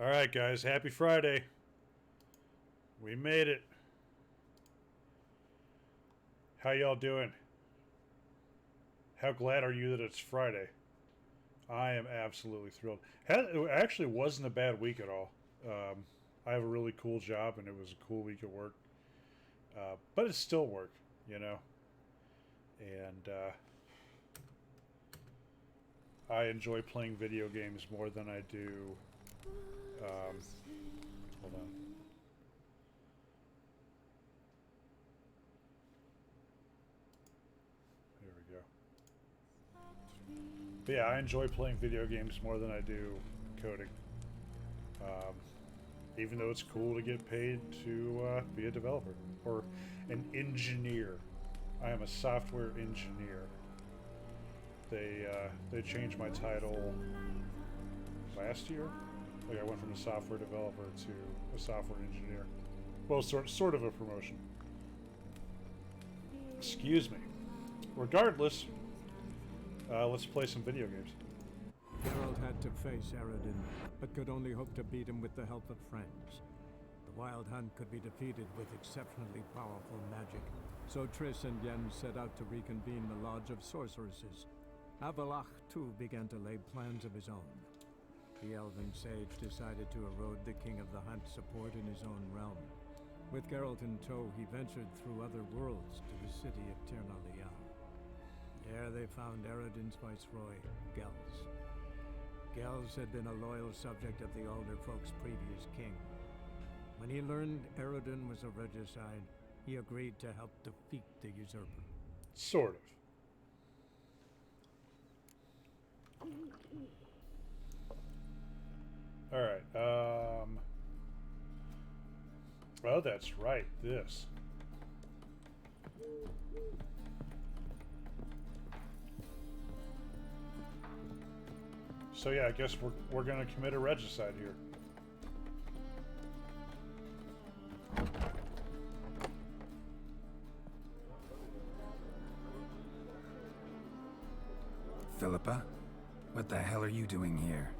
Alright guys, happy Friday. We made it. How y'all doing? How glad are you that it's Friday? I am absolutely thrilled. It actually wasn't a bad week at all. I have a really cool job and it was a cool week at work. But it's still work, you know? And I enjoy playing video games more than I do... hold on. Here we go. But yeah, I enjoy playing video games more than I do coding. Even though it's cool to get paid to be a developer or an engineer. I am a software engineer. They changed my title last year. Like I went from a software developer to a software engineer. Well, sort of a promotion. Excuse me. Regardless, let's play some video games. Geralt had to face Eredin, but could only hope to beat him with the help of friends. The Wild Hunt could be defeated with exceptionally powerful magic, so Triss and Yen set out to reconvene the Lodge of Sorceresses. Avallac'h, too, began to lay plans of his own. The elven sage decided to erode the King of the Hunt's support in his own realm. With Geralt in tow, he ventured through other worlds to the city of Tir na Lial. There they found Eredin's viceroy, Gels. Gels had been a loyal subject of the Alder Folk's previous king. When he learned Eredin was a regicide, he agreed to help defeat the usurper. Sort of. Alright, oh, that's right, this. So yeah, I guess we're gonna commit a regicide here. Philippa, what the hell are you doing here?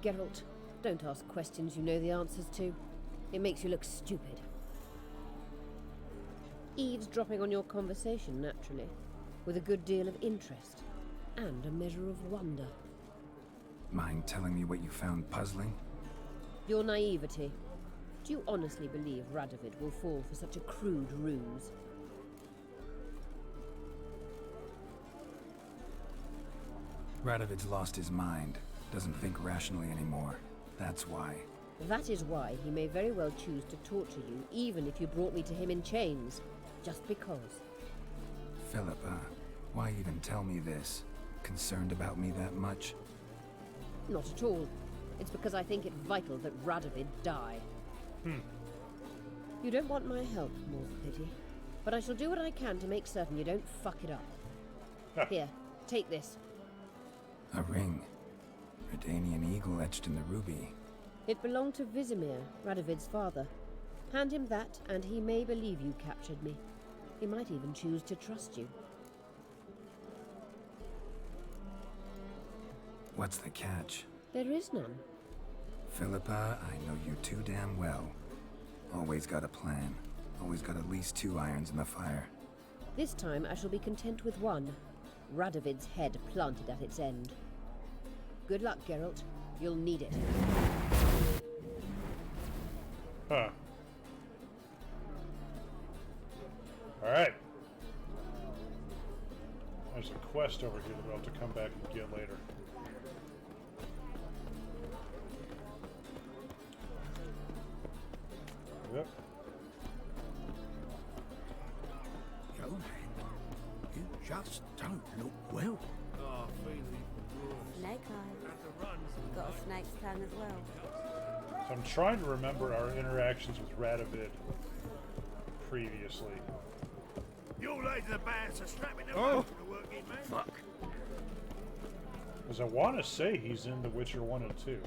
Geralt, don't ask questions you know the answers to. It makes you look stupid. Eavesdropping on your conversation, naturally, with a good deal of interest and a measure of wonder. Mind telling me what you found puzzling? Your naivety. Do you honestly believe Radovid will fall for such a crude ruse? Radovid's lost his mind. Doesn't think rationally anymore. That's why. That is why he may very well choose to torture you, even if you brought me to him in chains. Just because. Philippa, why even tell me this? Concerned about me that much? Not at all. It's because I think it vital that Radovid die. You don't want my help, more's the pity. But I shall do what I can to make certain you don't fuck it up. Here, take this. A ring. Redanian eagle etched in the ruby. It belonged to Vizimir, Radovid's father. Hand him that, and he may believe you captured me. He might even choose to trust you. What's the catch? There is none. Philippa, I know you too damn well. Always got a plan. Always got at least 2 irons in the fire. This time I shall be content with one. Radovid's head planted at its end. Good luck, Geralt. You'll need it. Huh. Alright. There's a quest over here that we'll have to come back and get later. Yep. Young man, you just don't look well. Oh, Snake eyes. Got a snake's tongue as well. So I'm trying to remember our interactions with Radovid previously. You ladies are bad, so strap in the road for the working man. Fuck. Because I want to say he's in The Witcher 1 and 2.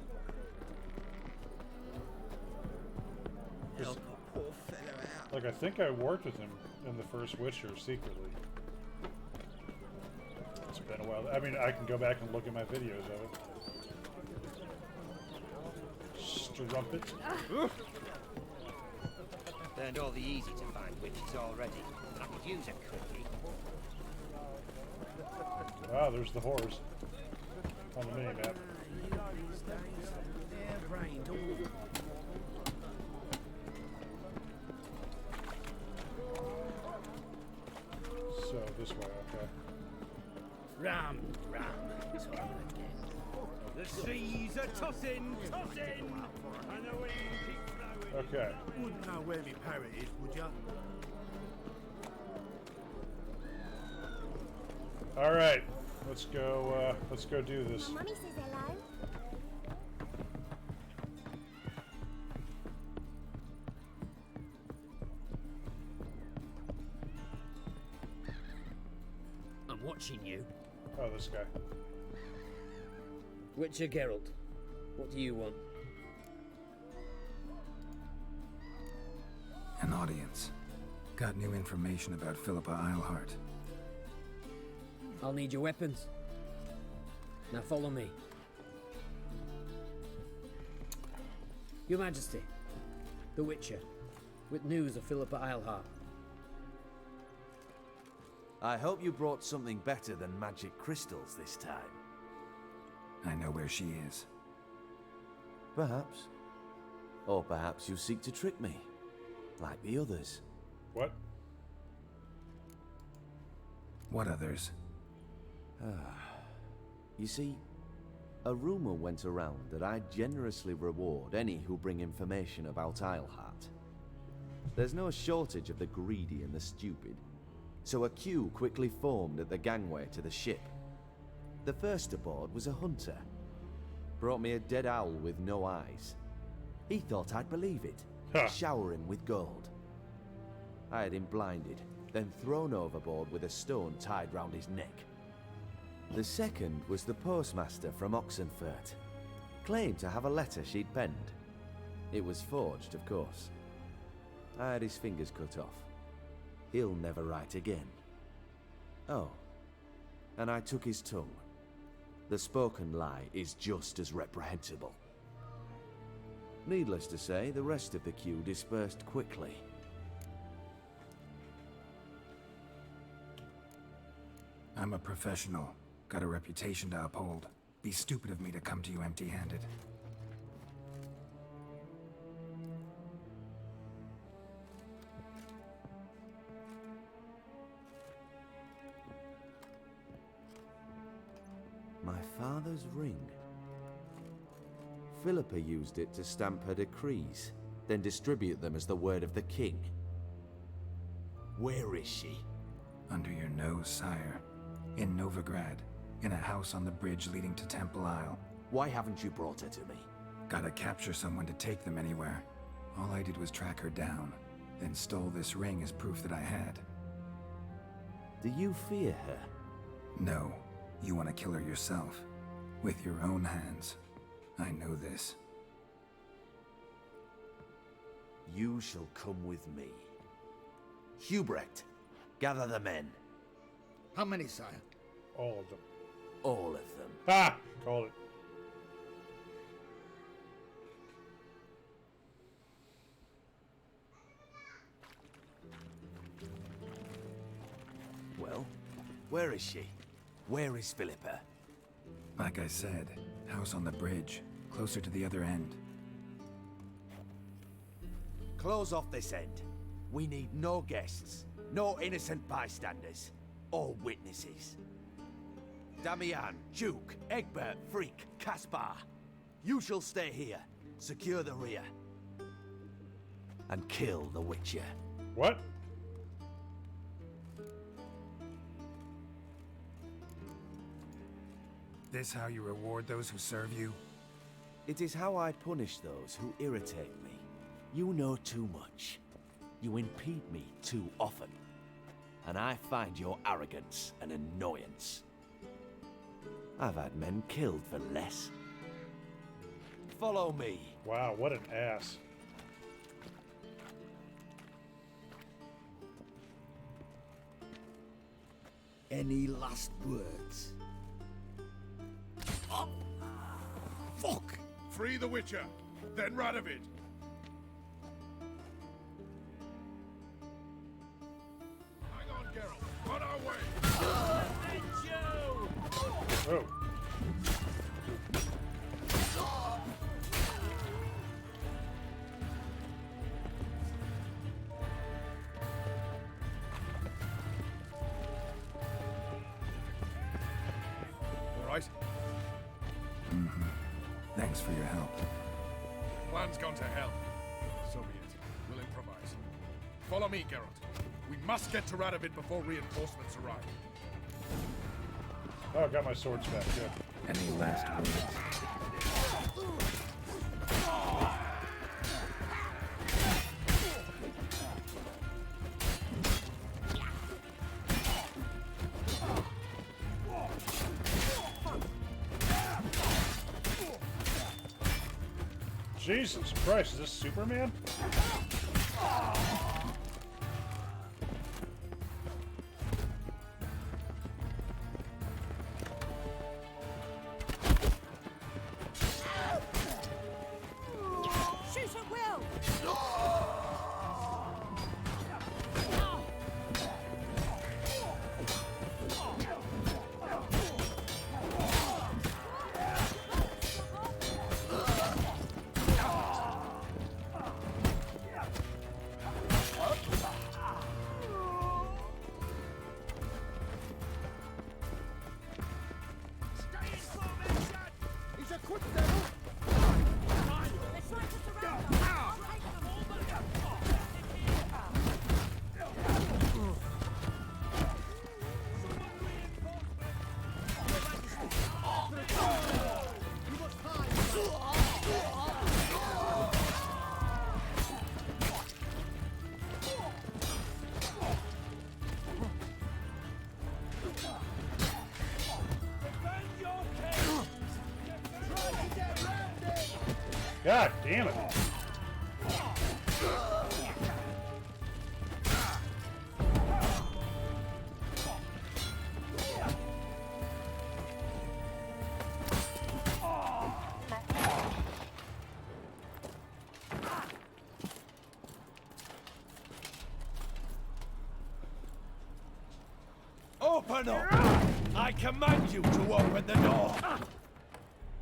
Help a poor fellow out. Like, I think I worked with him in the first Witcher secretly. It's been a while. I mean, I can go back and look at my videos of it. Mr. Rumpet. Learned all the easy to find witches already. I could use a cookie. Ah, there's the whores on the mini-map. So, this way, okay. Ram. That's what I'm gonna get. The seas are tossing. And the wind keeps blowing. Okay. Wouldn't know where my parrot is, would ya? All right. Let's go do this. Mummy says hello. I'm watching you. Oh, this guy. Witcher Geralt, what do you want? An audience. Got new information about Philippa Eilhart. I'll need your weapons. Now follow me. Your Majesty, the Witcher, with news of Philippa Eilhart. I hope you brought something better than magic crystals this time. I know where she is. Perhaps. Or perhaps you seek to trick me, like the others. What? What others? You see, a rumor went around that I generously reward any who bring information about Eilhart. There's no shortage of the greedy and the stupid, so a queue quickly formed at the gangway to the ship. The first aboard was a hunter. Brought me a dead owl with no eyes. He thought I'd believe it, shower him with gold. I had him blinded, then thrown overboard with a stone tied round his neck. The second was the postmaster from Oxenfurt. Claimed to have a letter she'd penned. It was forged, of course. I had his fingers cut off. He'll never write again. Oh, and I took his tongue. The spoken lie is just as reprehensible. Needless to say, the rest of the queue dispersed quickly. I'm a professional. Got a reputation to uphold. Be stupid of me to come to you empty-handed. My father's ring. Philippa used it to stamp her decrees, then distribute them as the word of the king. Where is she? Under your nose, sire. In Novigrad. In a house on the bridge leading to Temple Isle. Why haven't you brought her to me? Gotta capture someone to take them anywhere. All I did was track her down, then stole this ring as proof that I had. Do you fear her? No. You want to kill her yourself. With your own hands. I know this. You shall come with me. Hubrecht, gather the men. How many, sire? All of them. All of them. Ah! Called it. Well, where is she? Where is Philippa? Like I said, house on the bridge, closer to the other end. Close off this end. We need no guests, no innocent bystanders, or witnesses. Damian, Duke, Egbert, Freak, Caspar. You shall stay here, secure the rear, and kill the Witcher. What? This how you reward those who serve you? It is how I punish those who irritate me. You know too much. You impede me too often. And I find your arrogance an annoyance. I've had men killed for less. Follow me. Wow, what an ass. Any last words? Oh, fuck! Free the Witcher. then Radovid. Hang on, Geralt. On our way. Oh. All right. Thanks for your help. Plan's gone to hell. So be it. We'll improvise. Follow me, Geralt. We must get to Radovid before reinforcements arrive. Oh, I got my swords back, yeah. Any last words? Jesus Christ, is this Superman? Shoot at will! He's a quick devil! They're trying to surround us! I'll take them all God damn it. Open up! I command you to open the door!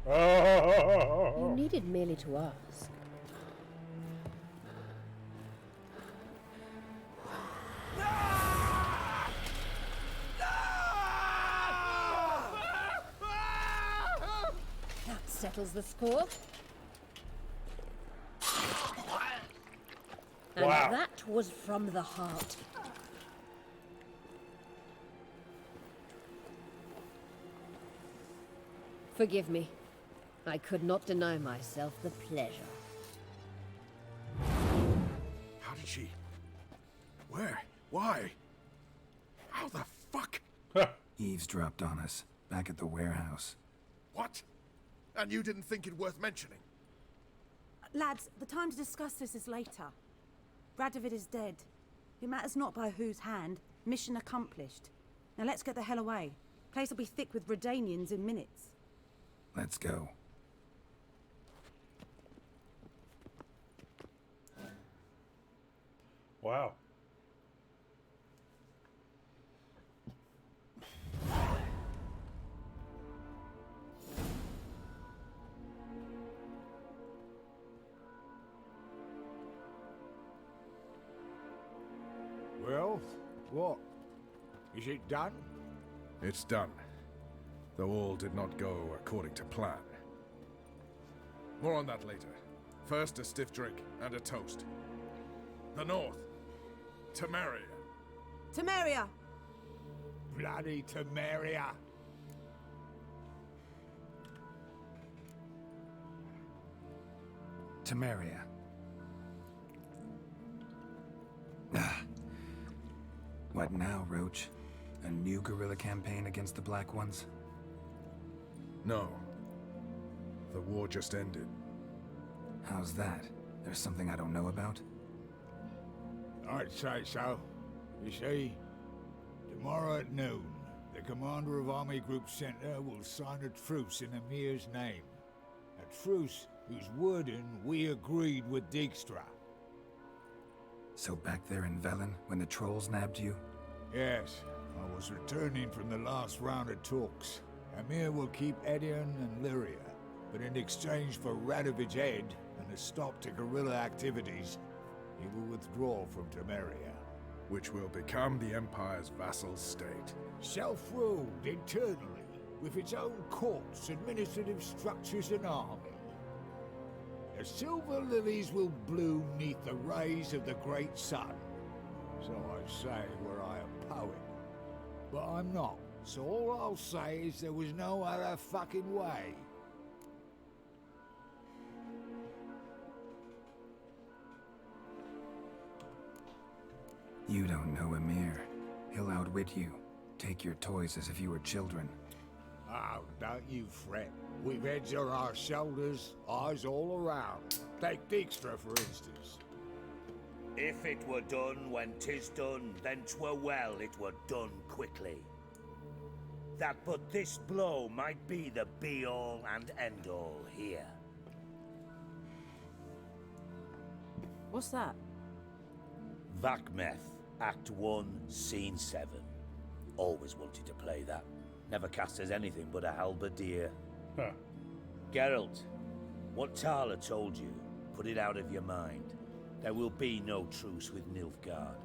You needed merely to ask. That settles the score. And Wow. that was from the heart. Forgive me. I could not deny myself the pleasure. How did she? Where? Why? How the fuck? Eavesdropped on us, back at the warehouse. What? And you didn't think it worth mentioning? Lads, the time to discuss this is later. Radovid is dead. It matters not by whose hand. Mission accomplished. Now let's get the hell away. Place will be thick with Redanians in minutes. Let's go. Wow. Well, what? Is it done? It's done. Though all did not go according to plan. More on that later. First, a stiff drink and a toast. The North. Temeria. Temeria! Bloody Temeria! Temeria. Ah. What now, Roach? A new guerrilla campaign against the Black Ones? No. The war just ended. How's that? There's something I don't know about? I'd say so. You see, tomorrow at noon, the commander of Army Group Center will sign a truce in Emir's name. A truce whose wording we agreed with Dijkstra. So back there in Velen, when the trolls nabbed you? Yes, I was returning from the last round of talks. Emir will keep Edion and Lyria, but in exchange for Radovid's head and a stop to guerrilla activities, he will withdraw from Temeria. Which will become the Empire's vassal state. Self-ruled internally, with its own courts, administrative structures and army. The silver lilies will bloom neath the rays of the great sun. So I say were I a poet. But I'm not, so all I'll say is there was no other fucking way. You don't know Emir. He'll outwit you. Take your toys as if you were children. Oh, don't you fret. We've heads on our shoulders, eyes all around. Take Dijkstra, for instance. If it were done when 'tis done, then 'twere well it were done quickly. That but this blow might be the be-all and end-all here. What's that? Vakmeth, Act 1, Scene 7. Always wanted to play that. Never cast as anything but a halberdier. Huh. Geralt, what Tala told you, put it out of your mind. There will be no truce with Nilfgaard.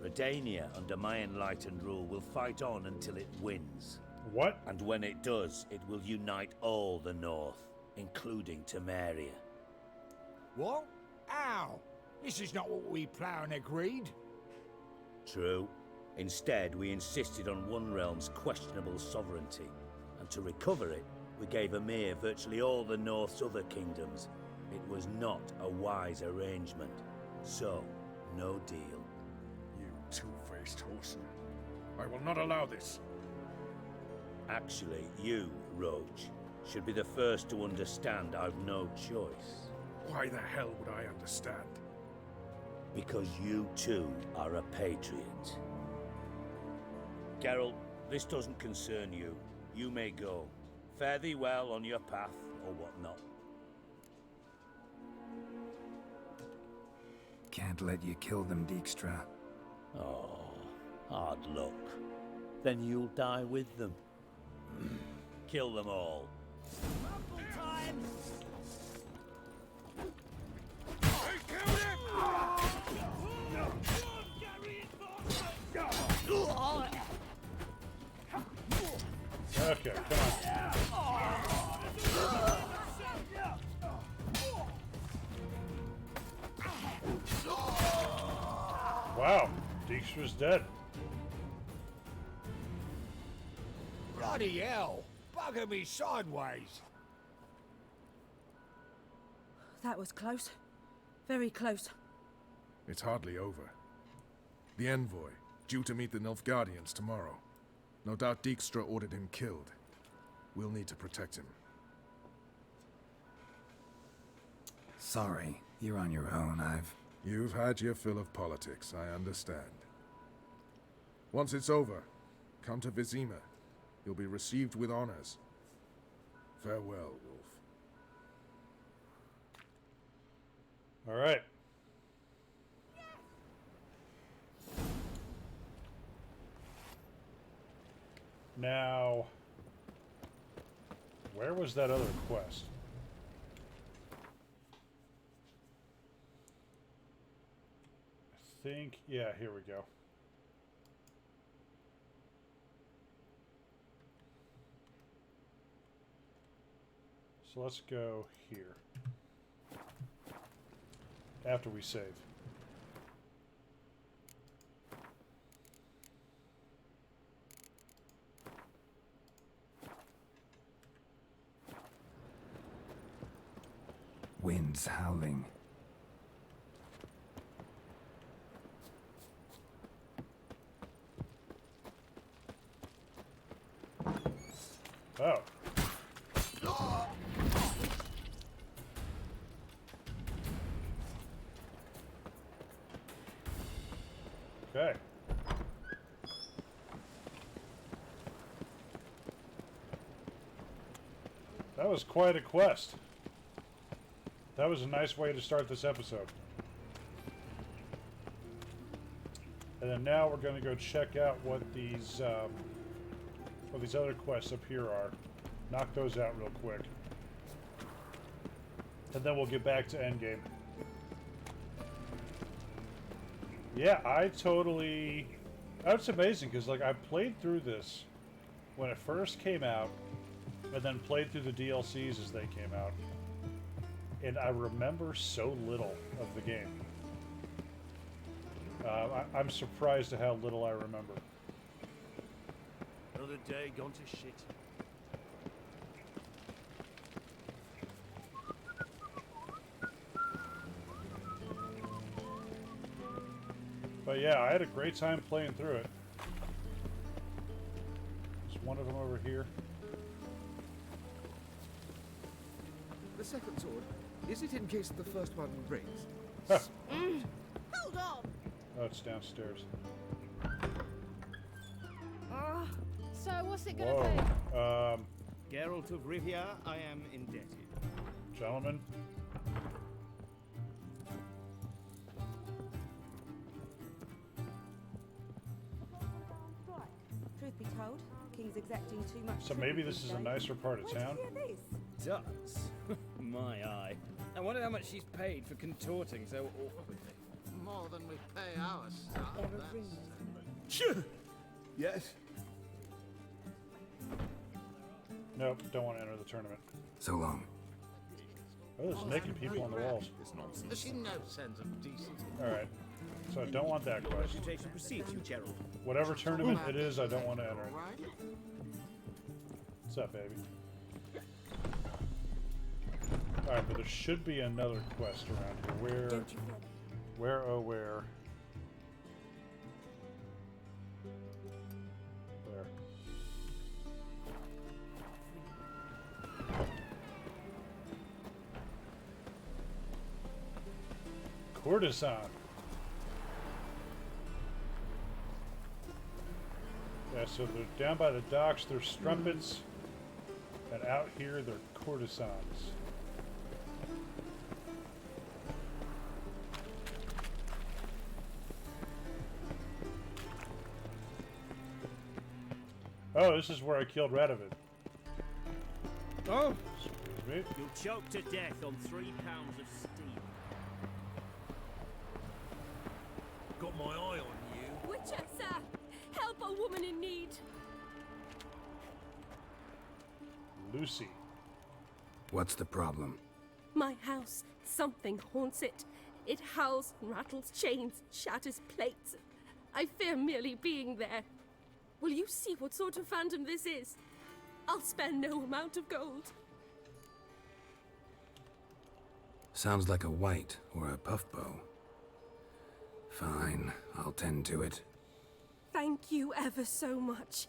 Redania, under my enlightened rule, will fight on until it wins. What? And when it does, it will unite all the North, including Temeria. What? Ow! This is not what we planned and agreed. True. Instead, we insisted on one realm's questionable sovereignty, and to recover it, we gave Emir virtually all the North's other kingdoms. It was not a wise arrangement. So, no deal. You two-faced horseman. I will not allow this. Actually, you, Roach, should be the first to understand I've no choice. Why the hell would I understand? Because you too are a patriot. Geralt, this doesn't concern you. You may go. Fare thee well on your path, or whatnot. Can't let you kill them, Dijkstra. Oh, hard luck. Then you'll die with them. Kill them all. Rumble time! Okay, come on. Wow, Dijkstra's dead. Bloody hell! Bugger me sideways! That was close. Very close. It's hardly over. The envoy, due to meet the Nilfgaardians tomorrow. No doubt Dijkstra ordered him killed. We'll need to protect him. Sorry, you're on your own. You've had your fill of politics, I understand. Once it's over, come to Vizima. You'll be received with honors. Farewell, Wolf. All right. Now, where was that other quest? I think, yeah, here we go. So let's go here. After we save. Winds howling. Oh. Okay. That was quite a quest. That was a nice way to start this episode. And then now we're going to go check out what these other quests up here are. Knock those out real quick. And then we'll get back to endgame. Yeah, that's amazing, because like I played through this when it first came out, and then played through the DLCs as they came out. And I remember so little of the game. I'm surprised at how little I remember. Another day gone to shit. But yeah, I had a great time playing through it. There's one of them over here. The second sword, is it in case the first one breaks? Hold on! Oh, it's downstairs. So what's it gonna be? Whoa. Geralt of Rivia, I am indebted. Gentlemen. Truth be told, King's exacting too much. So maybe this is a nicer part of town? Does? My eye. I wonder how much she's paid for contorting so awkwardly. More than we pay our staff. Sure. Yes. Nope, don't want to enter the tournament. So long. Oh, there's naked people on the walls. Has she no sense of decency? Alright. So I don't want that quest. Reputation precedes you, Gerald. Whatever tournament it is, I don't want to enter it. What's up, baby? Alright, but there should be another quest around here. Where, oh where? There. Courtesan. Yeah, so they're down by the docks, they're strumpets, and out here they're courtesans. Oh, this is where I killed Radovid. Oh! Excuse me. You'll choke to death on 3 pounds of steel. Got my eye on you. Witcher, sir! Help a woman in need! Lucy. What's the problem? My house. Something haunts it. It howls, rattles chains, shatters plates. I fear merely being there. Will you see what sort of phantom this is? I'll spare no amount of gold. Sounds like a white or a puff bow. Fine, I'll tend to it. Thank you ever so much.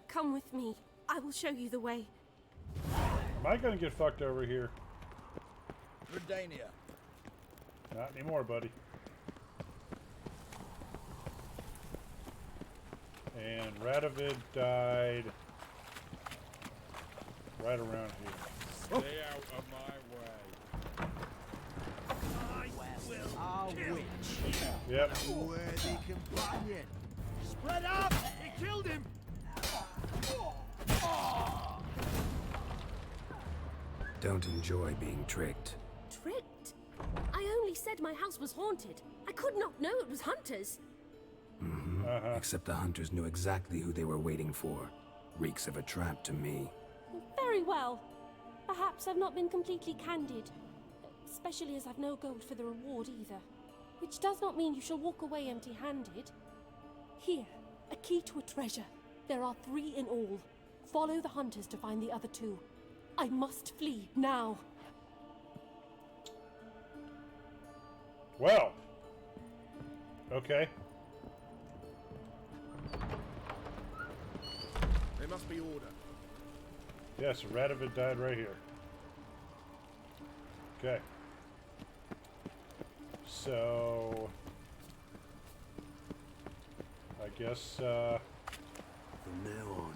Come with me. I will show you the way. Am I gonna get fucked over here? Redania. Not anymore, buddy. And Radovid died right around here. Stay out of my way. I will our witch. Yep. A worthy companion. Spread up! He killed him! Don't enjoy being tricked. Tricked? I only said my house was haunted. I could not know it was hunters. Except the hunters knew exactly who they were waiting for. Reeks of a trap to me. Very well. Perhaps I've not been completely candid. Especially as I've no gold for the reward either. Which does not mean you shall walk away empty-handed. Here, a key to a treasure. There are 3 in all. Follow the hunters to find the other 2. I must flee now. Well. Okay. There must be order. Yes, Radovid died right here. Okay. So I guess From now on,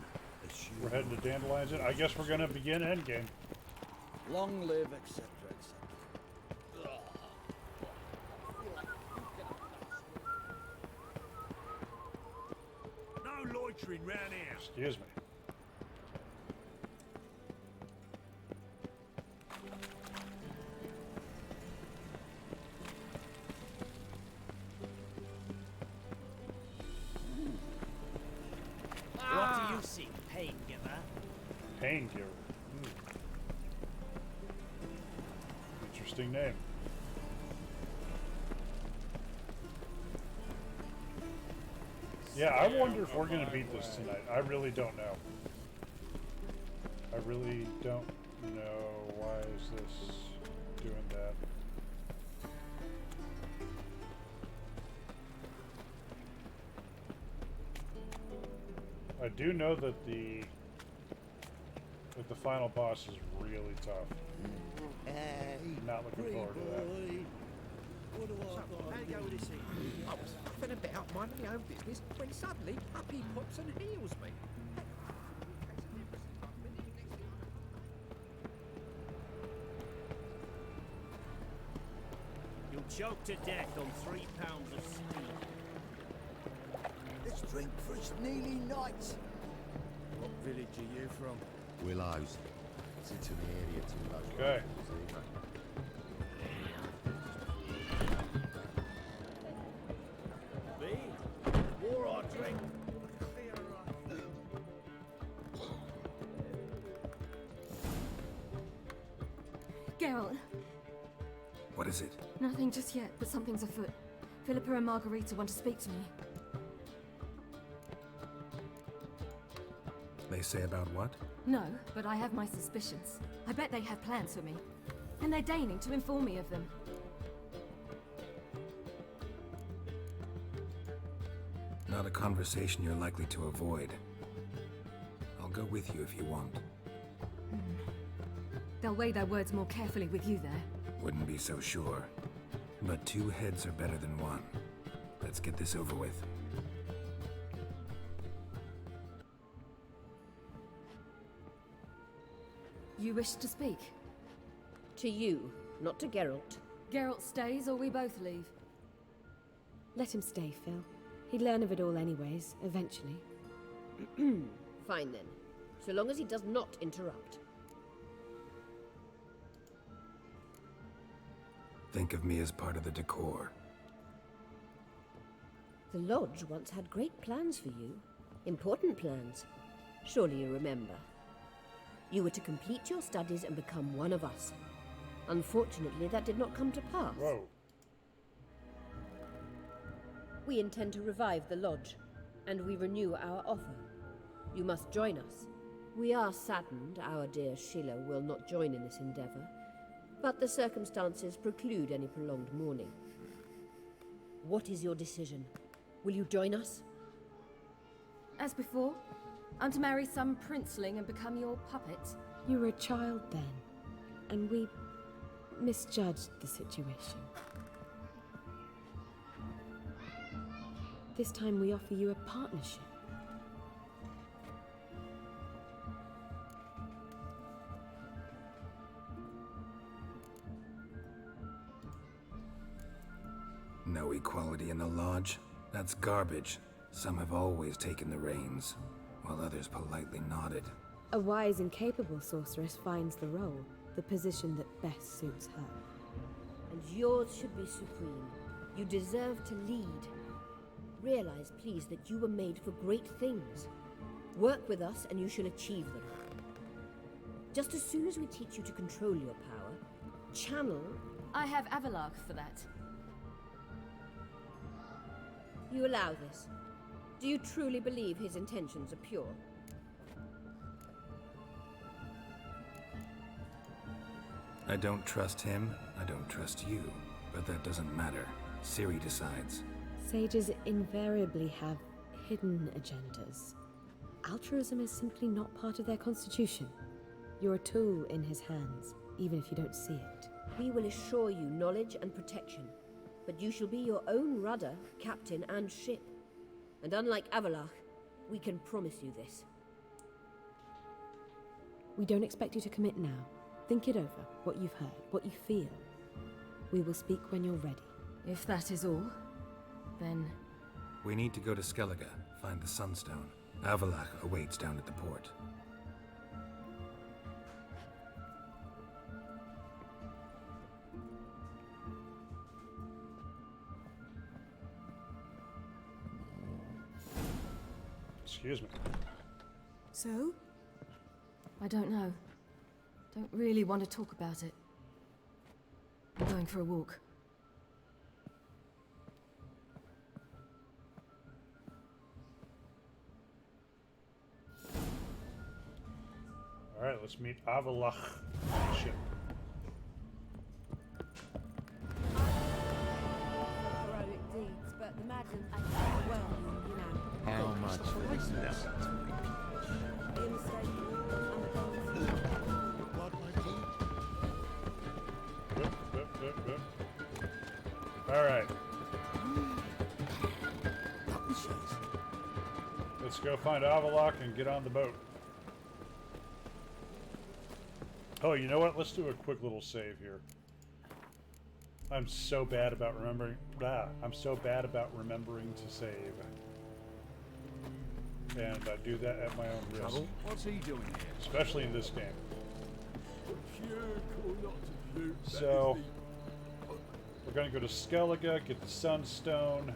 we're heading to Dandelion's Inn. I guess we're gonna begin endgame. Long live, etc., etc. butchering round here. Excuse me. What do you see, pain giver? Pain giver. Interesting name. Yeah, I wonder if we're going to beat this tonight. I really don't know. I really don't know. Why is this doing that? I do know that the final boss is really tough. Not looking forward to that. How do you go with this thing? I was huffing about minding my own business when suddenly up he pops and heals me. You'll choke to death on 3 pounds of steam. Let's drink for its nearly night. What village are you from? Willows. It's in the area to those Okay. Me? War or drink? Geralt, What is it? nothing just yet, but something's afoot. Philippa and Margarita want to speak to me. They say about what? No, but I have my suspicions. I bet they have plans for me. And they're deigning to inform me of them. Not a conversation you're likely to avoid. I'll go with you if you want. They'll weigh their words more carefully with you there. Wouldn't be so sure. But 2 heads are better than 1. Let's get this over with. You wish to speak? To you, not to Geralt. Geralt stays or we both leave? Let him stay, Phil. He'd learn of it all anyways, eventually. Fine then. So long as he does not interrupt. Think of me as part of the decor. The Lodge once had great plans for you. Important plans. Surely you remember. You were to complete your studies and become one of us. Unfortunately, that did not come to pass. Whoa. We intend to revive the Lodge, and we renew our offer. You must join us. We are saddened our dear Sheila will not join in this endeavor, but the circumstances preclude any prolonged mourning. What is your decision? Will you join us? As before, I'm to marry some princeling and become your puppet. You were a child then, and we misjudged the situation. This time we offer you a partnership. No equality in the Lodge? That's garbage. Some have always taken the reins, while others politely nodded. A wise and capable sorceress finds the role, the position that best suits her. And yours should be supreme. You deserve to lead. Realize, please, that you were made for great things. Work with us and you shall achieve them. Just as soon as we teach you to control your power, channel... I have Avalark for that. You allow this? Do you truly believe his intentions are pure? I don't trust him, I don't trust you. But that doesn't matter. Ciri decides. Sages invariably have hidden agendas. Altruism is simply not part of their constitution. You're a tool in his hands, even if you don't see it. We will assure you knowledge and protection, but you shall be your own rudder, captain, and ship. And unlike Avalark, we can promise you this. We don't expect you to commit now. Think it over, what you've heard, what you feel. We will speak when you're ready. If that is all, then... We need to go to Skellige, find the Sunstone. Avalach awaits down at the port. Excuse me. So? I don't know. Don't really want to talk about it. I'm going for a walk. Alright, let's meet Avalach. Shit. Heroic deeds, but the madam, well, you know. How much? Being mistaken, I'm a gold. Alright. Let's go find Avalach and get on the boat. Oh, you know what? Let's do a quick little save here. I'm so bad about remembering. I'm so bad about remembering to save. And I do that at my own risk. What's he doing here? Especially in this game. So, we're going to go to Skellige, get the Sunstone.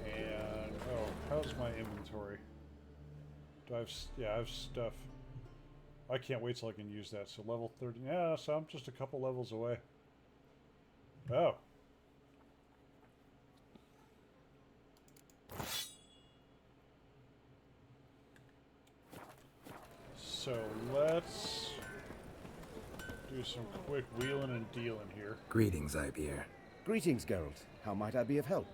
And, oh, how's my inventory? Do I have, yeah, I have stuff. I can't wait till I can use that. So level 30, yeah, so I'm just a couple levels away. Oh. So let's do some quick wheeling and dealing here. Greetings, Ipier. Greetings, Geralt. How might I be of help?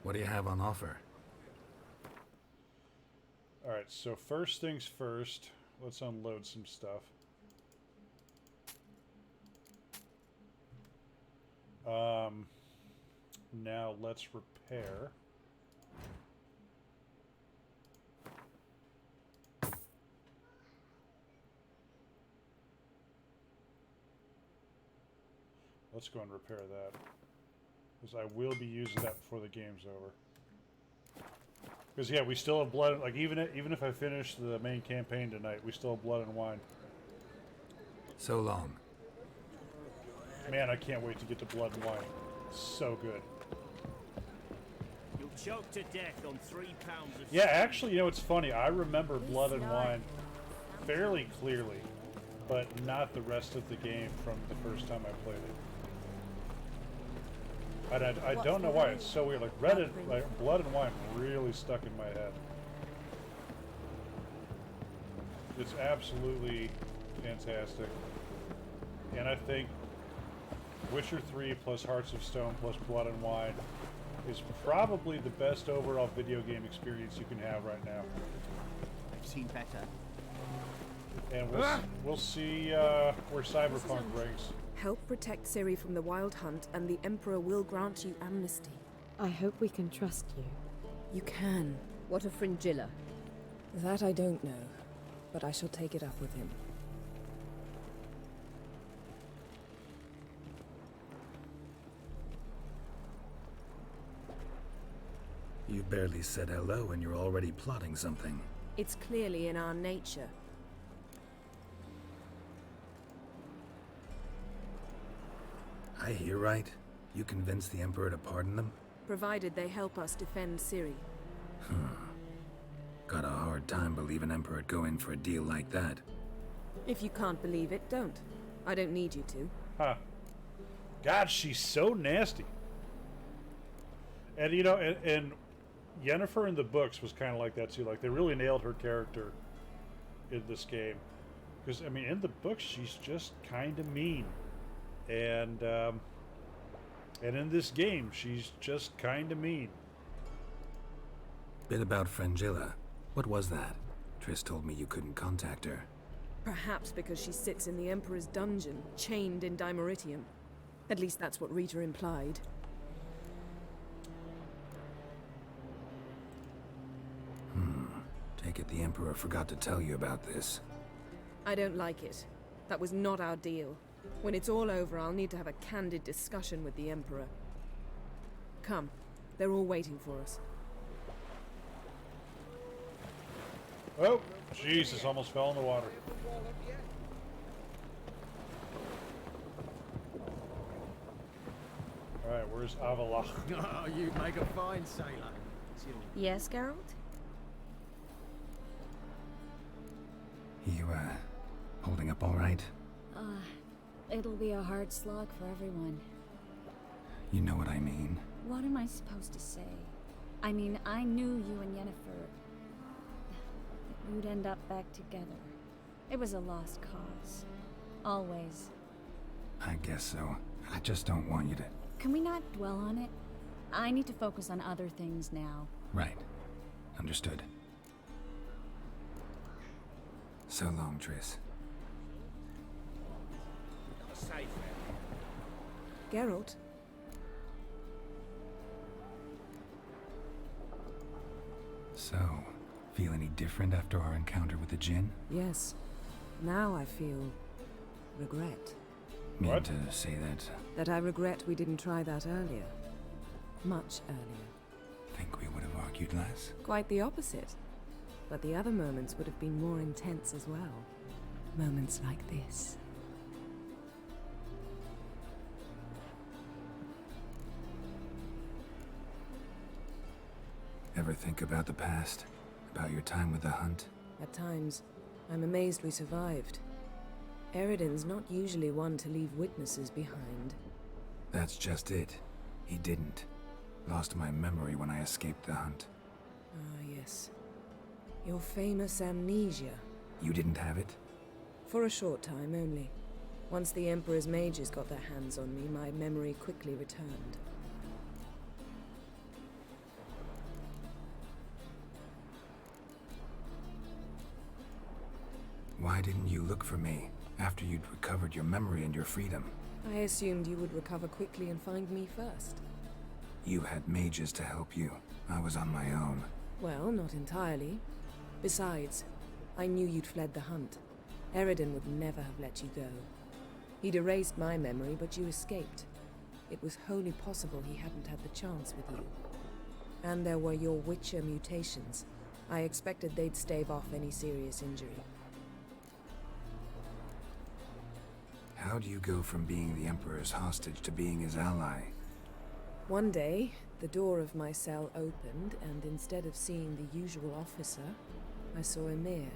What do you have on offer? Alright, so first things first, let's unload some stuff. Now let's repair. Let's go and repair that. Because I will be using that before the game's over. Because yeah, we still have blood. Like even if I finish the main campaign tonight, we still have blood and wine. So long. Man, I can't wait to get to blood and wine. It's so good. You'll choke to death on 3 pounds of. Yeah, actually, you know, it's funny. I remember blood and wine fairly clearly, but not the rest of the game from the first time I played it. I don't know why. It's so weird. Like blood and wine really stuck in my head. It's absolutely fantastic. And I think Witcher 3 plus Hearts of Stone plus Blood and Wine is probably the best overall video game experience you can have right now. I've seen better. And we'll see where Cyberpunk brings. Help protect Ciri from the Wild Hunt, and the Emperor will grant you amnesty. I hope we can trust you. You can. What of Fringilla? That I don't know, but I shall take it up with him. You barely said hello and you're already plotting something. It's clearly in our nature. I hear right? You convinced the Emperor to pardon them? Provided they help us defend Ciri. Got a hard time believing Emperor'd go in for a deal like that. If you can't believe it, don't. I don't need you to. Huh. God, she's so nasty. And you know, and Yennefer in the books was kind of like that too. Like they really nailed her character in this game. Because I mean, in the books, she's just kind of mean. And in this game, she's just kind of mean. Bit about Fringilla. What was that? Triss told me you couldn't contact her. Perhaps because she sits in the Emperor's dungeon, chained in Dimeritium. At least that's what Rita implied. Take it the Emperor forgot to tell you about this. I don't like it. That was not our deal. When it's all over, I'll need to have a candid discussion with the Emperor. Come, They're all waiting for us. Oh, Jesus, almost fell in the water. Alright, where's Avalach? Oh, you make a fine sailor. Yes, Geralt? You, holding up all right? It'll be a hard slog for everyone. You know what I mean. What am I supposed to say? I mean, I knew you and Yennefer... that you'd end up back together. It was a lost cause. Always. I guess so. I just don't want you to... Can we not dwell on it? I need to focus on other things now. Right. Understood. So long, Triss. Safe. Geralt? So, feel any different after our encounter with the Djinn? Yes. Now I feel... regret. Mean to say that... That I regret we didn't try that earlier. Much earlier. Think we would have argued less? Quite the opposite. But the other moments would have been more intense as well. Moments like this. Ever think about the past? About your time with the Hunt? At times, I'm amazed we survived. Eredin's not usually one to leave witnesses behind. That's just it. He didn't. Lost my memory when I escaped the Hunt. Ah, yes. Your famous amnesia. You didn't have it? For a short time only. Once the Emperor's mages got their hands on me, my memory quickly returned. Why didn't you look for me after you'd recovered your memory and your freedom? I assumed you would recover quickly and find me first. You had mages to help you. I was on my own. Well, not entirely. Besides, I knew you'd fled the Hunt. Eredin would never have let you go. He'd erased my memory, but you escaped. It was wholly possible he hadn't had the chance with you. And there were your Witcher mutations. I expected they'd stave off any serious injury. How do you go from being the Emperor's hostage to being his ally? One day, the door of my cell opened, and instead of seeing the usual officer, I saw Emir.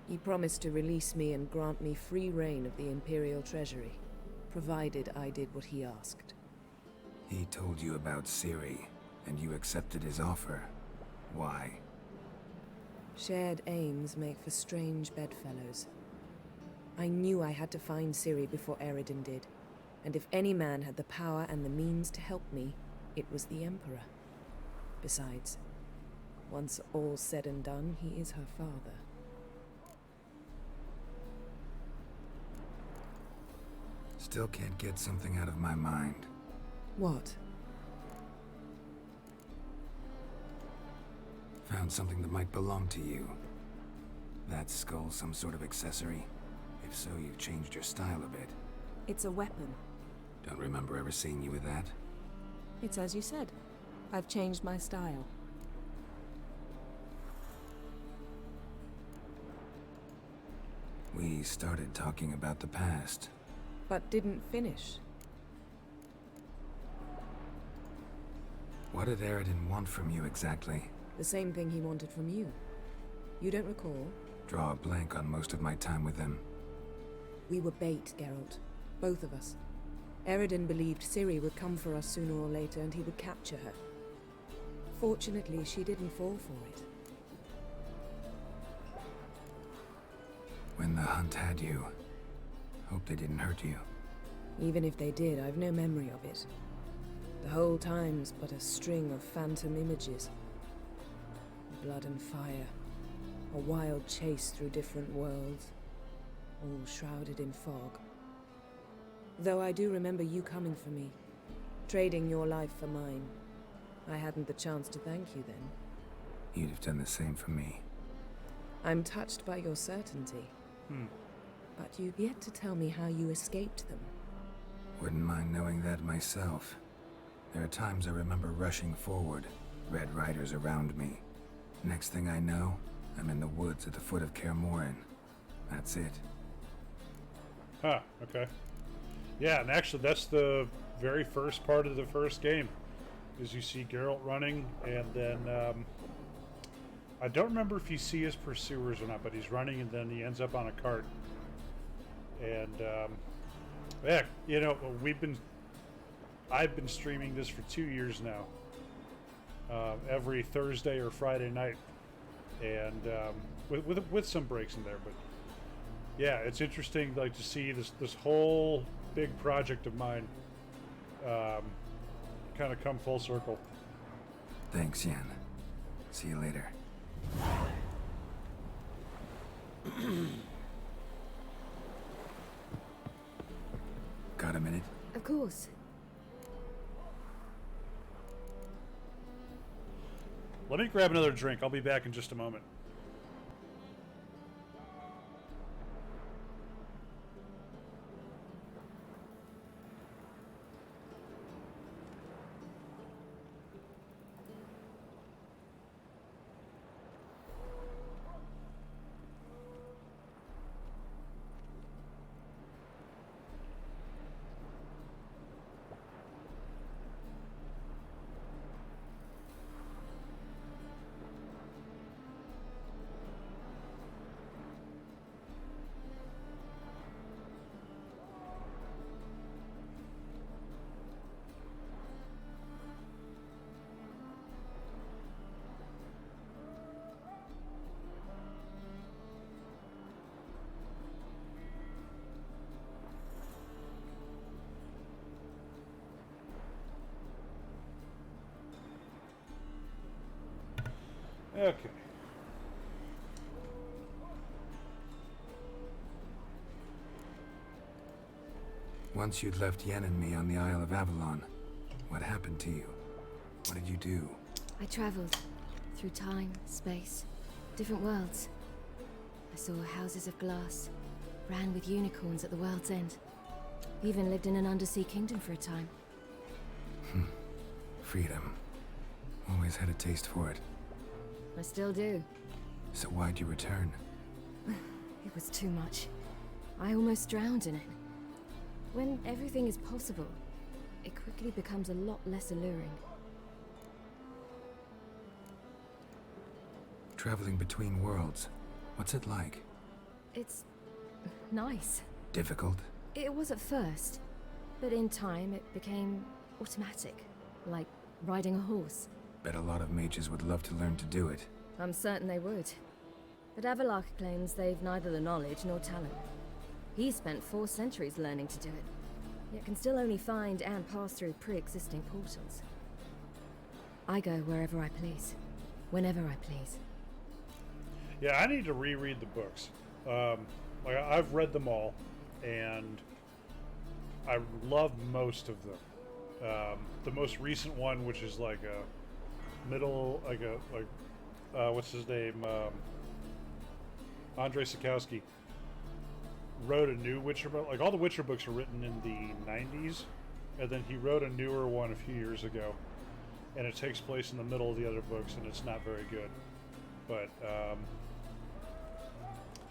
He promised to release me and grant me free reign of the Imperial Treasury, provided I did what he asked. He told you about Ciri, and you accepted his offer. Why? Shared aims make for strange bedfellows. I knew I had to find Ciri before Eredin did, and if any man had the power and the means to help me, it was the Emperor. Besides, once all's said and done, he is her father. Still can't get something out of my mind. What? Found something that might belong to you. That skull some sort of accessory? If so, you've changed your style a bit. It's a weapon. Don't remember ever seeing you with that. It's as you said. I've changed my style. We started talking about the past. But didn't finish. What did Eredin want from you exactly? The same thing he wanted from you. You don't recall? Draw a blank on most of my time with him. We were bait, Geralt. Both of us. Eredin believed Ciri would come for us sooner or later and he would capture her. Fortunately, she didn't fall for it. When the Hunt had you, hope they didn't hurt you. Even if they did, I've no memory of it. The whole time's but a string of phantom images. Blood and fire. A wild chase through different worlds. All shrouded in fog. Though I do remember you coming for me. Trading your life for mine. I hadn't the chance to thank you then. You'd have done the same for me. I'm touched by your certainty. But you've yet to tell me how you escaped them. Wouldn't mind knowing that myself. There are times I remember rushing forward, red riders around me. Next thing I know, I'm in the woods at the foot of Kaer Morhen. That's it. Huh, okay. Yeah, and actually that's the very first part of the first game, is you see Geralt running, and then, I don't remember if you see his pursuers or not, but he's running and then he ends up on a cart. And, yeah, you know, I've been streaming this for 2 years now, every Thursday or Friday night, and with some breaks in there. But yeah, it's interesting, like, to see this whole big project of mine kind of come full circle. Thanks, Yen. See you later. Got a minute? Of course. Let me grab another drink. I'll be back in just a moment. Okay. Once you'd left Yen and me on the Isle of Avalon, what happened to you? What did you do? I traveled through time, space, different worlds. I saw houses of glass, ran with unicorns at the world's end. Even lived in an undersea kingdom for a time. Freedom. Always had a taste for it. I still do. So why'd you return? It was too much. I almost drowned in it. When everything is possible, it quickly becomes a lot less alluring. Traveling between worlds, what's it like? It's nice. Difficult? It was at first, but in time it became automatic, like riding a horse. Bet a lot of mages would love to learn to do it. I'm certain they would. But Avalark claims they've neither the knowledge nor talent. He spent 4 centuries learning to do it, yet can still only find and pass through pre-existing portals. I go wherever I please, whenever I please. Yeah, I need to reread the books. Like, I've read them all, and I love most of them. The most recent one, which is like a middle, what's his name? Andrei Sikowski wrote a new Witcher book. Like, all the Witcher books are written in the 90s, and then he wrote a newer one a few years ago, and it takes place in the middle of the other books, and it's not very good. But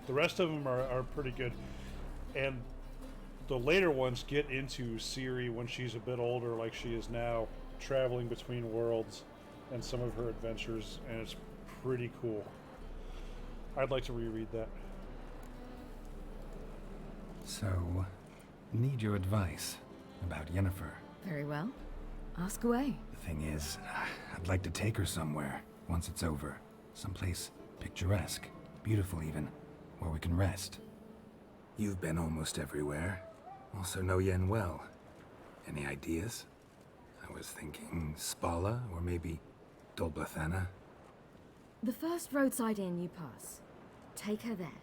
the rest of them are pretty good. And the later ones get into Ciri when she's a bit older, like she is now, traveling between worlds and some of her adventures, and it's pretty cool. I'd like to reread that. So, need your advice about Yennefer. Very well. Ask away. The thing is, I'd like to take her somewhere, once it's over. Someplace picturesque, beautiful even, where we can rest. You've been almost everywhere. Also know Yen well. Any ideas? I was thinking Spala, or maybe Dolblathana. The first roadside inn you pass. Take her there.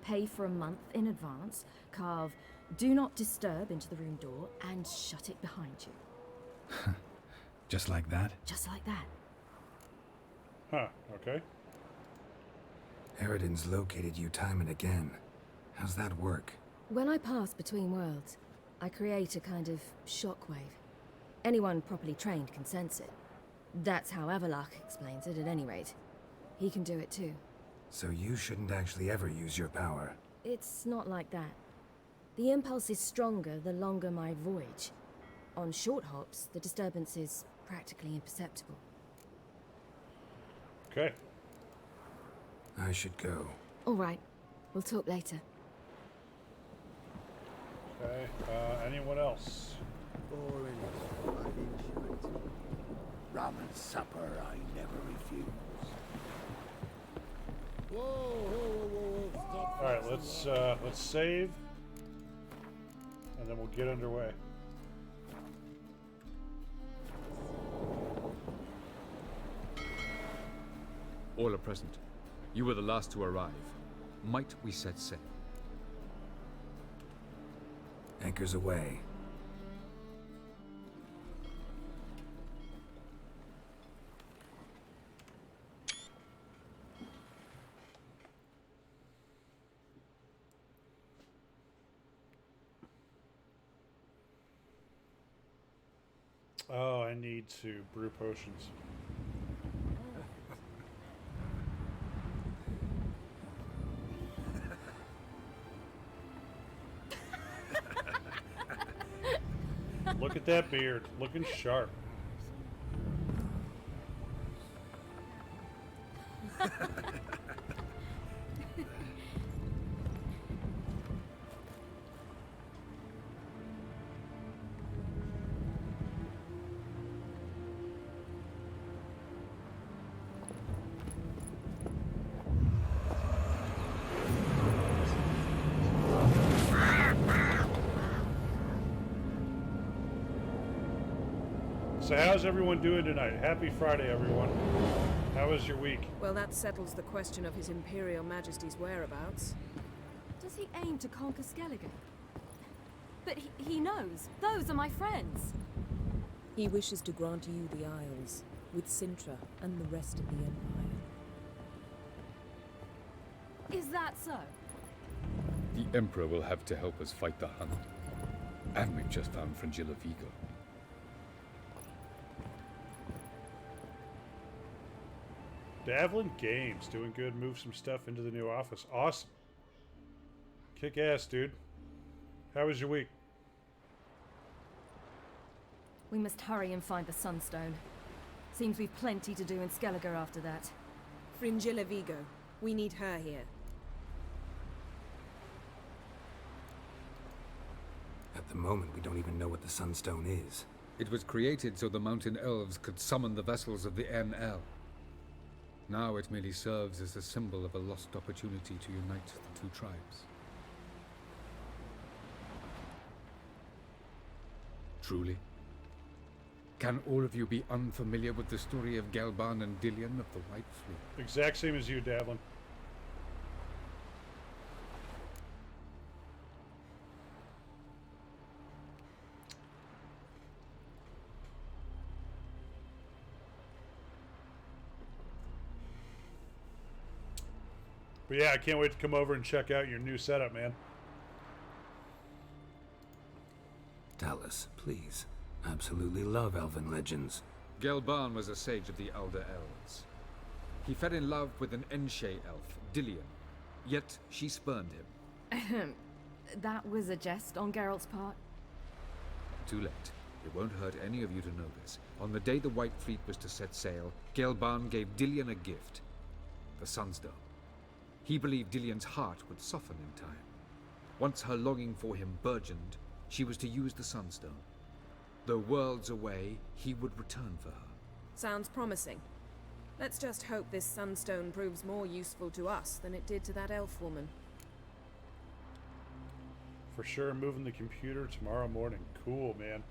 Pay for a month in advance, carve "Do Not Disturb" into the room door, and shut it behind you. Just like that? Just like that. Huh, okay. Eridan's located you time and again. How's that work? When I pass between worlds, I create a kind of shockwave. Anyone properly trained can sense it. That's how Avalok explains it, at any rate. He can do it too. So you shouldn't actually ever use your power. It's not like that. The impulse is stronger the longer my voyage. On short hops, the disturbance is practically imperceptible. Okay. I should go. All right. We'll talk later. Okay. Anyone else? Rum and supper I never refuse. All right. Let's save, and then we'll get underway. All are present. You were the last to arrive. Might we set sail? Anchors away. Oh, I need to brew potions. Look at that beard, looking sharp. So how's everyone doing tonight? Happy Friday, everyone. How was your week? Well, that settles the question of His Imperial Majesty's whereabouts. Does he aim to conquer Skellige? But he knows. Those are my friends. He wishes to grant you the Isles, with Sintra and the rest of the Empire. Is that so? The Emperor will have to help us fight the Hunt. And we've just found Fringilla Vigo. Davlin Games, doing good. Move some stuff into the new office. Awesome. Kick ass, dude. How was your week? We must hurry and find the Sunstone. Seems we've plenty to do in Skellige after that. Fringilla Vigo. We need her here. At the moment, we don't even know what the Sunstone is. It was created so the mountain elves could summon the vessels of the NL. Now it merely serves as a symbol of a lost opportunity to unite the two tribes. Truly? Can all of you be unfamiliar with the story of Gelban and Dillion of the White Fleet? Exact same as you, Davlin. But yeah, I can't wait to come over and check out your new setup, man. Dallas, please. Absolutely love elven legends. Gelban was a sage of the Elder Elves. He fell in love with an Enshe elf, Dillion, yet she spurned him. That was a jest on Geralt's part? Too late. It won't hurt any of you to know this. On the day the White Fleet was to set sail, Gelban gave Dillion a gift. The Sunstone. He believed Dillion's heart would soften in time. Once her longing for him burgeoned, she was to use the Sunstone. Though worlds away, he would return for her. Sounds promising. Let's just hope this Sunstone proves more useful to us than it did to that elf woman. For sure, moving the computer tomorrow morning. Cool, man.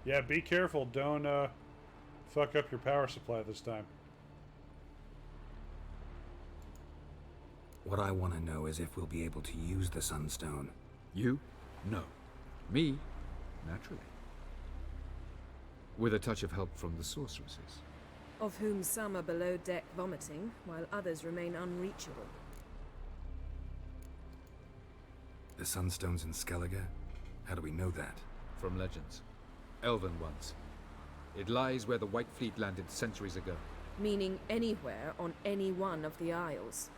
Yeah, be careful. Don't fuck up your power supply this time. What I want to know is if we'll be able to use the Sunstone. You? No. Me? Naturally. With a touch of help from the sorceresses. Of whom some are below deck vomiting, while others remain unreachable. The Sunstone's in Skellige? How do we know that? From legends. elven ones. It lies where the White Fleet landed centuries ago. Meaning anywhere on any one of the Isles.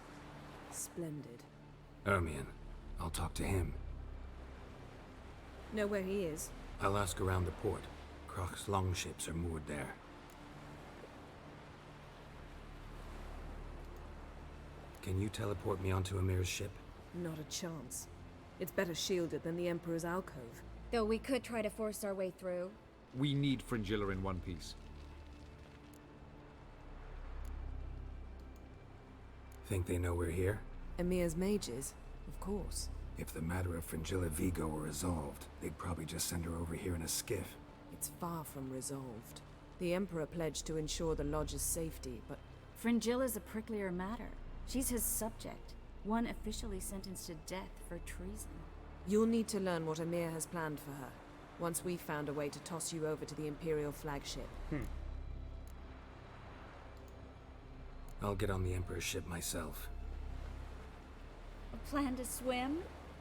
Splendid. Ermion. I'll talk to him. Know where he is? I'll ask around the port. Croc's longships are moored there. Can you teleport me onto Amir's ship? Not a chance. It's better shielded than the Emperor's alcove. Though we could try to force our way through. We need Fringilla in one piece. Think they know we're here? Emir's mages, of course. If the matter of Fringilla Vigo were resolved, they'd probably just send her over here in a skiff. It's far from resolved. The Emperor pledged to ensure the Lodge's safety, but... Fringilla's a pricklier matter. She's his subject, one officially sentenced to death for treason. You'll need to learn what Emir has planned for her, once we've found a way to toss you over to the Imperial flagship. I'll get on the Emperor's ship myself. A plan to swim?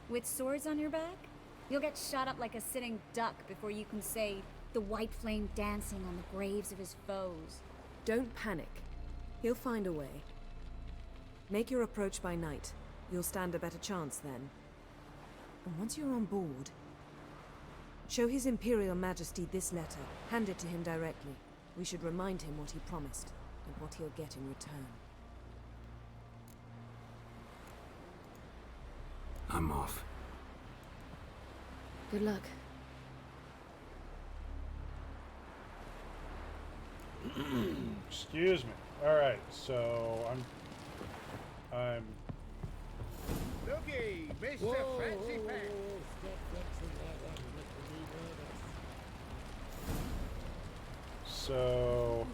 With swords on your back? You'll get shot up like a sitting duck before you can say, the white flame dancing on the graves of his foes. Don't panic. He'll find a way. Make your approach by night. You'll stand a better chance then. And once you're on board, show His Imperial Majesty this letter. Hand it to him directly. We should remind him what he promised, and what he'll get in return. I'm off. Good luck. Excuse me. Alright, so I'm... Looky, Mr. Fancy Pants. So...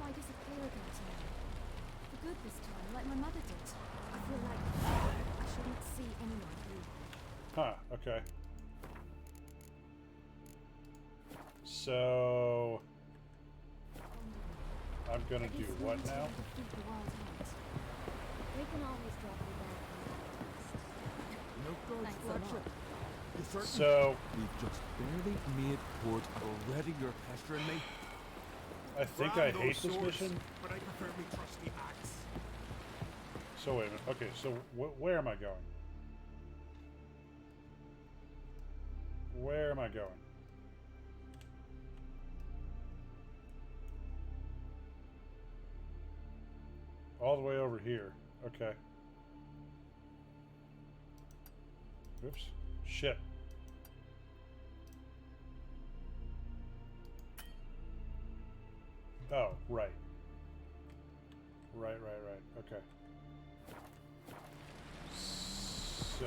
I disappear again tonight? For good this time, like my mother did. I feel like I shouldn't see anyone leave. Huh, okay. So... I'm gonna do what now? They can always drop me back. So... We've just barely made port already. You're pestering me. I think I hate this mission. But I prefer me trusty axe. So wait a minute. Okay, so where am I going? Where am I going? All the way over here. Okay. Oops. Shit. Oh, right. Right. Okay. So,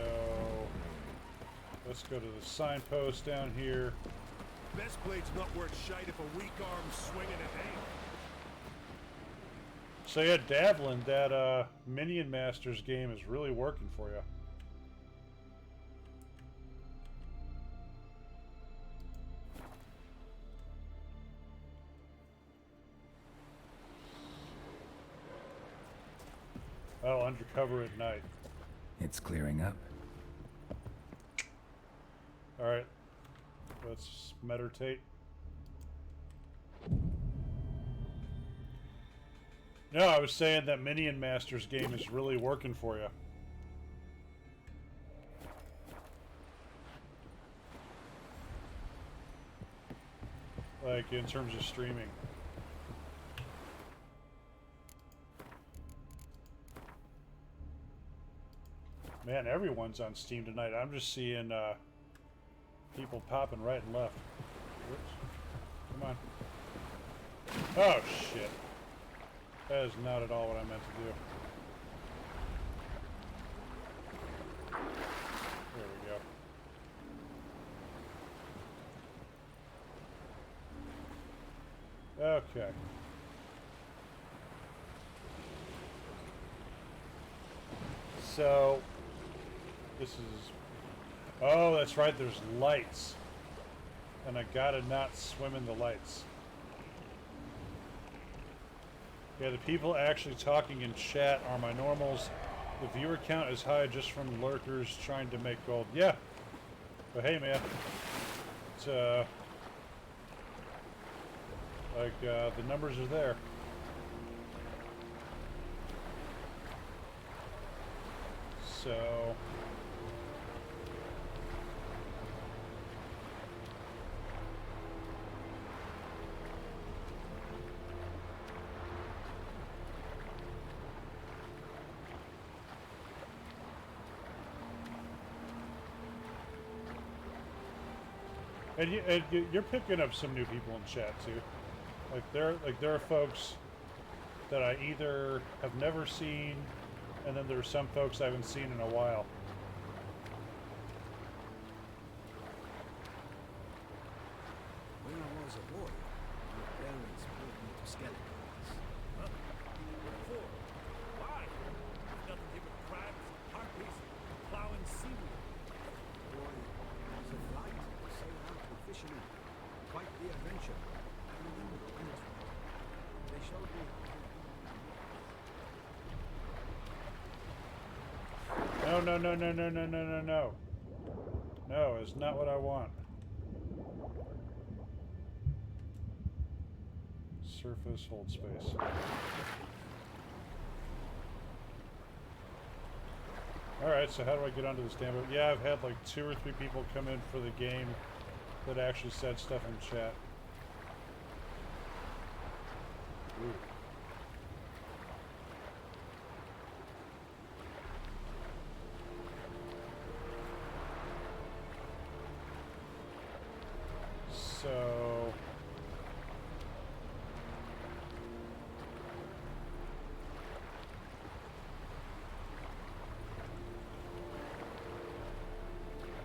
let's go to the signpost down here. Best blade's not worth shite if a weak arm's swinging it ain't. So yeah, Davlin, that Minion Masters game is really working for you. Oh, undercover at night. It's clearing up. Alright. Let's meditate. No, I was saying that Minion Masters game is really working for you. Like, in terms of streaming. Man, everyone's on Steam tonight. I'm just seeing people popping right and left. Whoops. Come on. Oh, shit. That is not at all what I meant to do. There we go. Okay. So, this is... Oh, that's right, there's lights. And I gotta not swim in the lights. Yeah, the people actually talking in chat are my normals. The viewer count is high just from lurkers trying to make gold. Yeah. But hey, man. It's, the numbers are there. So... And you're picking up some new people in chat too. There are folks that I either have never seen, and then there's some folks I haven't seen in a while. When I was a boy, my parents put me to skeletons. Huh? Before? Why? Nothing to but crabs, harpies, plowing seaweed. Boy, it was a flight to sail out with fishermen. Quite the adventure. I remember the winter. They showed me. No, no, no, no, no, no, no, no, no. No, it's not what I want. Surface, hold space. Alright, so how do I get onto this damn boat? Yeah, I've had like 2 or 3 people come in for the game that actually said stuff in chat. Ooh. So...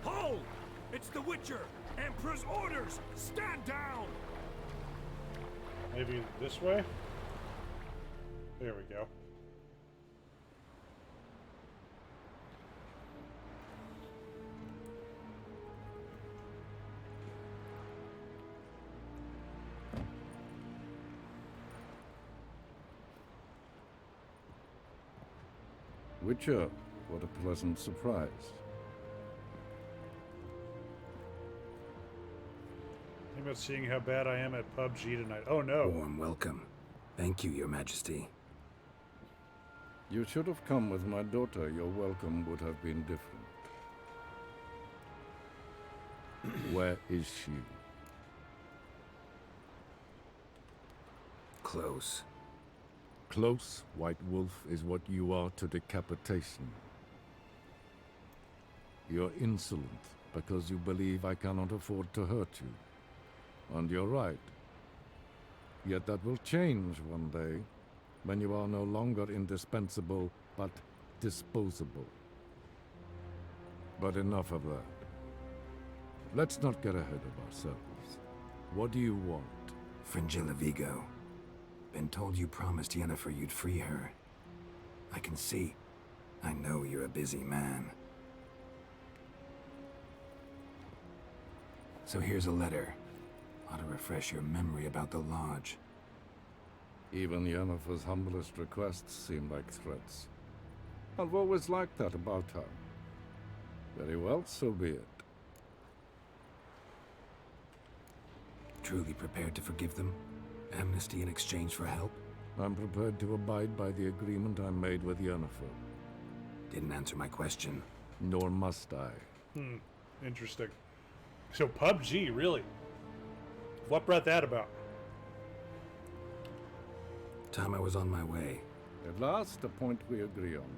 Hold! It's the Witcher! Emperor's orders! Stand down! Maybe this way? There we go. Witcher, what a pleasant surprise. Think about seeing how bad I am at PUBG tonight. Oh no. Warm welcome. Thank you, Your Majesty. You should have come with my daughter. Your welcome would have been different. Where is she? Close. Close, White Wolf, is what you are to decapitation. You're insolent because you believe I cannot afford to hurt you. And you're right. Yet that will change one day, when you are no longer indispensable, but disposable. But enough of that. Let's not get ahead of ourselves. What do you want? Fringilla Vigo. Been told you promised Yennefer you'd free her. I can see. I know you're a busy man. So here's a letter. Ought to refresh your memory about the Lodge. Even Yennefer's humblest requests seem like threats. I've always liked that about her. Very well, so be it. Truly prepared to forgive them? Amnesty in exchange for help? I'm prepared to abide by the agreement I made with Yennefer. Didn't answer my question. Nor must I. Interesting. So PUBG, really? What brought that about? Time I was on my way. At last, a point we agree on.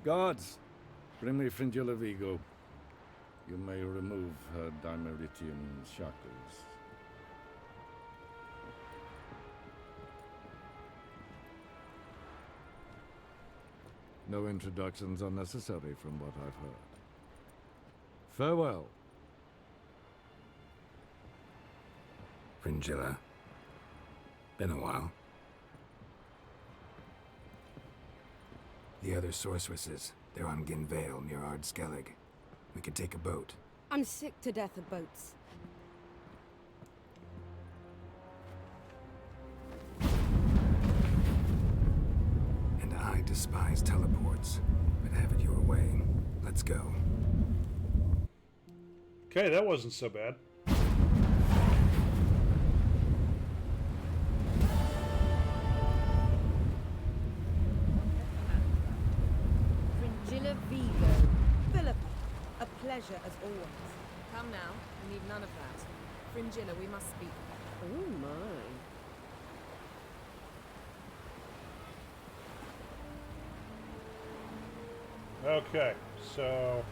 Guards, bring me Fringilla Vigo. You may remove her Dimeritian shackles. No introductions are necessary from what I've heard. Farewell. Fringilla. Been a while. The other sorceresses, they're on Ginvale near Ard Skellig. We could take a boat. I'm sick to death of boats. despise teleports, but have it your way. Let's go. Okay, that wasn't so bad. Fringilla Vigo. Philippa, a pleasure as always. Come now, we need none of that. Fringilla, we must speak. Oh my. Okay, so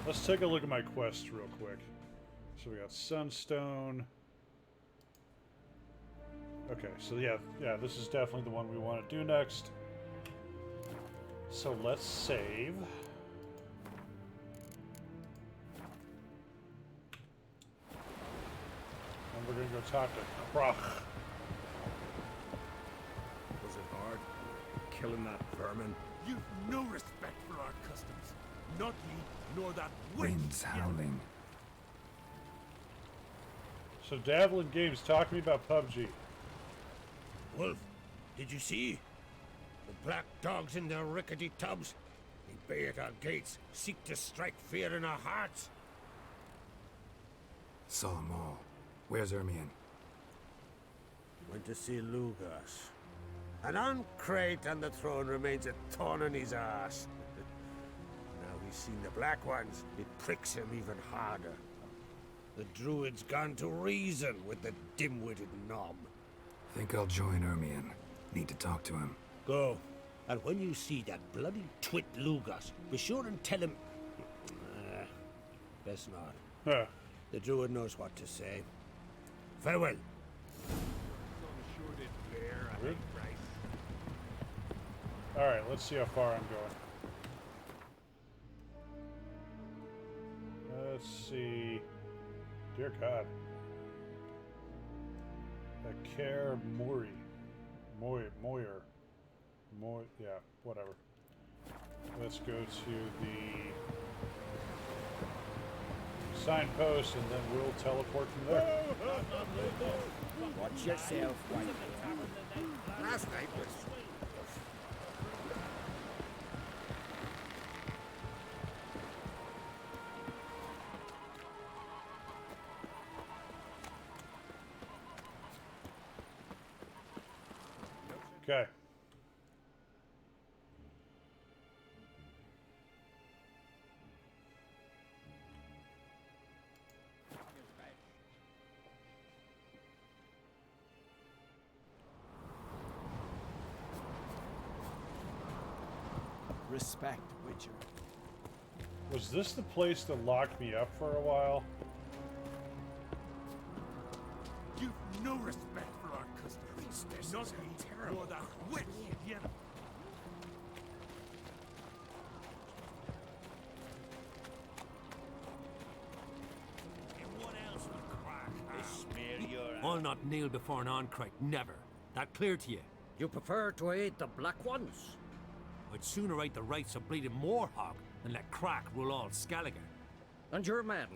let's take a look at my quests real quick. So we got Sunstone. Okay, so yeah, this is definitely the one we want to do next. So let's save. And we're gonna go talk to Krach. Was it hard? Killing that vermin? You've no respect for our customs. Not ye, nor that witch. Wind's howling. So Davlin Games, talk to me about PUBG. Wolf, did you see? The black dogs in their rickety tubs. They bay at our gates, seek to strike fear in our hearts. Saw 'em all. Where's Ermion? Went to see Lugas. An uncrate on the throne remains a thorn in his ass. Now he's seen the Black Ones, it pricks him even harder. The druid's gone to reason with the dim-witted knob. Think I'll join Ermion. Need to talk to him. Go. And when you see that bloody twit Lugas, be sure and tell him... best not. Huh. The druid knows what to say. Farewell. Alright, let's see how far I'm going. Let's see. Dear God. Care Mori. Moyer. Yeah, whatever. Let's go to the signpost and then we'll teleport from there. Watch yourself, white. Last night was... Okay. Respect, Witcher. Was this the place that locked me up for a while? You've no respect for our customs. Not ye, nor that witch. I'll not kneel before an Oncrite, never. That clear to you? You prefer to aid the Black Ones? I'd sooner aid the rights of bleeding Moorhog than let Crack rule all Skellige. And your men,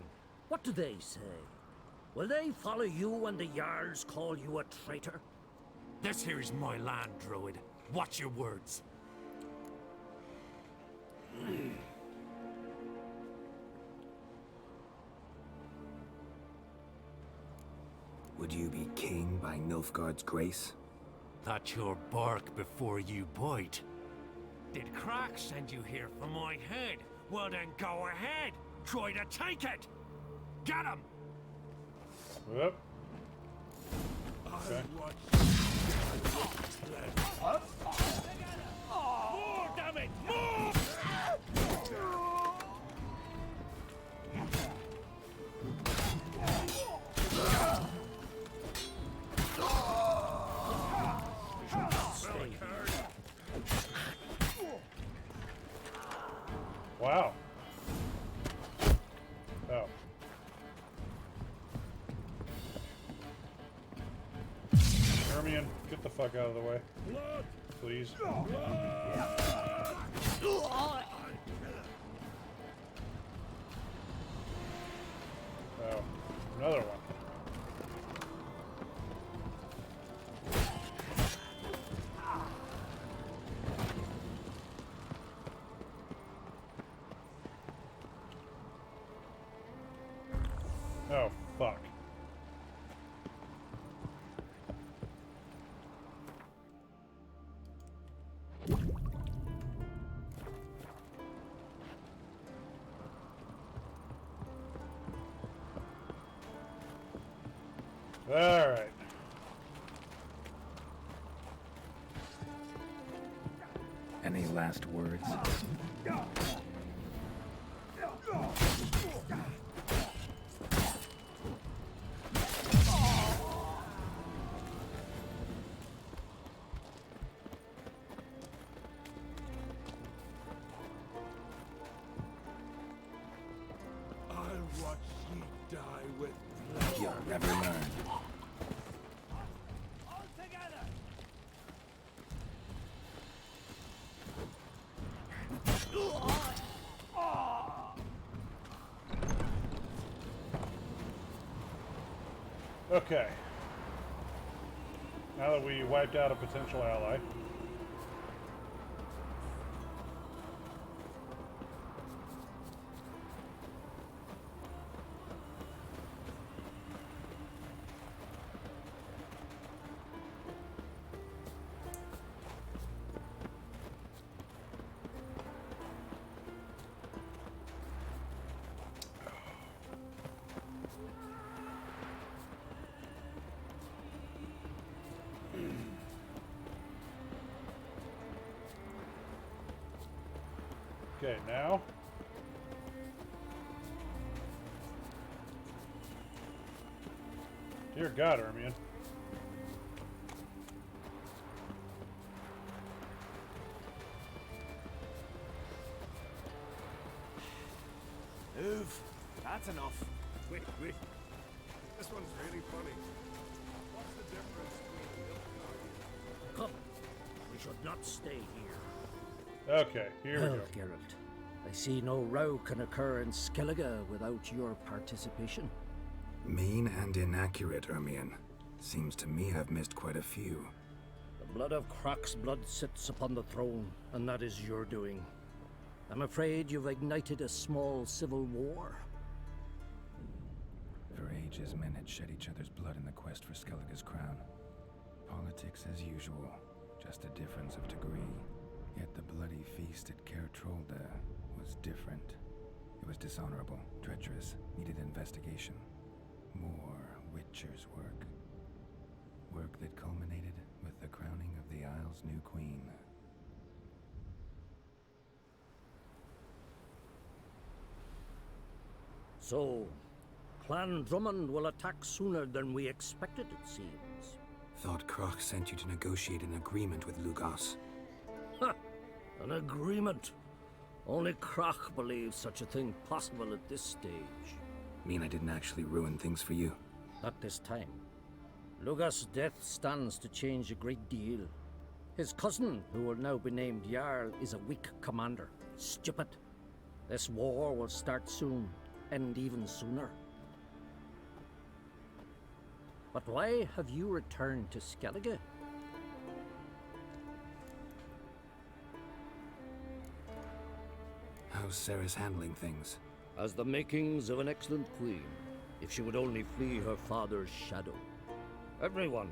what do they say? Will they follow you when the Jarls call you a traitor? This here is my land, Druid. Watch your words. Would you be king by Nilfgaard's grace? That's your bark before you bite. Did Crack send you here for my head? Well then go ahead. Try to take it. Get him. Yep. Okay. More, damn it! More! Wow. Oh. Hermione, get the fuck out of the way. Please. Oh, another one. Oh, fuck. All right. Any last words? I'll watch ye die with pleasure. You'll never learn. Okay. Now that we wiped out a potential ally. Okay, now. Dear God, Ermion. Move. That's enough. Wait. This one's really funny. What's the difference between milk and Come. We should not stay here. Okay, here we Well, go. Geralt, I see no row can occur in Skellige without your participation. Mean and inaccurate, Ermion. Seems to me I've missed quite a few. The blood of Croc's blood sits upon the throne, and that is your doing. I'm afraid you've ignited a small civil war. For ages, men had shed each other's blood in the quest for Skellige's crown. Politics as usual, just a difference of degree. Yet the bloody feast at Caer Trolde was different. It was dishonorable, treacherous, needed investigation. More Witcher's work. Work that culminated with the crowning of the Isle's new queen. So, Clan Drummond will attack sooner than we expected, it seems. Thought Croc sent you to negotiate an agreement with Lugos. Ha! An agreement. Only Croc believes such a thing possible at this stage. Mean I didn't actually ruin things for you? Not this time. Lugos' death stands to change a great deal. His cousin, who will now be named Jarl, is a weak commander. Stupid. This war will start soon, end even sooner. But why have you returned to Skellige? How's Sarah's handling things? Has the makings of an excellent queen, if she would only flee her father's shadow. Everyone,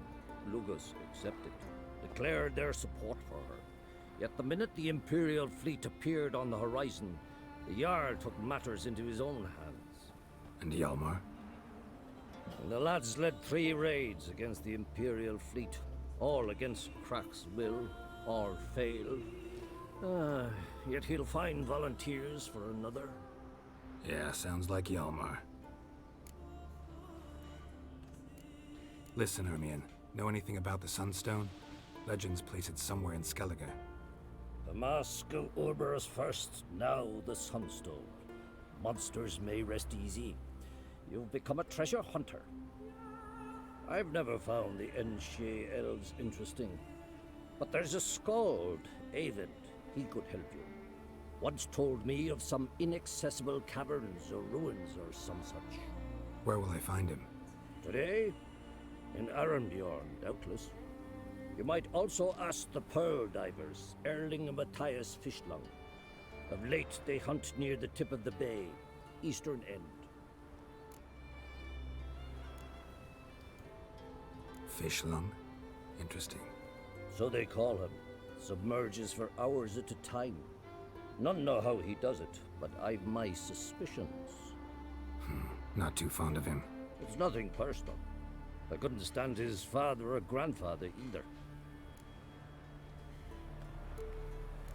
Lugos excepted, declared their support for her. Yet the minute the Imperial fleet appeared on the horizon, the Jarl took matters into his own hands. And Hjalmar? And the lads led 3 raids against the Imperial fleet, all against Croc's will, all failed. Yet he'll find volunteers for another. Yeah, sounds like Hjalmar. Listen, Ermion. Know anything about the Sunstone? Legends place it somewhere in Skellige. The Mask of Urberus first, now the Sunstone. Monsters may rest easy. You've become a treasure hunter. I've never found the Enshe elves interesting. But there's a skald, Avid. He could help you. Once told me of some inaccessible caverns or ruins or some such. Where will I find him? Today? In Arenbjorn, doubtless. You might also ask the Pearl Divers, Erling and Matthias Fishlung. Of late, they hunt near the tip of the bay, eastern end. Fish lung? Interesting. So they call him. Submerges for hours at a time. None know how he does it, but I've my suspicions. Not too fond of him. It's nothing personal. I couldn't stand his father or grandfather either.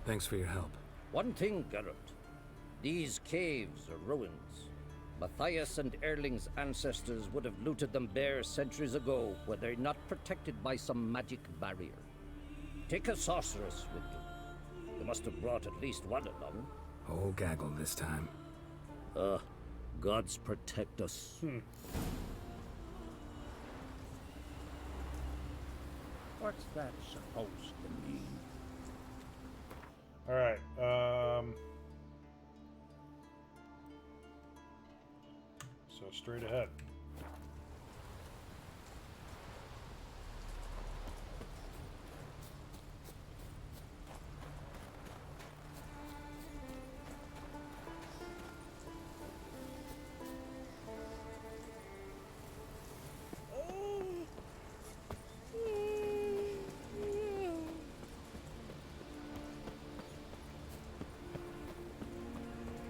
Thanks for your help. One thing, Geralt. These caves are ruins. Matthias and Erling's ancestors would have looted them bare centuries ago were they not protected by some magic barrier. Take a sorceress with you. They must have brought at least one along. Whole gaggle this time. Gods protect us. What's that supposed to mean? Alright, so straight ahead.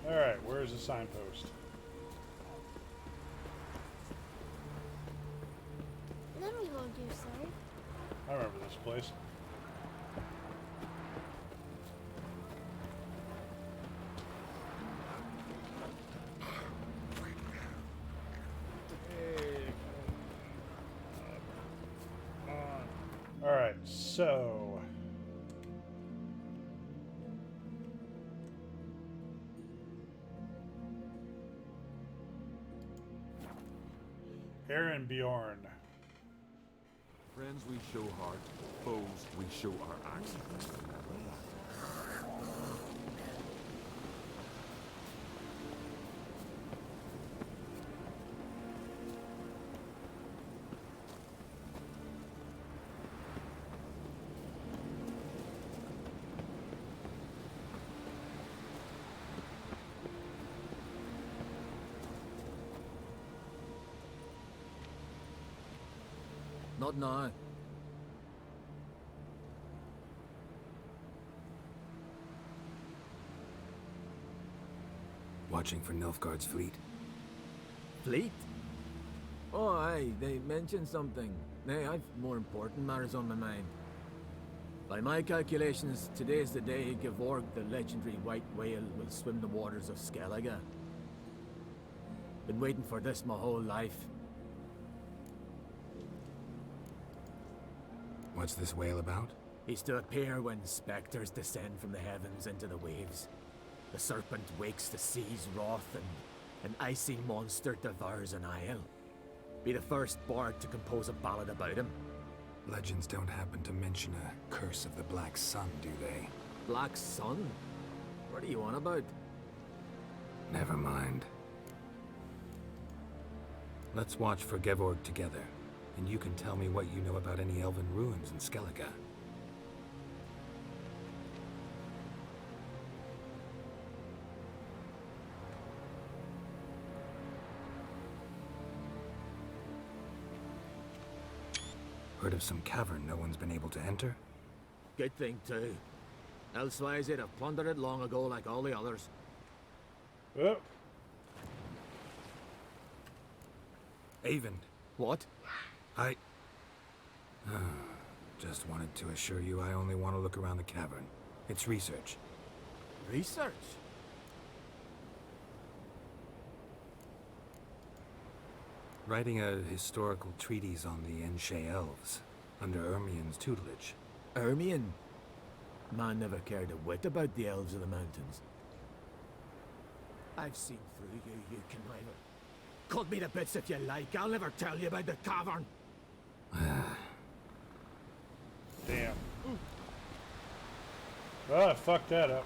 Alright, where's the signpost? Let me hold you, sir. I remember this place. Alright, so... Aaron Bjorn. Friends we show heart, foes we show our axe. Not now. Watching for Nilfgaard's fleet. Fleet? Oh, aye, they mentioned something. Nay, I've more important matters on my mind. By my calculations, today's the day Gevorg, the legendary white whale, will swim the waters of Skellige. Been waiting for this my whole life. What's this whale about? He's to appear when specters descend from the heavens into the waves. The serpent wakes the sea's wrath, and an icy monster devours an isle. Be the first bard to compose a ballad about him. Legends don't happen to mention a curse of the Black Sun, do they? Black Sun? What are you on about? Never mind. Let's watch for Gevorg together, and you can tell me what you know about any elven ruins in Skellige. Heard of some cavern no one's been able to enter? Good thing, too. Elsewise, they'd have plundered it long ago like all the others. Oh. Avon. What? Just wanted to assure you I only want to look around the cavern. It's research. Research? Writing a historical treatise on the Enshe elves, under Ermien's tutelage. Ermien? Man never cared a whit about the elves of the mountains. I've seen through you, you conniver. Cut me to bits if you like, I'll never tell you about the cavern. Damn. Oh, I fucked that up.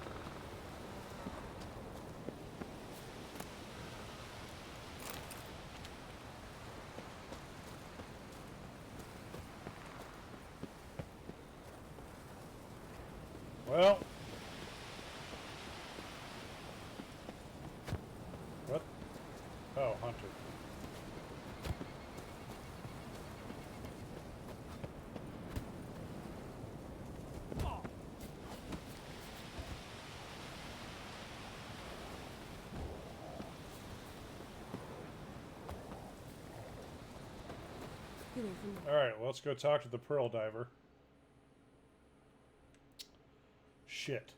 Well. What? Oh, Hunter. dinner for me. Alright, well, let's go talk to the Pearl Diver. Shit.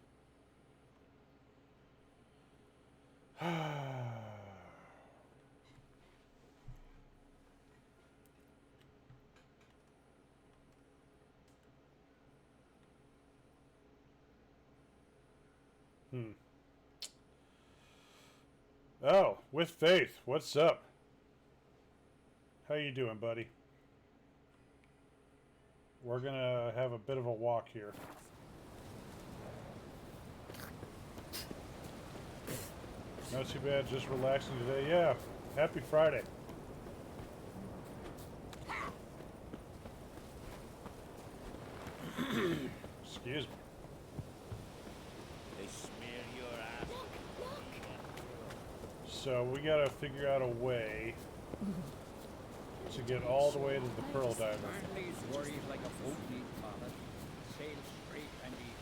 Oh, with Faith, what's up? How you doing, buddy? We're gonna have a bit of a walk here. Not too bad, just relaxing today. Yeah, happy Friday. Excuse me. They smear your ass. So we gotta figure out a way to get all the way to the Pearl Diver. Aren't these worries like a boat need, Father? Sail straight and easy.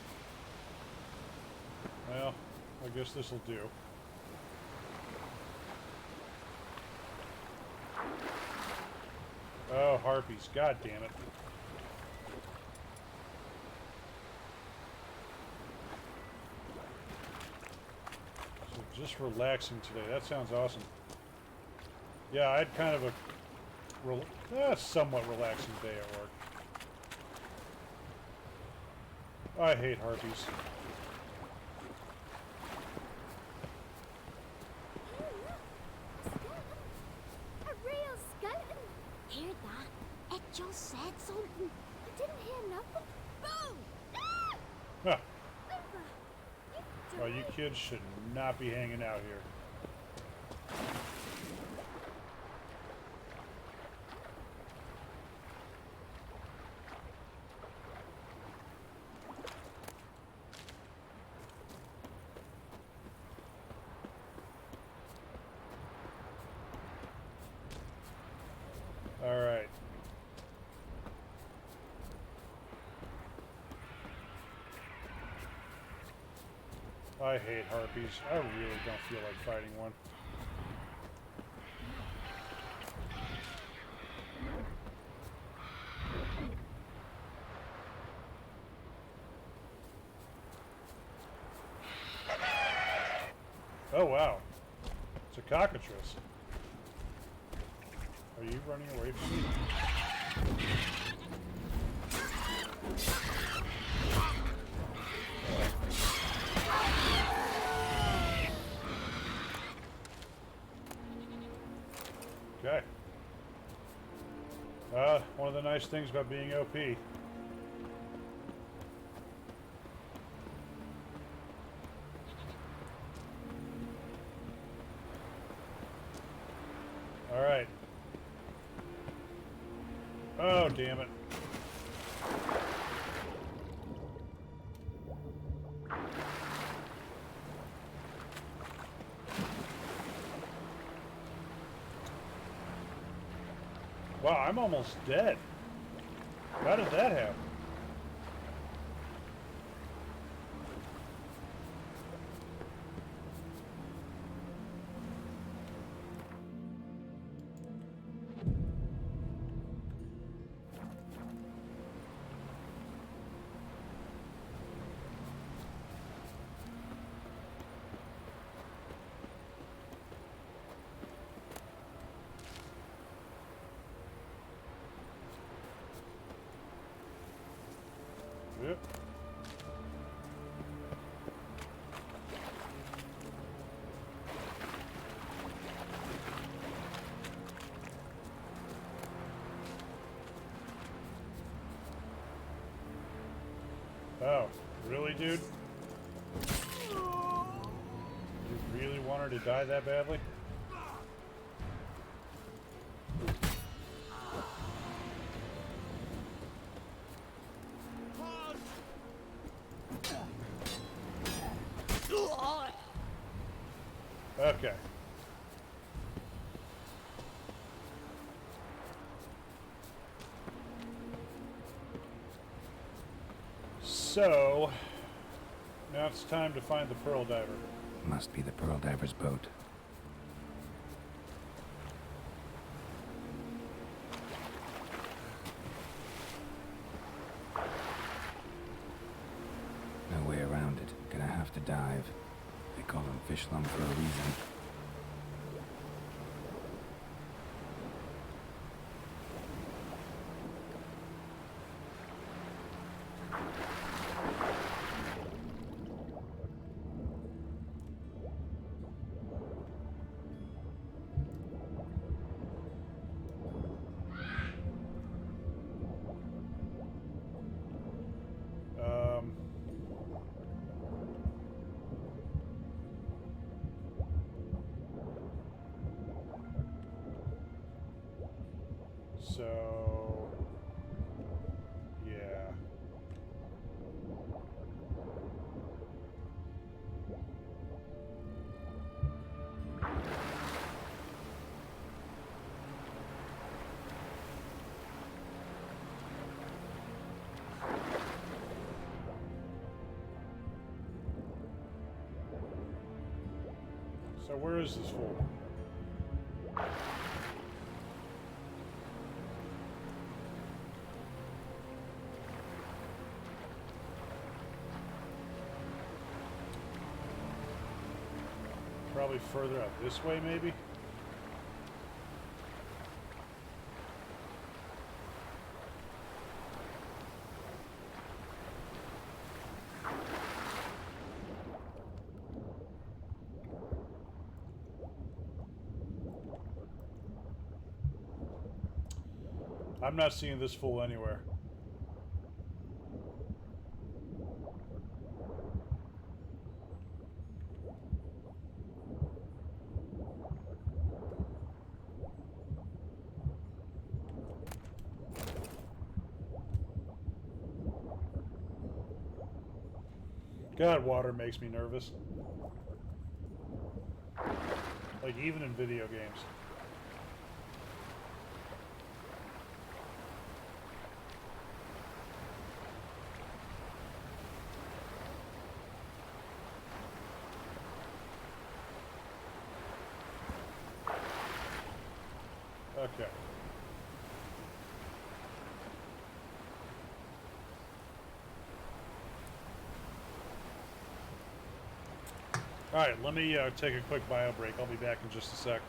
Well, I guess this'll do. Oh, harpies. God damn it. So just relaxing today. That sounds awesome. Yeah, I had kind of a somewhat relaxing day at work. I hate harpies. A real skeleton! Hear that? It just said something. I didn't hear nothing. Boom! Ah! Huh. Luther, Well, you kids should not be hanging out here. All right. I hate harpies. I really don't feel like fighting one. Oh wow. It's a cockatrice. Are you running away from me? Okay. One of the nice things about being OP. All right. Oh, damn it. Wow, I'm almost dead. How did that happen? Yep. Oh, really, dude? You really want her to die that badly? Okay. So, now it's time to find the Pearl Diver. Must be the Pearl Diver's boat. fish lung for a reason. So, yeah. So where is this fool? Probably further out this way, maybe? I'm not seeing this fool anywhere. God, water makes me nervous. Like, even in video games. Okay. Alright, let me take a quick bio break. I'll be back in just a sec.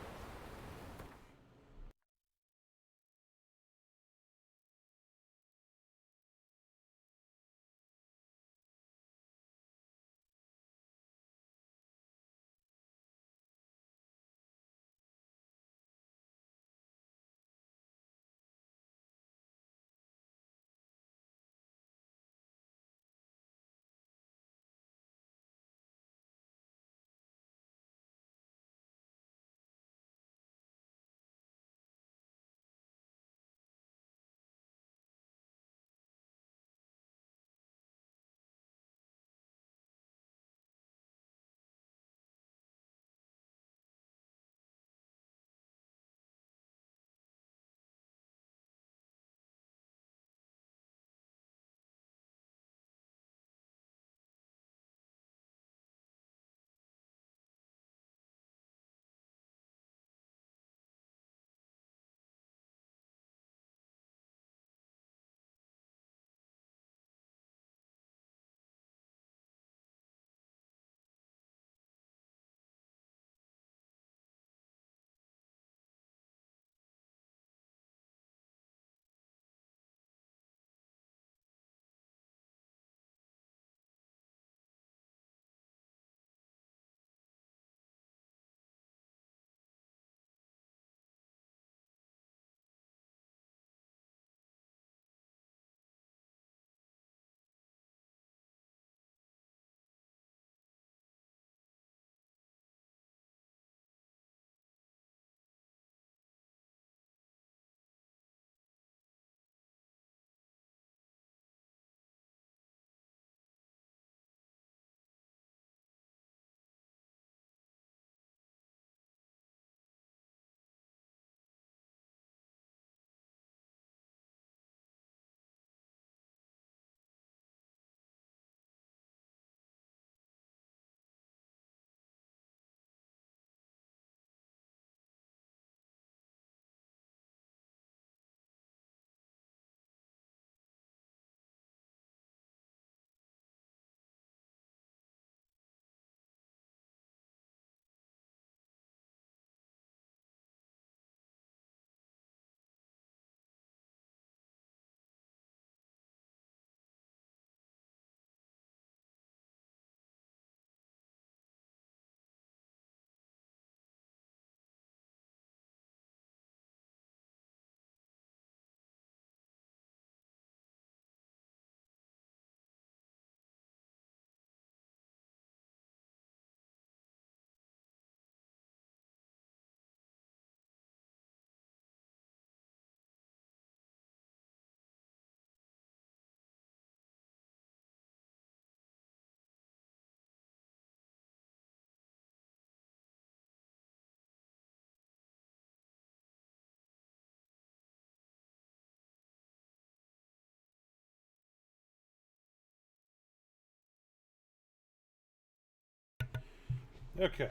Okay.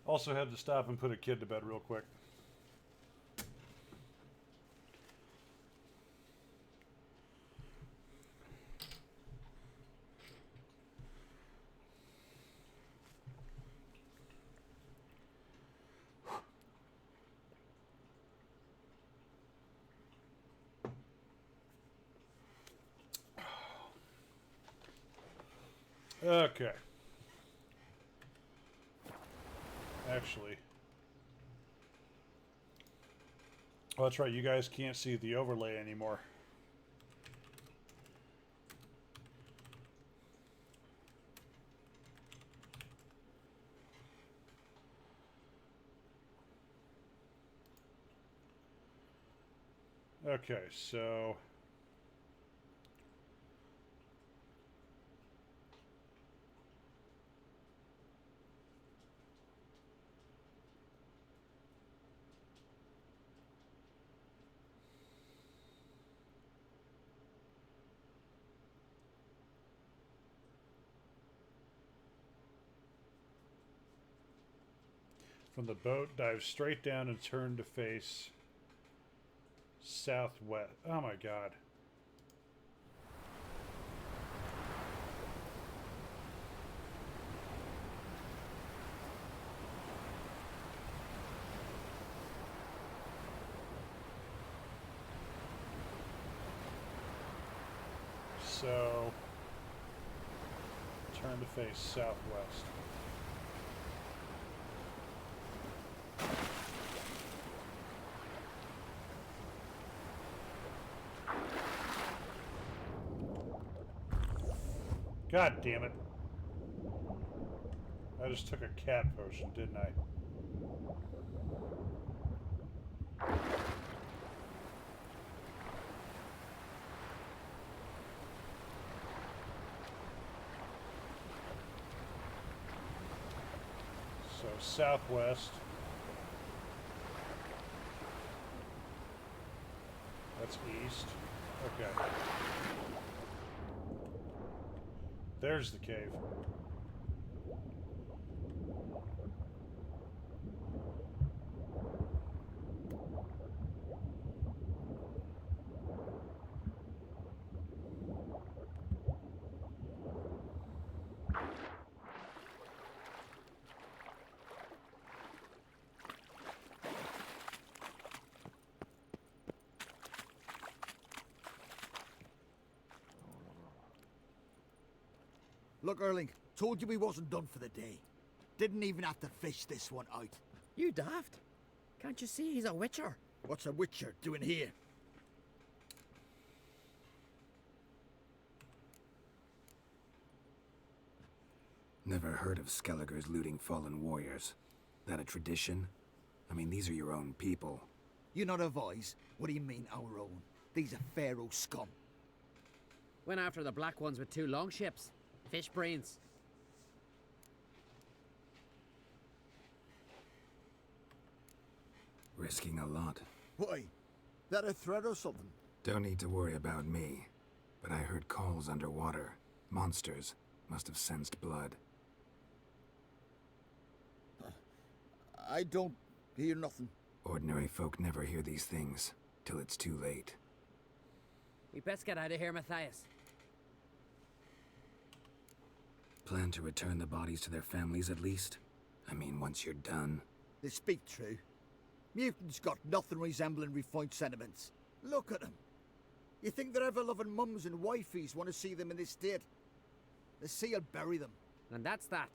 Also had to stop and put a kid to bed real quick. Okay. Actually. Oh, that's right. You guys can't see the overlay anymore. Okay, so... From the boat, dive straight down and turn to face southwest. Oh my god. So, turn to face southwest. God damn it. I just took a cat potion, didn't I? So southwest. That's east. Okay. There's the cave. Look, Erling, told you we wasn't done for the day. Didn't even have to fish this one out. You daft? Can't you see he's a witcher? What's a witcher doing here? Never heard of Skelliger's looting fallen warriors. That a tradition? I mean, these are your own people. You not a voice? What do you mean, our own? These are Pharaoh scum. Went after the black ones with 2 longships. Fish brains. Risking a lot. Why? That a threat or something? Don't need to worry about me. But I heard calls underwater. Monsters must have sensed blood. I don't hear nothing. Ordinary folk never hear these things, till it's too late. We best get out of here, Matthias. Plan to return the bodies to their families at least? I mean, once you're done. They speak true. Mutants got nothing resembling refined sentiments. Look at them. You think their ever-loving mums and wifeys want to see them in this state? The sea will bury them. And that's that.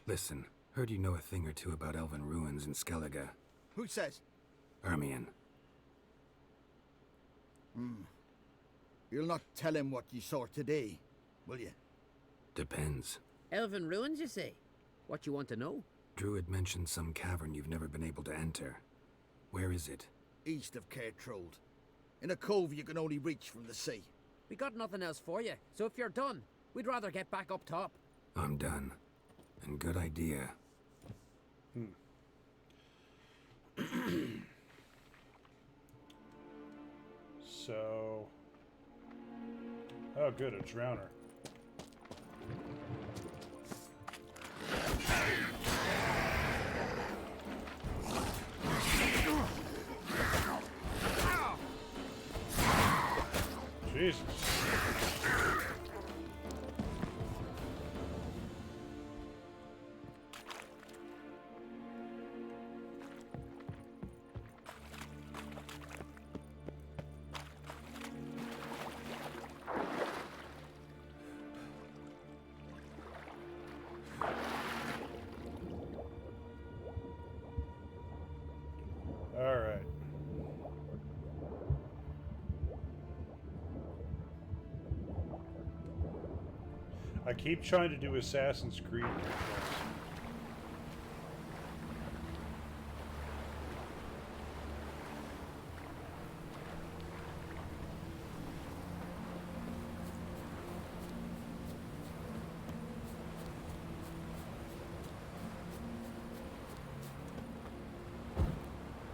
Listen, heard you know a thing or two about elven ruins in Skellige. Who says? Ermion. You'll not tell him what you saw today, will you? Depends. Elven ruins, you say? What you want to know? Druid mentioned some cavern you've never been able to enter. Where is it? East of Cairtrold. In a cove you can only reach from the sea. We got nothing else for you, so if you're done, we'd rather get back up top. I'm done. And good idea. So... Oh, good, a drowner. Jesus. All right. I keep trying to do Assassin's Creed controls.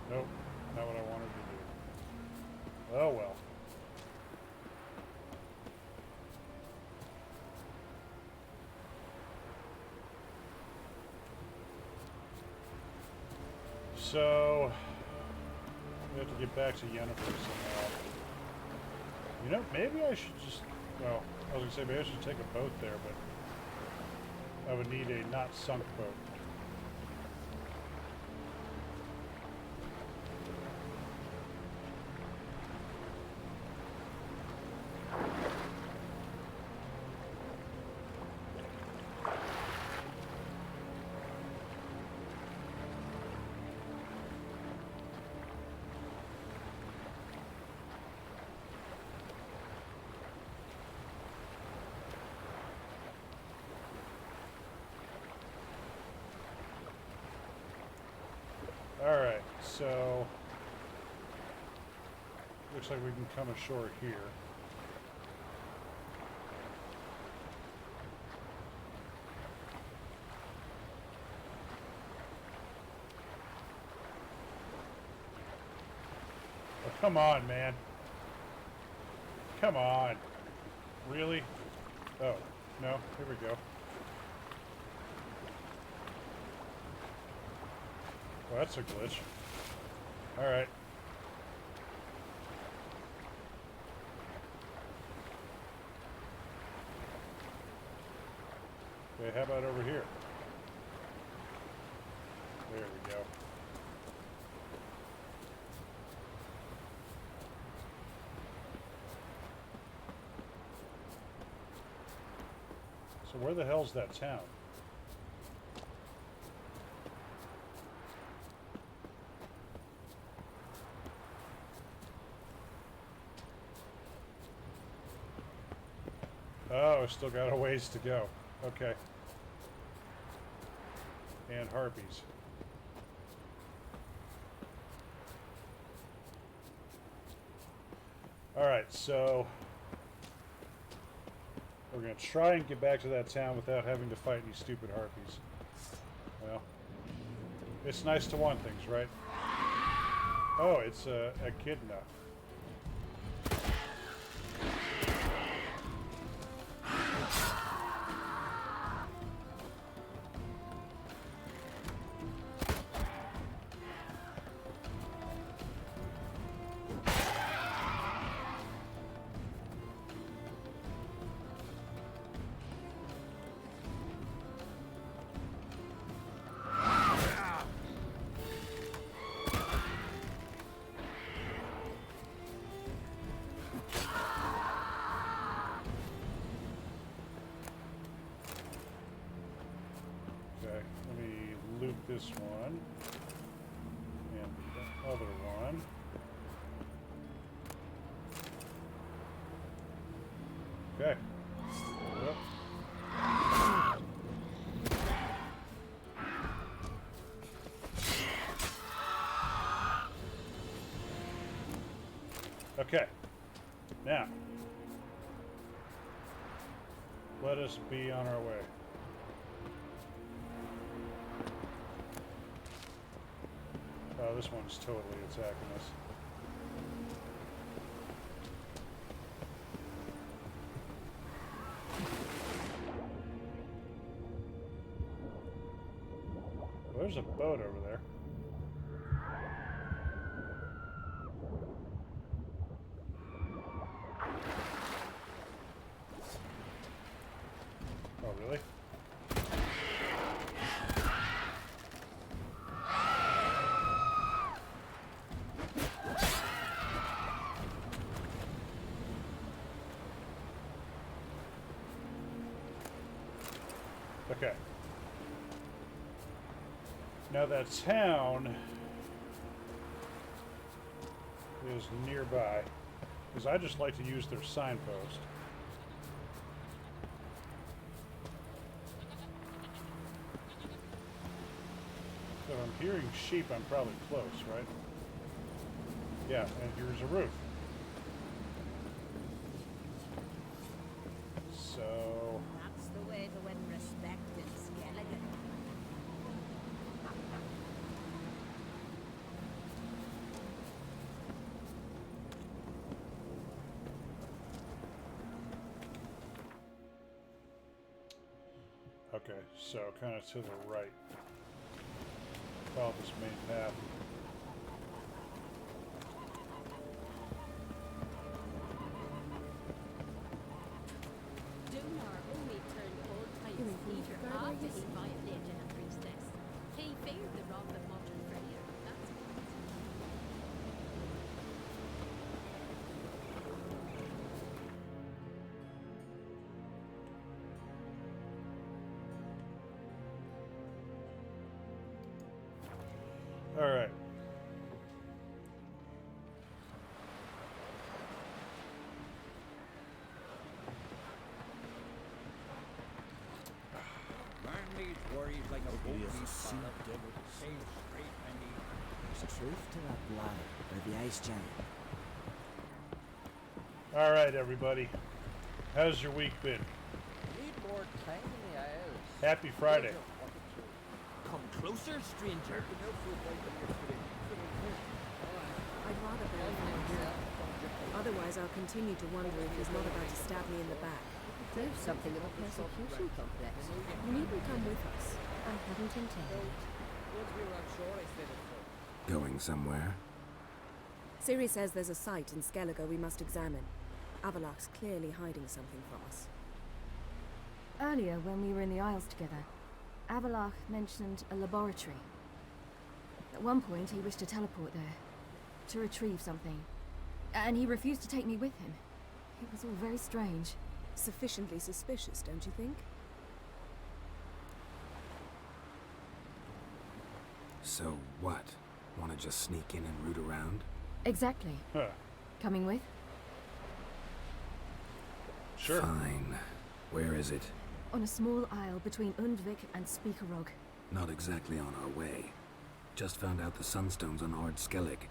Nope, not what I wanted to do. Oh well. So, we have to get back to Yennefer somehow. You know, maybe I should just, well, I was going to say maybe I should take a boat there, but I would need a not sunk boat. Alright, so looks like we can come ashore here. Oh, come on, man. Come on. Really? Oh, no, here we go. Well, that's a glitch. Alright. Okay, how about over here? There we go. So where the hell's that town? Oh, still got a ways to go. Okay. And harpies. Alright, so we're going to try and get back to that town without having to fight any stupid harpies. Well, it's nice to want things, right? Oh, it's a echidna. This one and the other one. Okay. Yep. Okay. Now, let us be on our way. Oh, this one's totally attacking us. there's a boat over there. Oh, really? Okay. Now that town is nearby, because I just like to use their signpost. So if I'm hearing sheep, I'm probably close, right? Yeah, and here's a roof. So... That's the way to win respect in Skellige. Okay, so kind of to the right. Follow this main path. Dunar only turned old Tide's leader after he violated a priestess. He feared the wrath of modern Freya. That's what. All right. Man needs worries like a Maybe boat it's a needs sea ballast. devil. Sail straight and easy. There's truth to that bladder by the ice giant. All right, everybody. How's your week been? Need more time in the Isles. Happy Friday. Come closer, stranger. I'd rather bury him here. Otherwise, I'll continue to wonder if he's not about to stab me in the back. There's something of a persecution complex. You needn't come with us. I hadn't intended it. Once we were on shore, I said it first. Going somewhere? Ciri says there's a site in Skellige we must examine. Avalok's clearly hiding something from us. Earlier, when we were in the Isles together, Avalok mentioned a laboratory. At one point, he wished to teleport there, to retrieve something. And he refused to take me with him. It was all very strange. Sufficiently suspicious, don't you think? So what? Want to just sneak in and root around? Exactly. Huh. Coming with? Sure. Fine. Where is it? On a small isle between Undvik and Speakerog. Not exactly on our way. Just found out the sunstone's on Ard Skellig.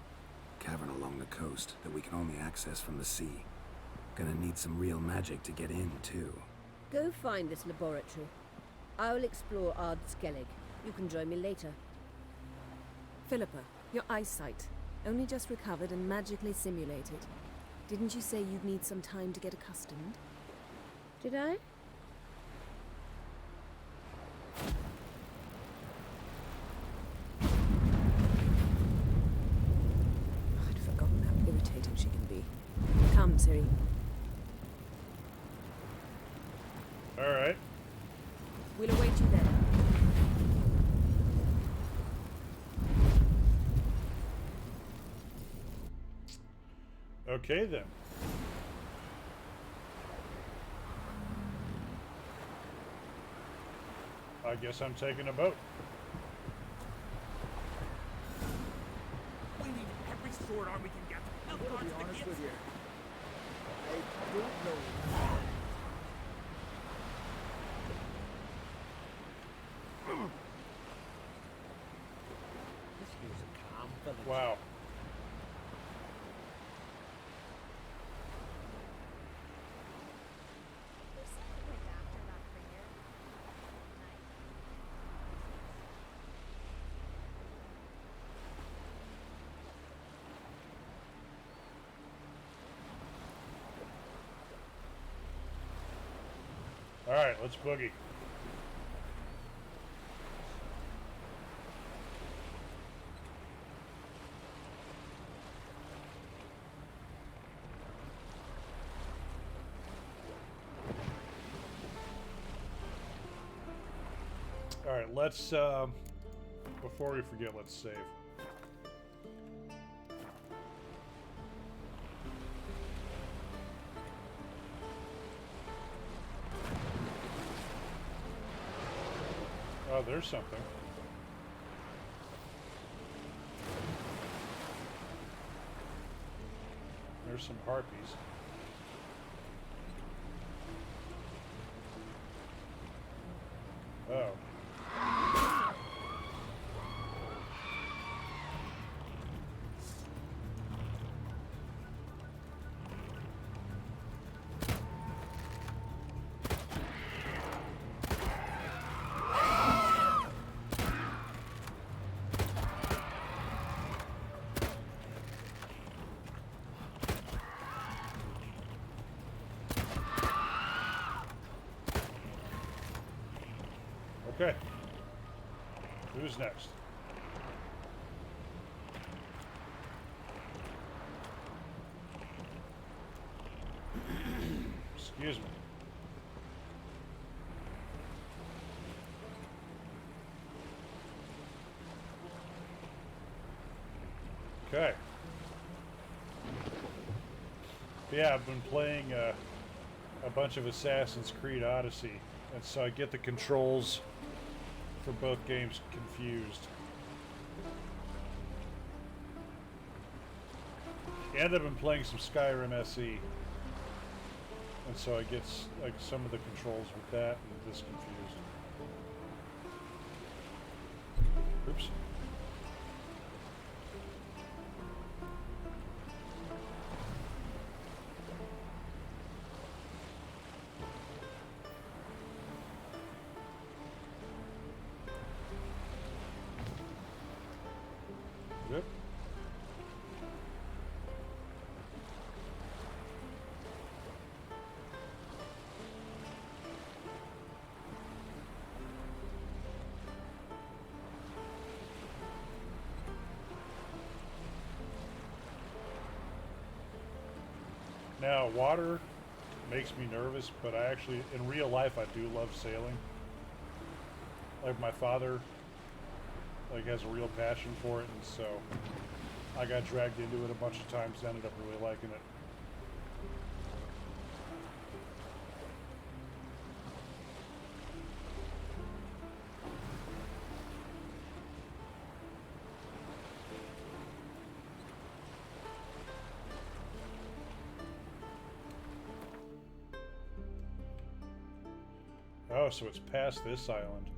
Cavern along the coast that we can only access from the sea. Gonna need some real magic to get in, too. Go find this laboratory. I'll explore Ard Skellig. You can join me later. Philippa, your eyesight. Only just recovered and magically simulated. Didn't you say you'd need some time to get accustomed? Did I? I'd forgotten how irritating she can be. Come, Ciri. All right. We'll await you there. Okay, then. I guess I'm taking a boat. We need every sword arm we can get. I'm gonna be honest with you. I don't know. This is a calm village. Wow. All right, let's boogie. Alright, let's, before we forget, let's save. Oh, there's something. There's some harpies. Oh. Okay. Who's next? Excuse me. Okay. Yeah, I've been playing a bunch of Assassin's Creed Odyssey, and so I get the controls for both games confused. And I've been playing some Skyrim SE, and so I get like some of the controls with that and this confused. Oops. Yep. Now, water makes me nervous, but I actually, in real life, I do love sailing. Like, my father, like, has a real passion for it, and so I got dragged into it a bunch of times and ended up really liking it. Oh, so it's past this island.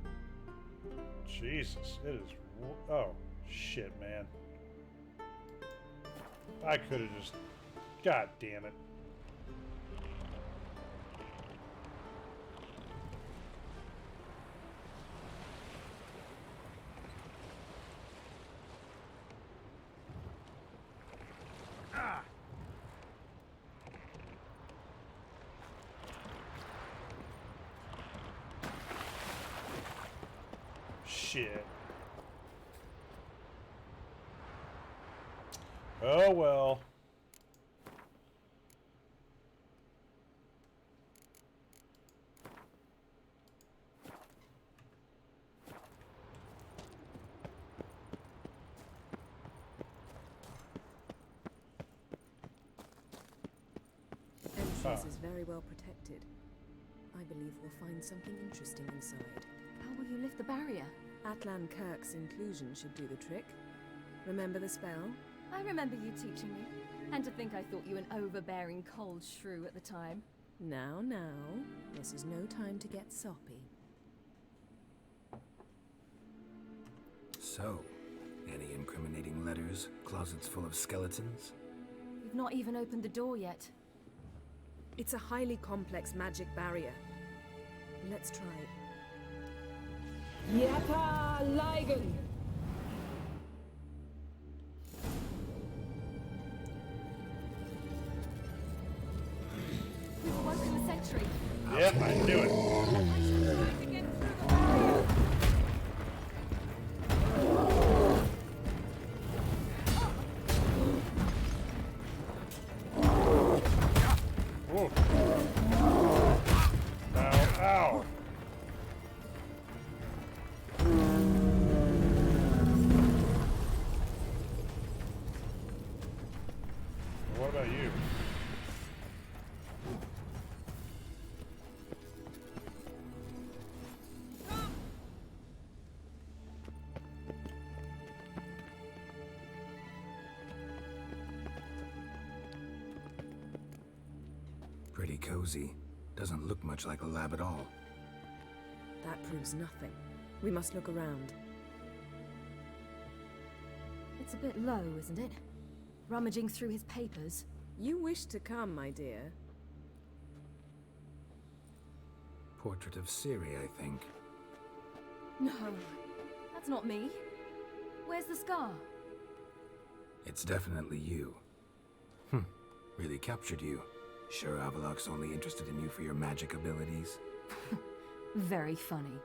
Jesus, it is... Oh, shit, man. I could have just... God damn it. Shit. Oh well. Entrance is very well protected. I believe we'll find something interesting inside. How will you lift the barrier? Atlan Kirk's inclusion should do the trick. Remember the spell? I remember you teaching me. And to think I thought you an overbearing cold shrew at the time. Now, this is no time to get soppy. So, any incriminating letters, closets full of skeletons? You've not even opened the door yet. It's a highly complex magic barrier. Let's try it. Yata Ligen! We've woken the sentry. Yep, I knew it. Oh. Ow, ow. cozy. Doesn't look much like a lab at all. That proves nothing. We must look around. It's a bit low, isn't it? Rummaging through his papers. You wish to come, my dear. Portrait of Ciri, I think. No, that's not me. Where's the scar? It's definitely you. Really captured you. Sure Avalok's only interested in you for your magic abilities? Very funny.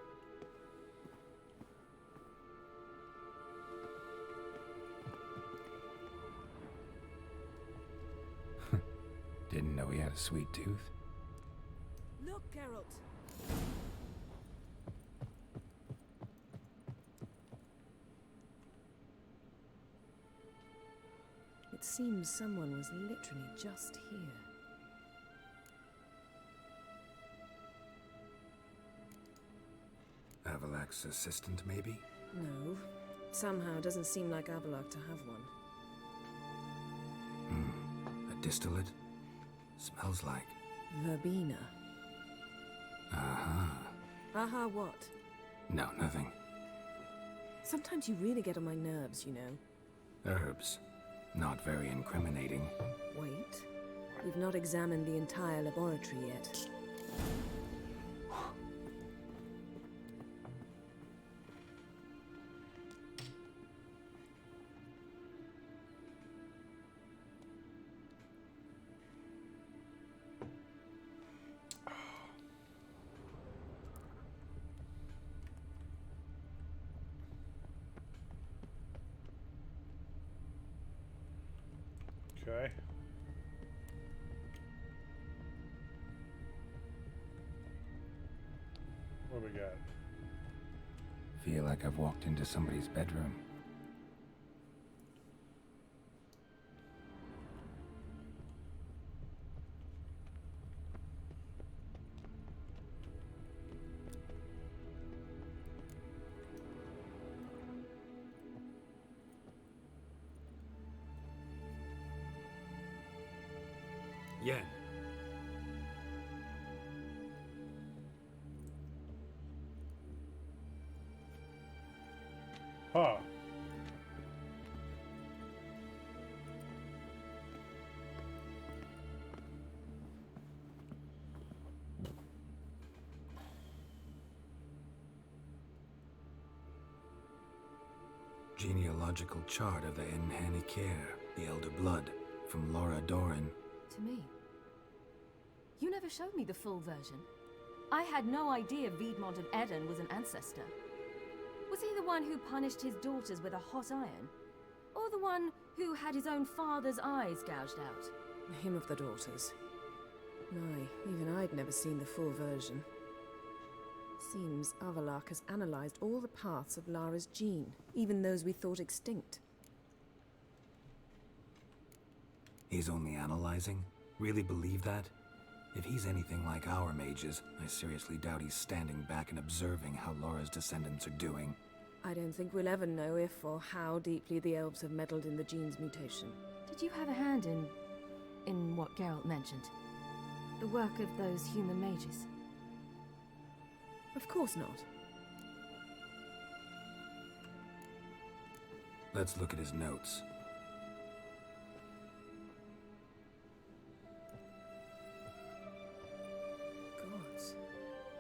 Didn't know he had a sweet tooth. Look, Geralt! It seems someone was literally just here. Avalok's assistant, maybe? No. Somehow it doesn't seem like Avalok to have one. A distillate? Smells like... Verbena. Aha, what? No, nothing. Sometimes you really get on my nerves, you know. Herbs. Not very incriminating. Wait. We've not examined the entire laboratory yet. Okay. What do we got? Feel like I've walked into somebody's bedroom. Yen. Huh. Genealogical chart of the Enhanikir, the Elder Blood, from Laura Doran. To me. You never showed me the full version. I had no idea Viedmont of Eden was an ancestor. Was he the one who punished his daughters with a hot iron? Or the one who had his own father's eyes gouged out? Him of the daughters. My, even I'd never seen the full version. Seems Avalok has analyzed all the parts of Lara's gene, even those we thought extinct. He's only analyzing? Really believe that? If he's anything like our mages, I seriously doubt he's standing back and observing how Laura's descendants are doing. I don't think we'll ever know if or how deeply the elves have meddled in the gene's mutation. Did you have a hand in what Geralt mentioned? The work of those human mages? Of course not. Let's look at his notes. Gods.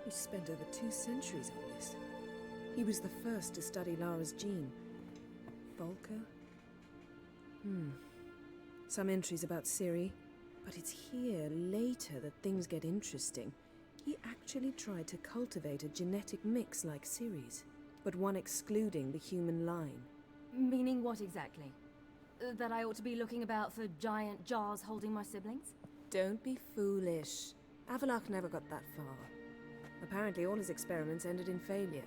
He spent over 2 centuries on this. He was the first to study Lara's gene. Volker? Some entries about Ciri. But it's here, later, that things get interesting. He actually tried to cultivate a genetic mix like Ciri's, but one excluding the human line. Meaning what exactly? That I ought to be looking about for giant jars holding my siblings? Don't be foolish. Avalok never got that far. Apparently all his experiments ended in failure.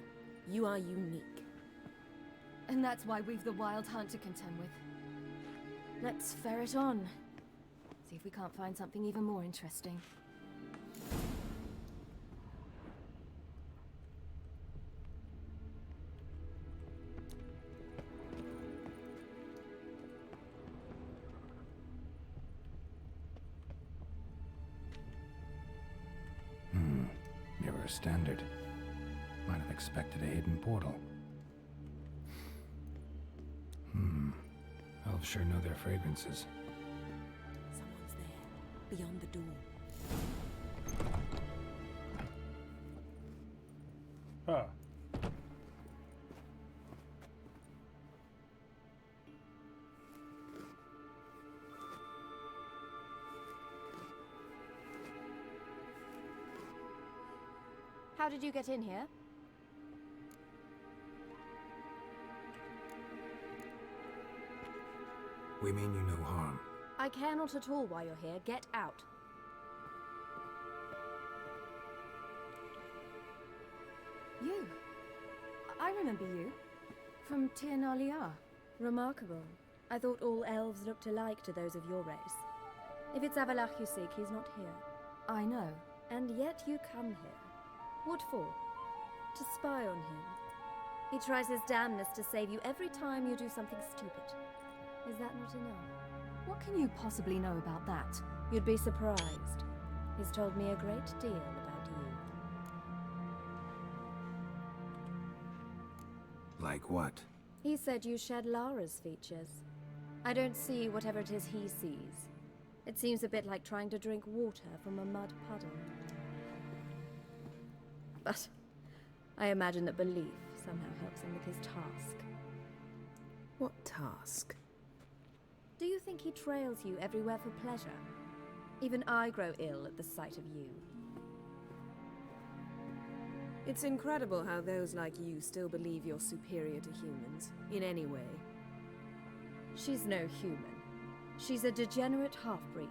You are unique. And that's why we've the Wild Hunt to contend with. Let's ferret on. See if we can't find something even more interesting. standard. Might have expected a hidden portal. Elves sure know their fragrances. Someone's there, beyond the door. Huh. How did you get in here? We mean you no harm. I care not at all why you're here. Get out. You. I remember you. From Tir Nalia. Remarkable. I thought all elves looked alike to those of your race. If it's Avalach you seek, he's not here. I know. And yet you come here. What for? To spy on him. He tries his damnedest to save you every time you do something stupid. Is that not enough? What can you possibly know about that? You'd be surprised. He's told me a great deal about you. Like what? He said you shared Lara's features. I don't see whatever it is he sees. It seems a bit like trying to drink water from a mud puddle. But I imagine that belief somehow helps him with his task. What task? Do you think he trails you everywhere for pleasure? Even I grow ill at the sight of you. It's incredible how those like you still believe you're superior to humans, in any way. She's no human. She's a degenerate half-breed.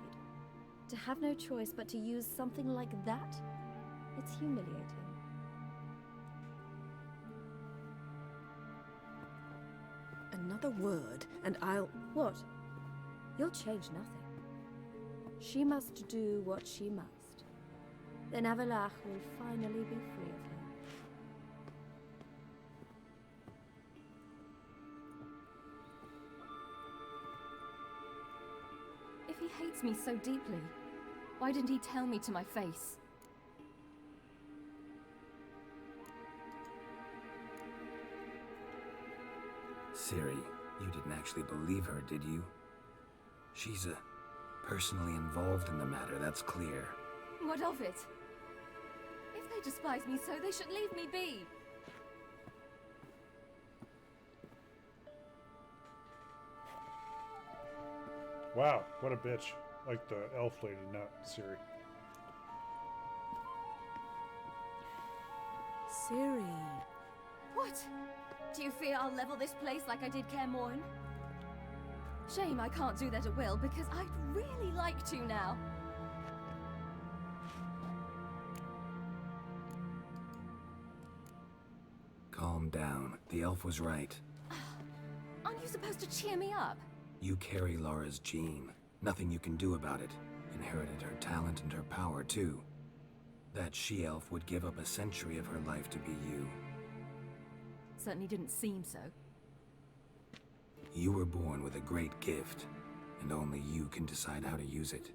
To have no choice but to use something like that, it's humiliating. Another word, and I'll... What? You'll change nothing. She must do what she must. Then Avalach will finally be free of her. If he hates me so deeply, why didn't he tell me to my face? Ciri, you didn't actually believe her, did you? She's personally involved in the matter, that's clear. What of it? If they despise me so, they should leave me be. Wow, what a bitch. Like the elf lady, not Ciri. Ciri. What? Do you fear I'll level this place like I did Kaer Morhen? Shame I can't do that at will, because I'd really like to now. Calm down. The elf was right. Aren't you supposed to cheer me up? You carry Lara's gene. Nothing you can do about it. Inherited her talent and her power, too. That she-elf would give up a century of her life to be you. Certainly didn't seem so. You were born with a great gift, and only you can decide how to use it.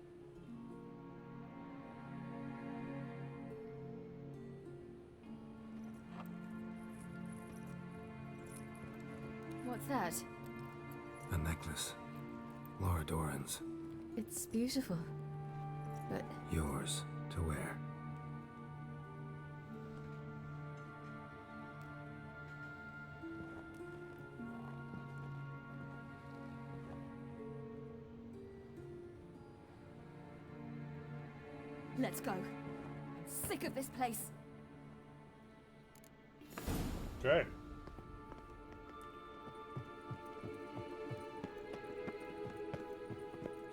What's that? A necklace. Lara Doran's. It's beautiful, but... Yours to wear. Let's go. I'm sick of this place. Okay.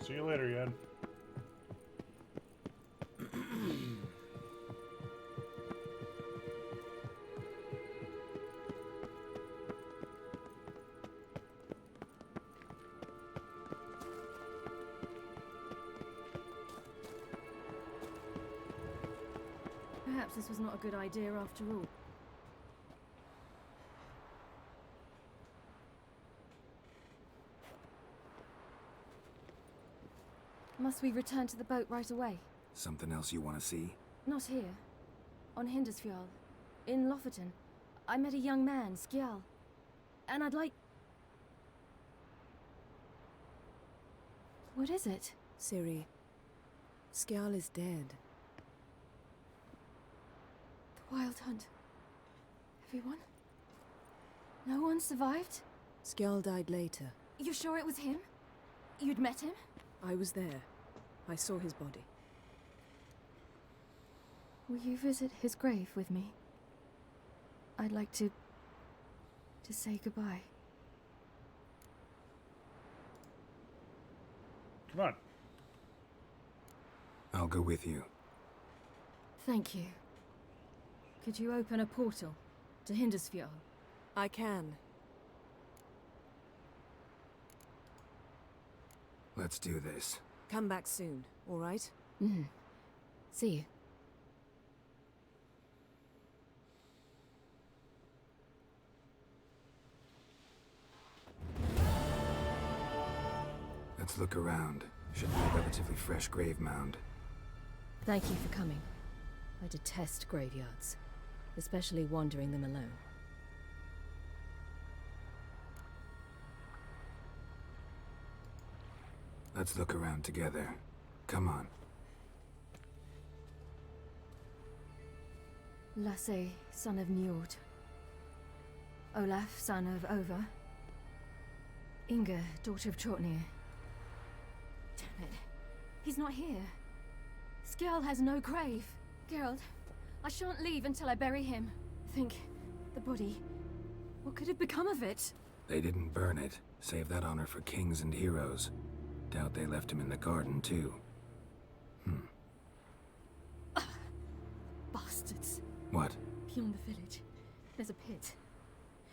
See you later, Yen. Perhaps this was not a good idea after all. Must we return to the boat right away? Something else you want to see? Not here. On Hindersfjall, in Lofoten, I met a young man, Skjal. And I'd like... What is it? Ciri, Skjal is dead. The Wild Hunt. Everyone? No one survived? Skjal died later. You sure it was him? You'd met him? I was there. I saw his body. Will you visit his grave with me? I'd like to say goodbye. Come on. I'll go with you. Thank you. Could you open a portal to Hindersfjall? I can. Let's do this. Come back soon, all right? Mm-hmm. See you. Let's look around. Should be a relatively fresh grave mound. Thank you for coming. I detest graveyards, especially wandering them alone. Let's look around together. Come on. Lasse, son of Njord. Olaf, son of Over. Inga, daughter of Trotnir. Damn it. He's not here. Skjal has no grave. Geralt, I shan't leave until I bury him. Think, the body. What could have become of it? They didn't burn it. Save that honor for kings and heroes. Doubt they left him in the garden, too. Bastards. What? Beyond the village, there's a pit.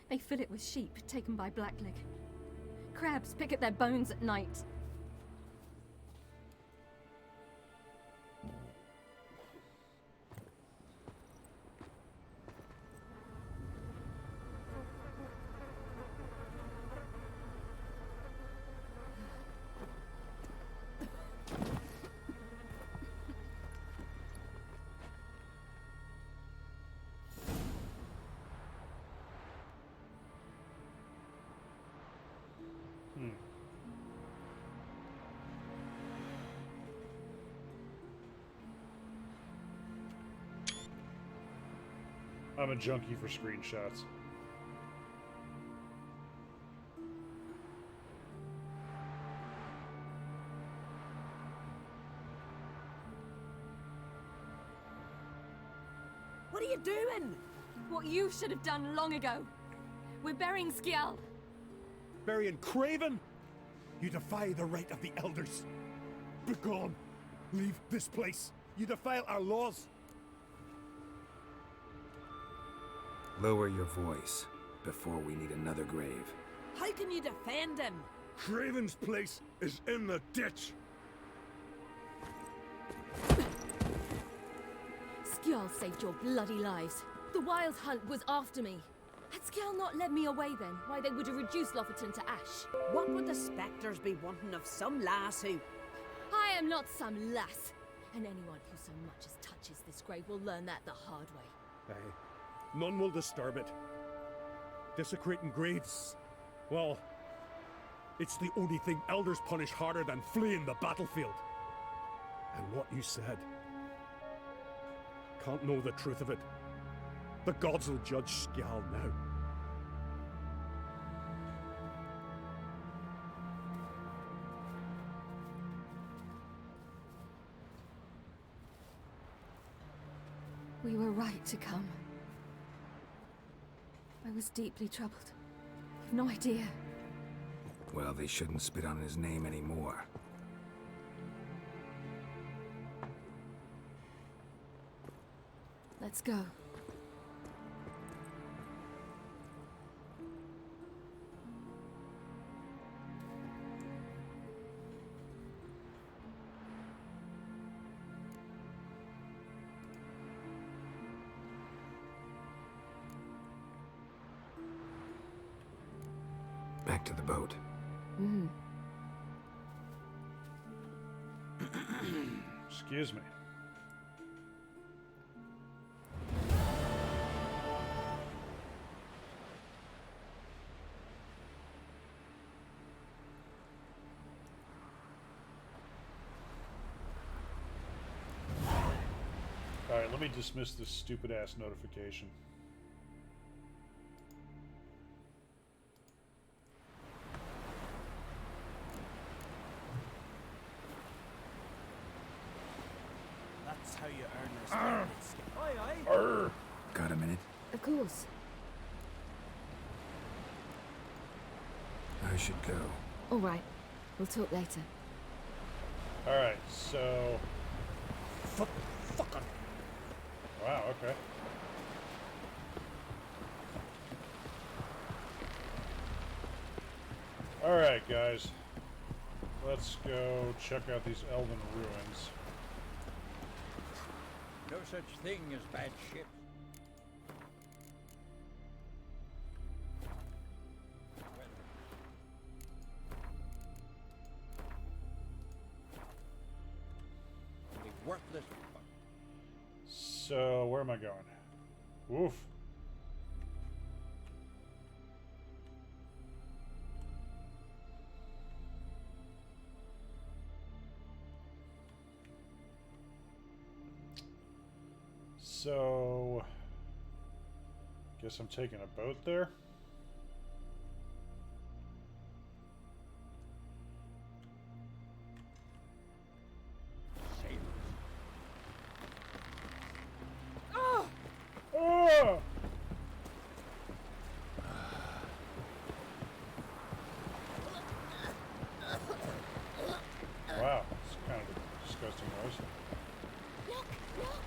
They fill it with sheep taken by Blackleg. Crabs pick at their bones at night. I'm a junkie for screenshots. What are you doing? What you should have done long ago. We're burying Skjal. Burying Craven? You defy the right of the elders. Begone. Leave this place. You defile our laws. Lower your voice before we need another grave. How can you defend him? Craven's place is in the ditch. Skjal saved your bloody lives. The Wild Hunt was after me. Had Skjal not led me away then, why they would have reduced Lofoten to ash. What would the spectres be wanting of some lass who... I am not some lass. And anyone who so much as touches this grave will learn that the hard way. Aye. None will disturb it. Desecrating graves, well, it's the only thing elders punish harder than fleeing the battlefield. And what you said, can't know the truth of it. The gods will judge Skjal now. We were right to come. I was deeply troubled. You've no idea. Well, they shouldn't spit on his name anymore. Let's go. Back to the boat. Excuse me. Alright, let me dismiss this stupid ass notification. That's how you earn respect. Aye, aye. Arr. Got a minute? Of course. I should go. All right. We'll talk later. Alright, so... Fucker. Wow, okay. Alright, guys. Let's go check out these elven ruins. No such thing as bad ships. Only worthless. So, where am I going? Woof. So, guess I'm taking a boat there. Oh! Wow, it's kind of a disgusting noise. Look, look!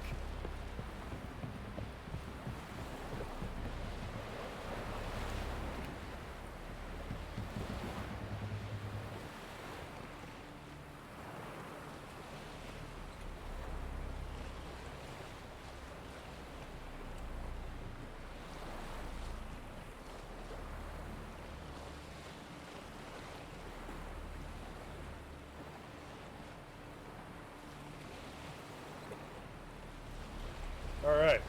All right.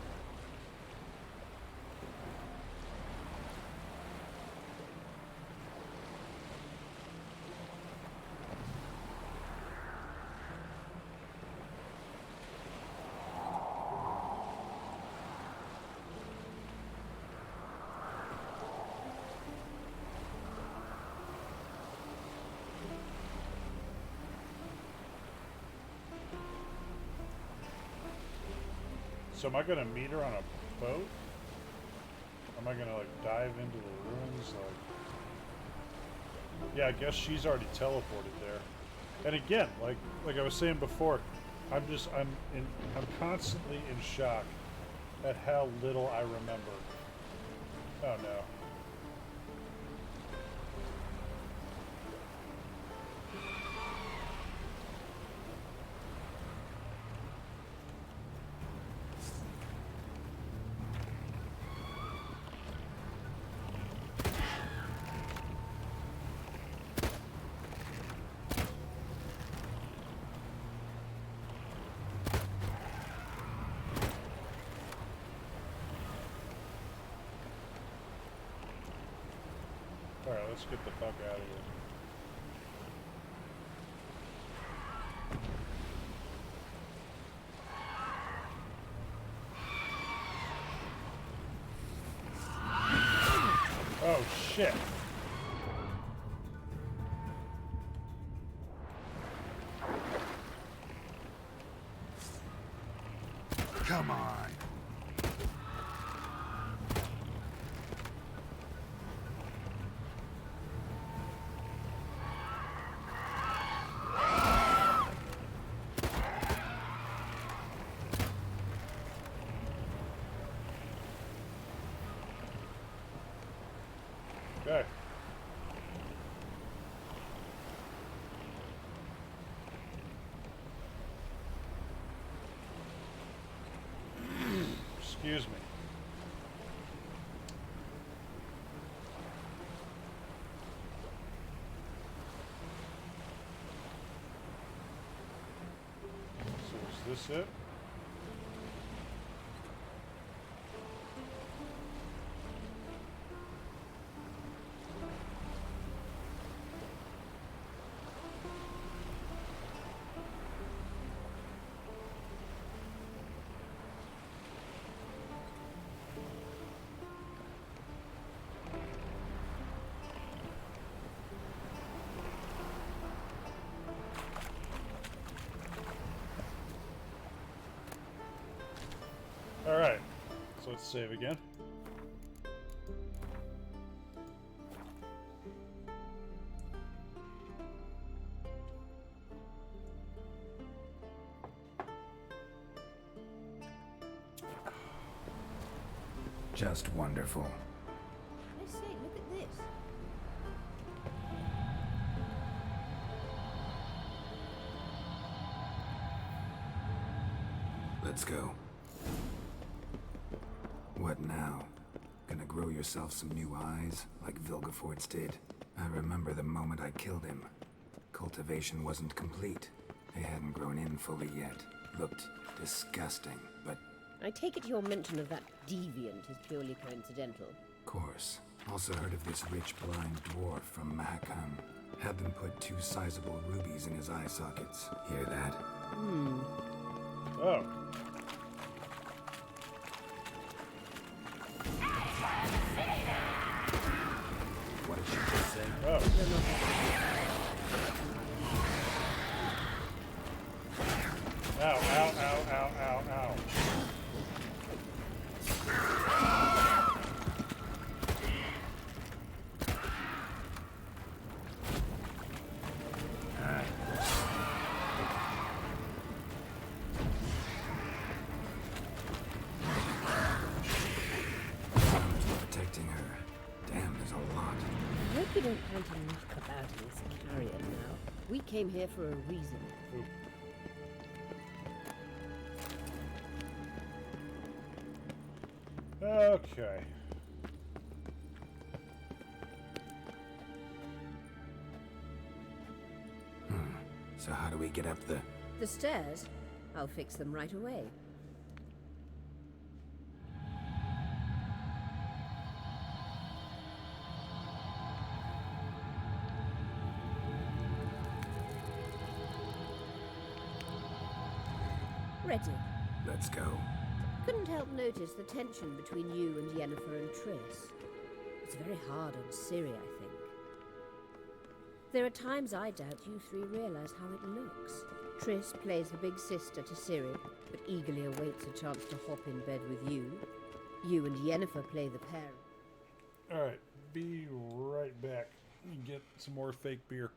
So am I gonna meet her on a boat? Am I gonna like dive into the ruins? Like, yeah, I guess she's already teleported there. And again, like I was saying before, I'm constantly in shock at how little I remember. Oh no. Alright, let's get the fuck out of here. Oh shit. Come on. Okay. Excuse me. So is this it? Let's save again. Just wonderful. I say, look at this. Let's go. What now? Gonna grow yourself some new eyes, like Vilgefortz did? I remember the moment I killed him. Cultivation wasn't complete. They hadn't grown in fully yet. Looked disgusting, but... I take it your mention of that deviant is purely coincidental. Course. Also heard of this rich blind dwarf from Mahakam. Had them put 2 sizable rubies in his eye sockets. Hear that? Oh. What did she just say? Oh. Ow, ow, ow, ow, ow, ow. Protecting her. Damn, there's a lot. I hope you don't plan to knock about in Sicarian now. We came here for a reason. Oop. Okay. So how do we get up the... The stairs? I'll fix them right away. Ready. Let's go. Couldn't help notice the tension between you and Yennefer and Triss. It's very hard on Ciri, I think. There are times I doubt you three realize how it looks. Triss plays the big sister to Ciri, but eagerly awaits a chance to hop in bed with you. You and Yennefer play the pair. Alright, be right back. And get some more fake beer.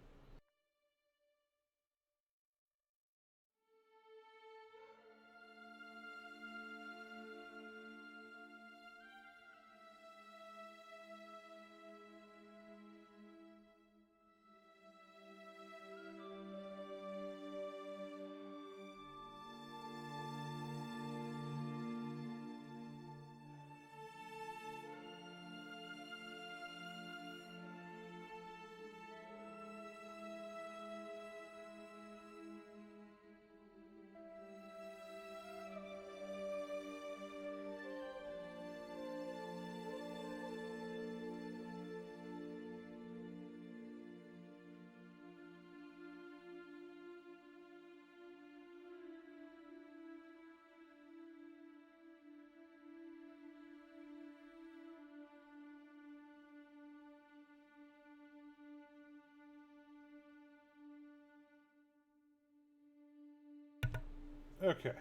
Okay.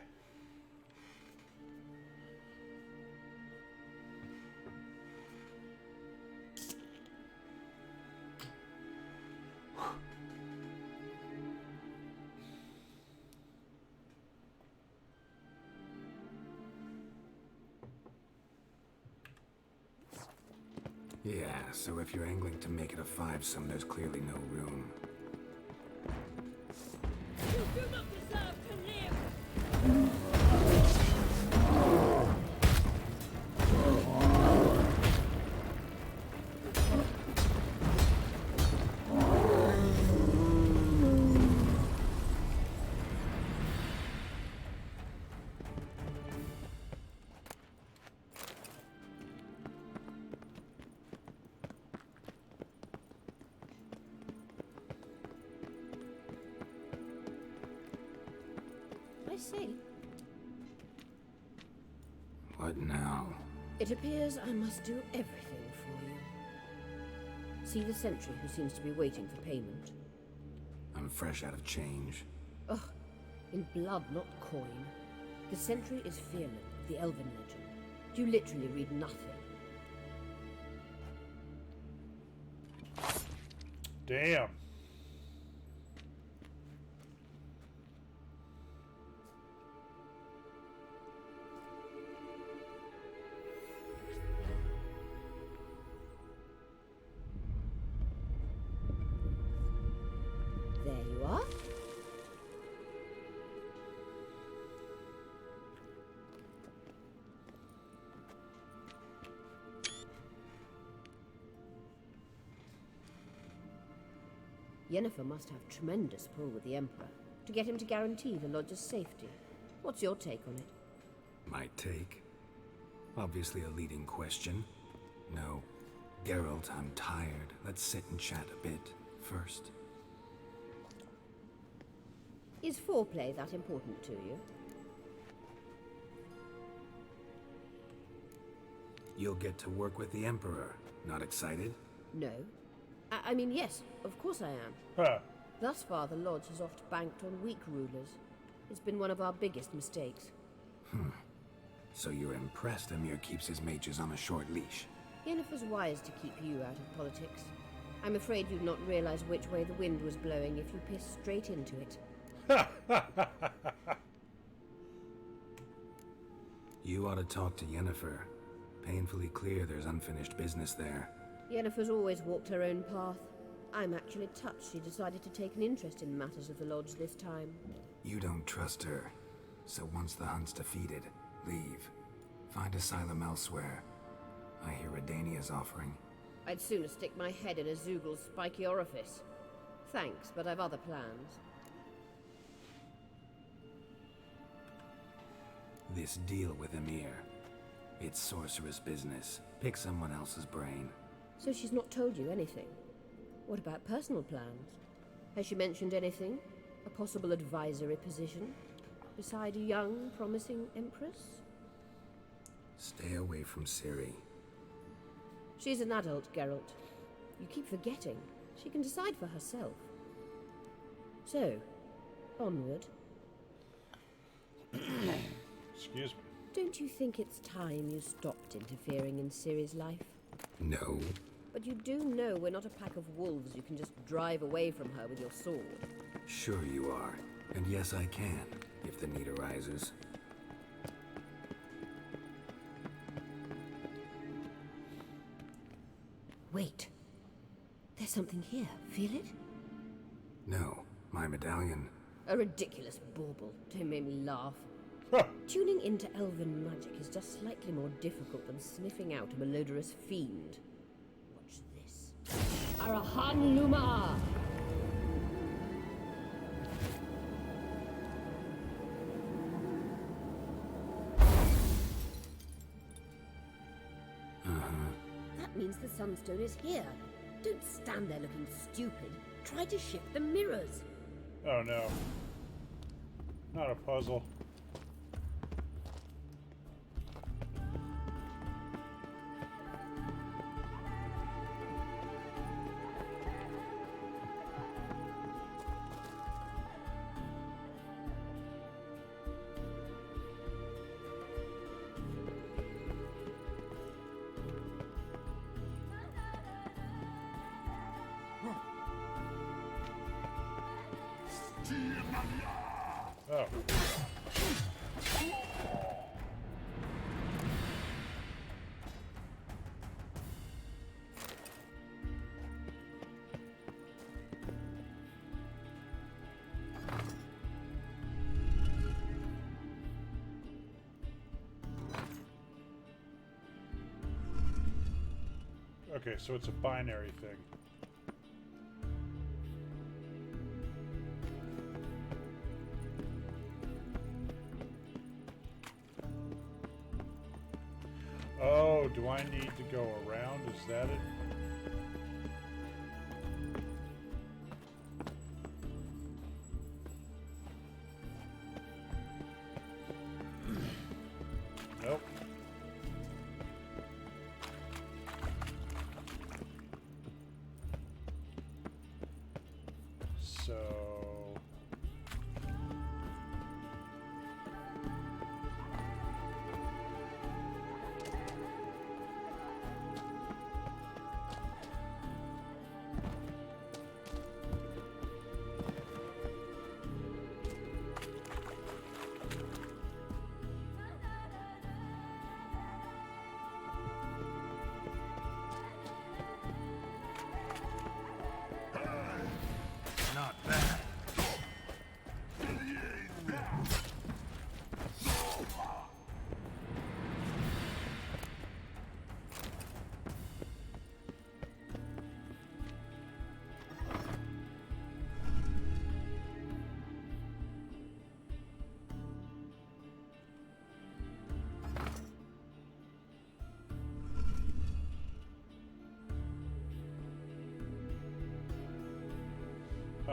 Yeah, so if you're angling to make it a 5-some, there's clearly no room. You do not deserve to live! I see. What now? It appears I must do everything for you. See the sentry who seems to be waiting for payment? I'm fresh out of change. Ugh, in blood, not coin. The sentry is Fearless, the elven legend. You literally read nothing. Damn. There you are. Yennefer must have tremendous pull with the Emperor to get him to guarantee the Lodge's safety. What's your take on it? My take? Obviously a leading question. No. Geralt, I'm tired. Let's sit and chat a bit first. Is foreplay that important to you? You'll get to work with the Emperor. Not excited? No. I mean, yes, of course I am. Huh. Thus far, the Lodge has oft banked on weak rulers. It's been one of our biggest mistakes. So you're impressed Emir keeps his mages on a short leash? Yennefer's wise to keep you out of politics. I'm afraid you'd not realize which way the wind was blowing if you pissed straight into it. You ought to talk to Yennefer. Painfully clear there's unfinished business there. Yennefer's always walked her own path. I'm actually touched she decided to take an interest in matters of the Lodge this time. You don't trust her. So once the hunt's defeated, leave. Find asylum elsewhere. I hear Redania's offering. I'd sooner stick my head in a Zoogl's spiky orifice. Thanks, but I've other plans. This deal with Emir. It's sorceress business. Pick someone else's brain. So she's not told you anything? What about personal plans? Has she mentioned anything? A possible advisory position? Beside a young, promising empress? Stay away from Ciri. She's an adult, Geralt. You keep forgetting. She can decide for herself. So, onward. Excuse me. Don't you think it's time you stopped interfering in Ciri's life? No. But you do know we're not a pack of wolves you can just drive away from her with your sword. Sure you are. And yes, I can, if the need arises. Wait. There's something here. Feel it? No, my medallion. A ridiculous bauble. Don't make me laugh. Tuning into elven magic is just slightly more difficult than sniffing out a malodorous fiend. Watch this. Arahan Luma! That means the Sunstone is here. Don't stand there looking stupid. Try to shift the mirrors. Oh no. Not a puzzle. Oh. Okay, so it's a binary thing. Oh, do I need to go around? Is that it? Nope. So...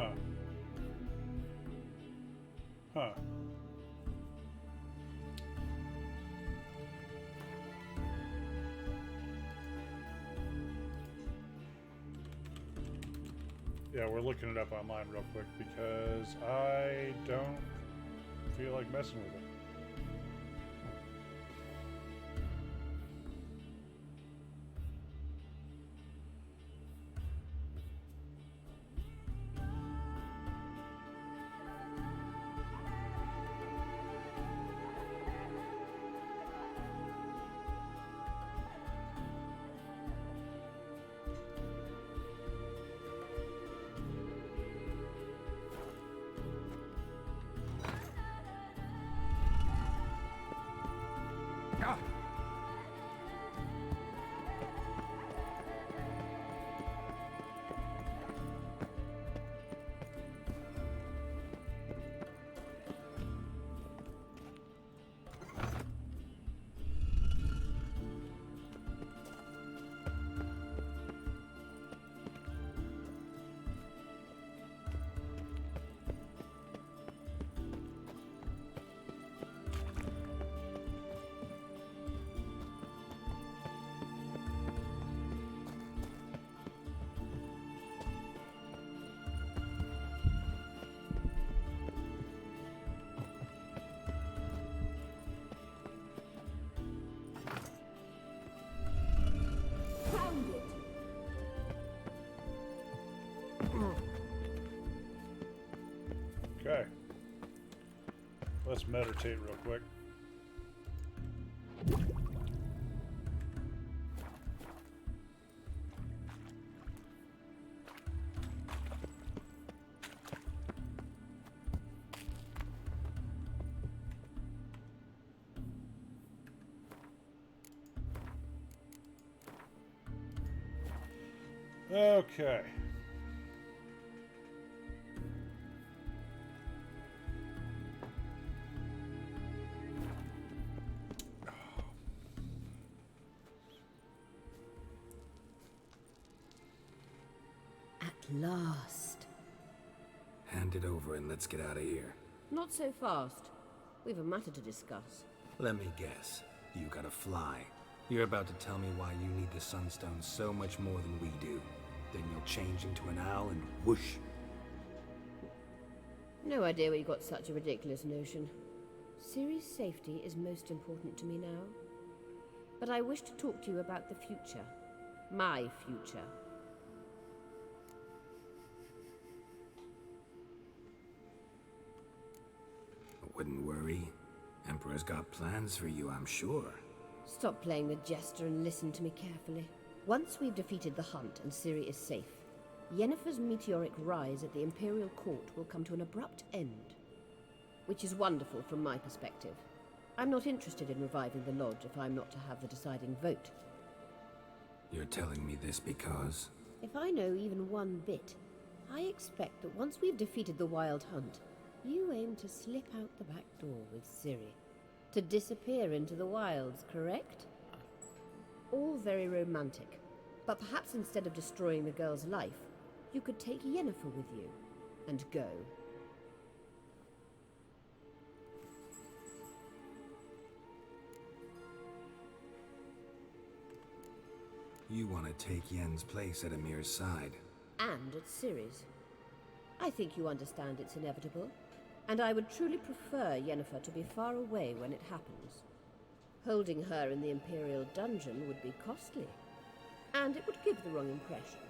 Huh. Huh. Yeah, we're looking it up online real quick because I don't feel like messing with it. Okay. Let's meditate real quick. Okay. At last. Hand it over and let's get out of here. Not so fast. We've a matter to discuss. Let me guess. You gotta fly. You're about to tell me why you need the Sunstone so much more than we do. Then you'll change into an owl and whoosh. No idea where you got such a ridiculous notion. Ciri's safety is most important to me now. But I wish to talk to you about the future. My future. Wouldn't worry. Emperor's got plans for you, I'm sure. Stop playing the jester and listen to me carefully. Once we've defeated the hunt and Ciri is safe, Yennefer's meteoric rise at the Imperial Court will come to an abrupt end. Which is wonderful from my perspective. I'm not interested in reviving the Lodge if I'm not to have the deciding vote. You're telling me this because... If I know even one bit, I expect that once we've defeated the Wild Hunt, you aim to slip out the back door with Ciri. To disappear into the wilds, correct? All very romantic. But perhaps instead of destroying the girl's life, you could take Yennefer with you and go. You want to take Yen's place at Amir's side. And at Ciri's. I think you understand it's inevitable. And I would truly prefer Yennefer to be far away when it happens. Holding her in the Imperial dungeon would be costly. And it would give the wrong impression.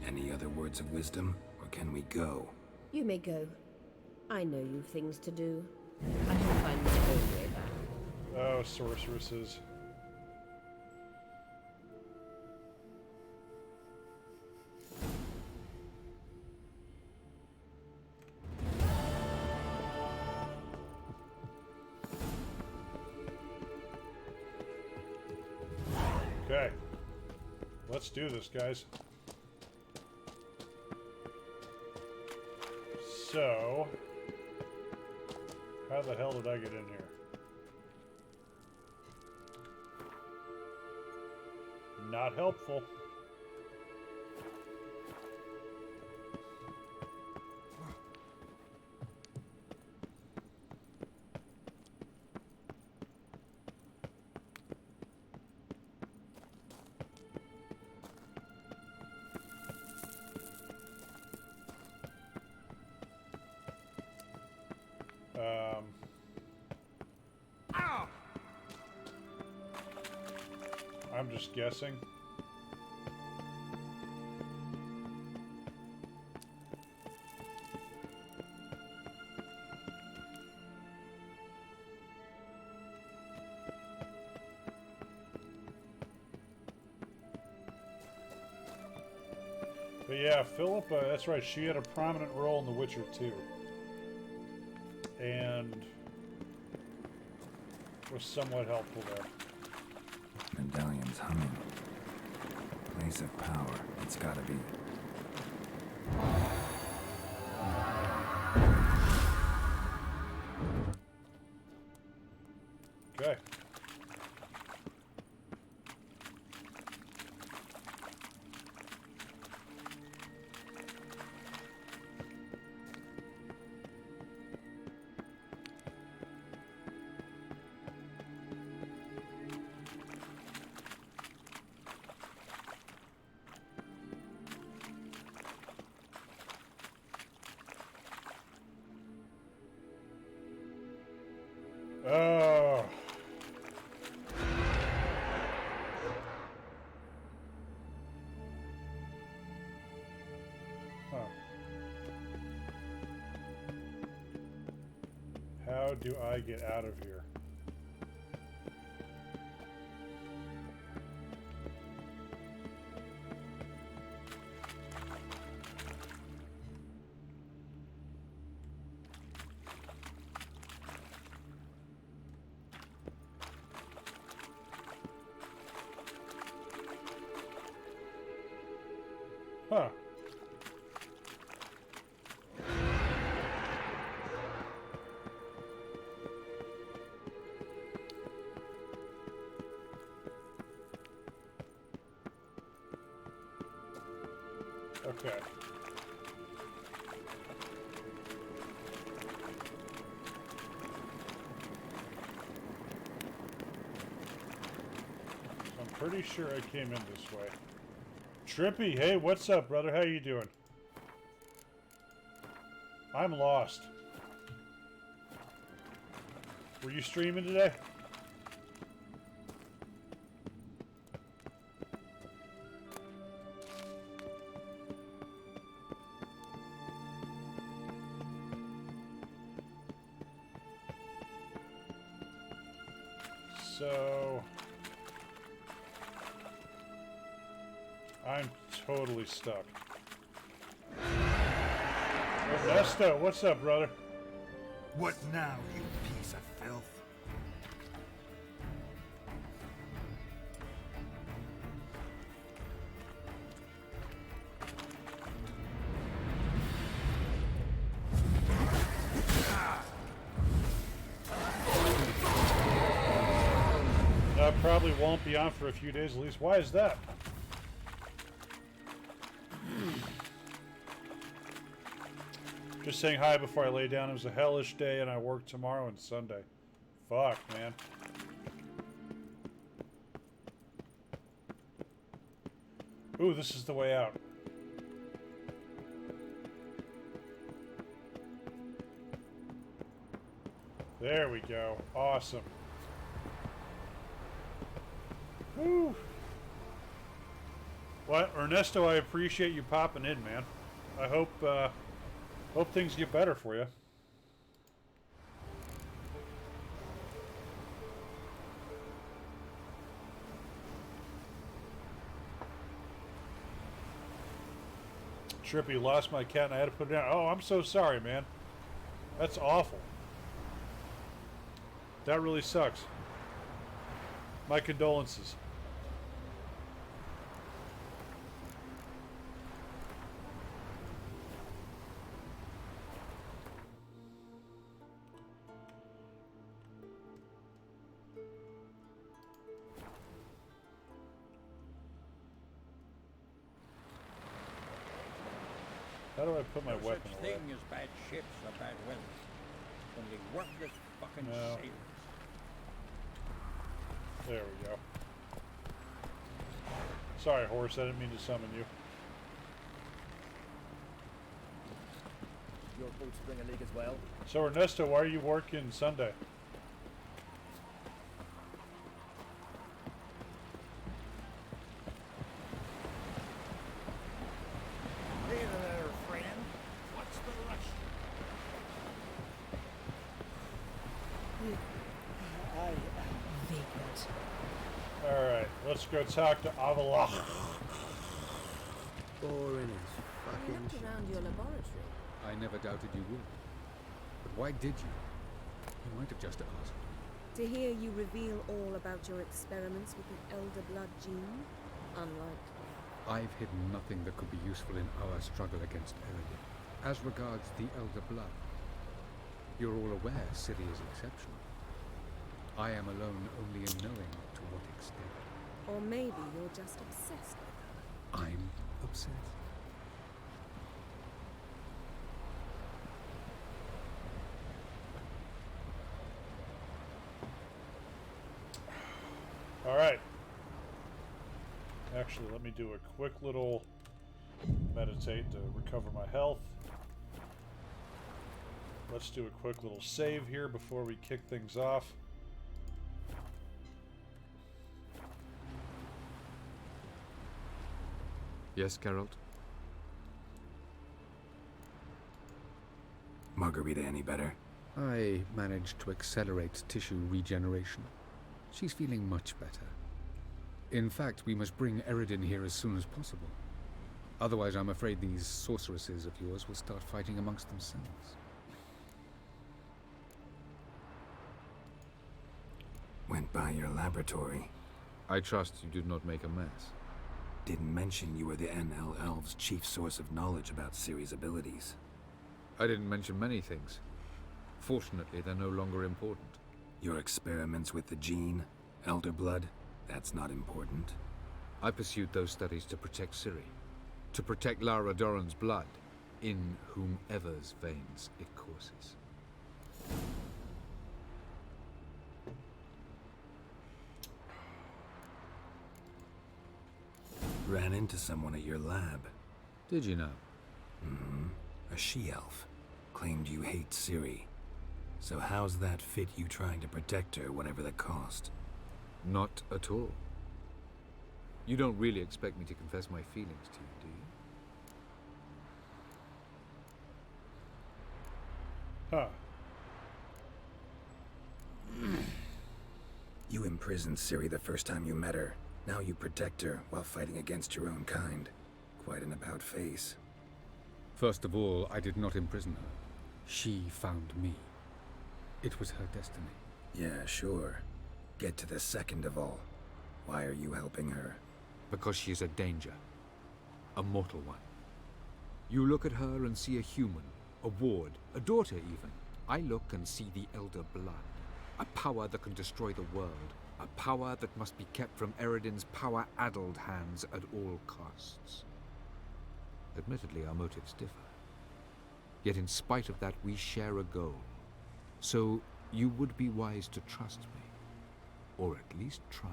Any other words of wisdom, or can we go? You may go. I know you've things to do. I can find my own way back. Oh, sorceresses. Okay. Let's do this, guys. So, how the hell did I get in here? Not helpful. just guessing. But yeah, Philippa, that's right, she had a prominent role in The Witcher 2. And was somewhat helpful there. Medallion's humming. Place of power. It's gotta be. Okay. Oh. Huh. How do I get out of here? Huh. Okay. I'm pretty sure I came in this way. Trippy, hey, what's up, brother? How you doing? I'm lost. Were you streaming today? So I'm totally stuck. Ernesto, what's up, brother? What now, you piece of filth? I probably won't be on for a few days at least. Why is that? Just saying hi before I lay down. It was a hellish day and I work tomorrow and Sunday. Fuck, man. Ooh, this is the way out. There we go. Awesome. Woo. Well, Ernesto, I appreciate you popping in, man. I hope things get better for you. Trippy, lost my cat and I had to put it down. Oh, I'm so sorry, man. That's awful. That really sucks. My condolences. How do I put my weapon such away? thing as bad ships or bad weather. Only worthless fucking No. sailors. There we go. Sorry, horse. I didn't mean to summon you. Your boats bring a leak as well. So, Ernesto, why are you working Sunday? let's go talk to Avila. Boring as fucking looked shit. around your laboratory. I never doubted you would. But why did you? You might have just asked. To hear you reveal all about your experiments with the Elder Blood gene? Unlikely. I've hidden nothing that could be useful in our struggle against Eredin. As regards the Elder Blood, you're all aware Ciri is exceptional. I am alone only in knowing to what extent. Or maybe you're just obsessed with her. I'm obsessed. All right. Actually, let me do a quick little meditate to recover my health. Let's do a quick little save here before we kick things off. Yes, Geralt? Margarita any better? I managed to accelerate tissue regeneration. She's feeling much better. In fact, we must bring Eredin here as soon as possible. Otherwise, I'm afraid these sorceresses of yours will start fighting amongst themselves. Went by your laboratory. I trust you did not make a mess. Didn't mention you were the NL Elves' chief source of knowledge about Ciri's abilities. I didn't mention many things. Fortunately, they're no longer important. Your experiments with the gene, Elder Blood, that's not important. I pursued those studies to protect Ciri. To protect Lara Doran's blood, in whomever's veins it courses. Ran into someone at your lab. Did you know? Mm-hmm. A she-elf. Claimed you hate Ciri. So how's that fit you trying to protect her, whatever the cost? Not at all. You don't really expect me to confess my feelings to you, do you? Huh. You imprisoned Ciri the first time you met her. Now you protect her while fighting against your own kind. Quite an about-face. First of all, I did not imprison her. She found me. It was her destiny. Yeah, sure. Get to the second of all. Why are you helping her? Because she is a danger. A mortal one. You look at her and see a human, a ward, a daughter even. I look and see the Elder Blood. A power that can destroy the world. A power that must be kept from Eredin's power-addled hands at all costs. Admittedly, our motives differ. Yet in spite of that, we share a goal. So, you would be wise to trust me. Or at least try.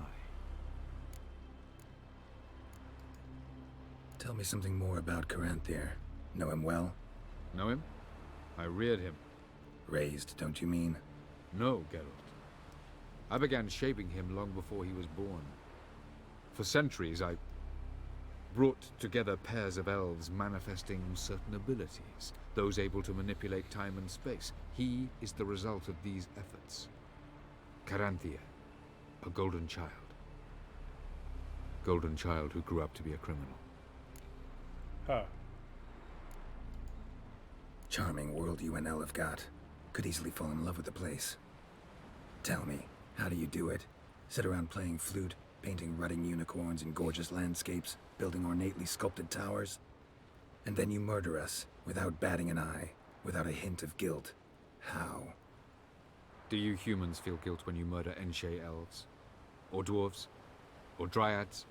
Tell me something more about Caranthir. Know him well? Know him? I reared him. Raised, don't you mean? No, Geralt. I began shaping him long before he was born. For centuries, I brought together pairs of elves manifesting certain abilities, those able to manipulate time and space. He is the result of these efforts. Caranthir, a golden child. Golden child who grew up to be a criminal. Huh. Charming world you and El have got. Could easily fall in love with the place. Tell me, how do you do it? Sit around playing flute, painting rutting unicorns in gorgeous landscapes, building ornately sculpted towers? And then you murder us, without batting an eye, without a hint of guilt. How? Do you humans feel guilt when you murder Enshe elves? Or dwarves? Or dryads?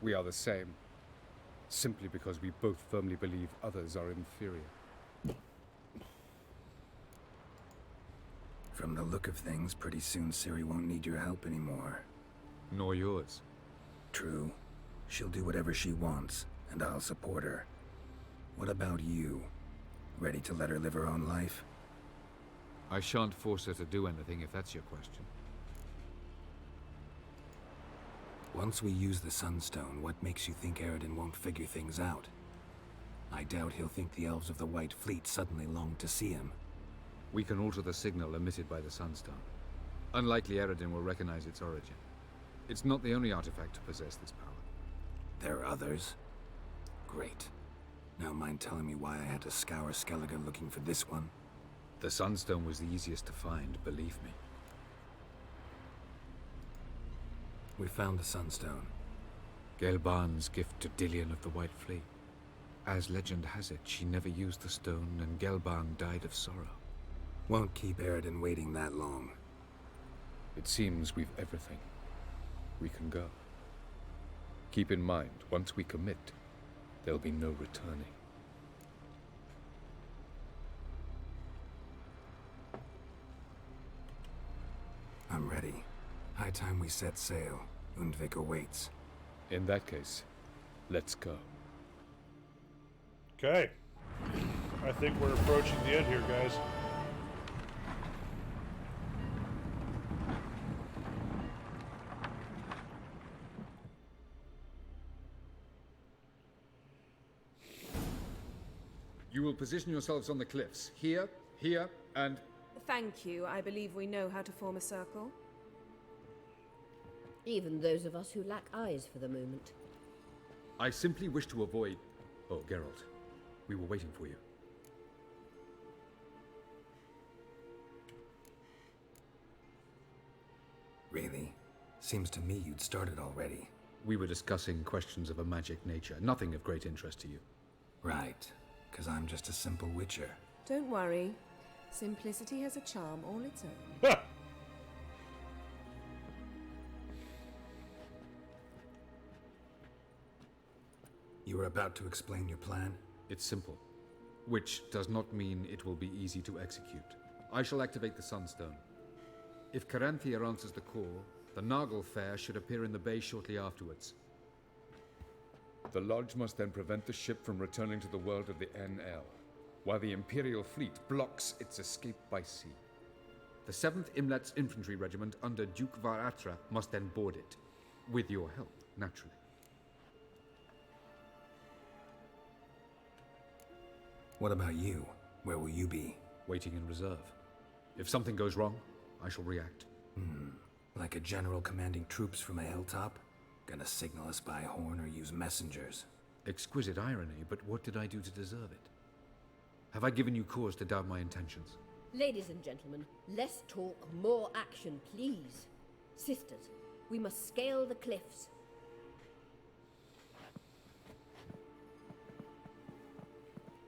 We are the same. Simply because we both firmly believe others are inferior. From the look of things, pretty soon Ciri won't need your help anymore. Nor yours. True. She'll do whatever she wants, and I'll support her. What about you? Ready to let her live her own life? I shan't force her to do anything if that's your question. Once we use the Sunstone, what makes you think Eredin won't figure things out? I doubt he'll think the elves of the White Fleet suddenly long to see him. We can alter the signal emitted by the Sunstone. Unlikely Eredin will recognize its origin. It's not the only artifact to possess this power. There are others? Great. Now mind telling me why I had to scour Skellige looking for this one? The Sunstone was the easiest to find, believe me. We found the Sunstone. Gelban's gift to Dillion of the White Fleet. As legend has it, she never used the stone, and Gelban died of sorrow. Won't keep Eredin waiting that long. It seems we've everything. We can go. Keep in mind, once we commit, there'll be no returning. I'm ready. High time we set sail. Undvik awaits. In that case, let's go. Okay. I think we're approaching the end here, guys. You will position yourselves on the cliffs. Here, here, and... Thank you. I believe we know how to form a circle. Even those of us who lack eyes for the moment. I simply wish to avoid... Oh, Geralt. We were waiting for you. Really? Seems to me you'd started already. We were discussing questions of a magic nature, nothing of great interest to you. Right. 'Cause I'm just a simple witcher. Don't worry. Simplicity has a charm all its own. You were about to explain your plan? It's simple. Which does not mean it will be easy to execute. I shall activate the Sunstone. If Caranthia answers the call, the Nagel Fair should appear in the bay shortly afterwards. The Lodge must then prevent the ship from returning to the world of the NL, while the Imperial fleet blocks its escape by sea. The 7th Imlet's Infantry Regiment under Duke Varatra must then board it. With your help, naturally. What about you? Where will you be? Waiting in reserve. If something goes wrong, I shall react. Like a general commanding troops from a hilltop? Gonna signal us by horn or use messengers? Exquisite irony, but what did I do to deserve it? Have I given you cause to doubt my intentions? Ladies and gentlemen, less talk, more action, please. Sisters, we must scale the cliffs.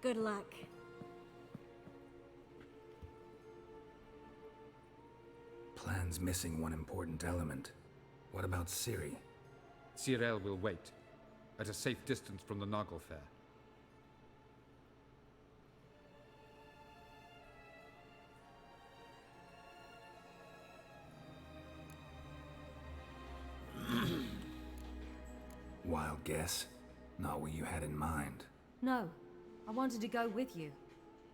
Good luck. Plan's missing one important element. What about Ciri? Cyril will wait, at a safe distance from the Nagel Fair. Wild guess? Not what you had in mind. No, I wanted to go with you.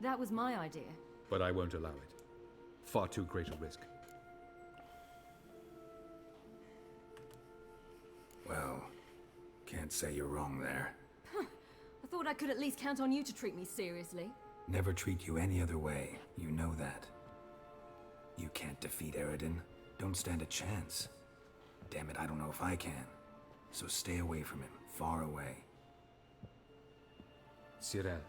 That was my idea. But I won't allow it. Far too great a risk. Well, can't say you're wrong there. I thought I could at least count on you to treat me seriously. Never treat you any other way. You know that. You can't defeat Eredin. Don't stand a chance. Damn it, I don't know if I can. So stay away from him. Far away. Cyril,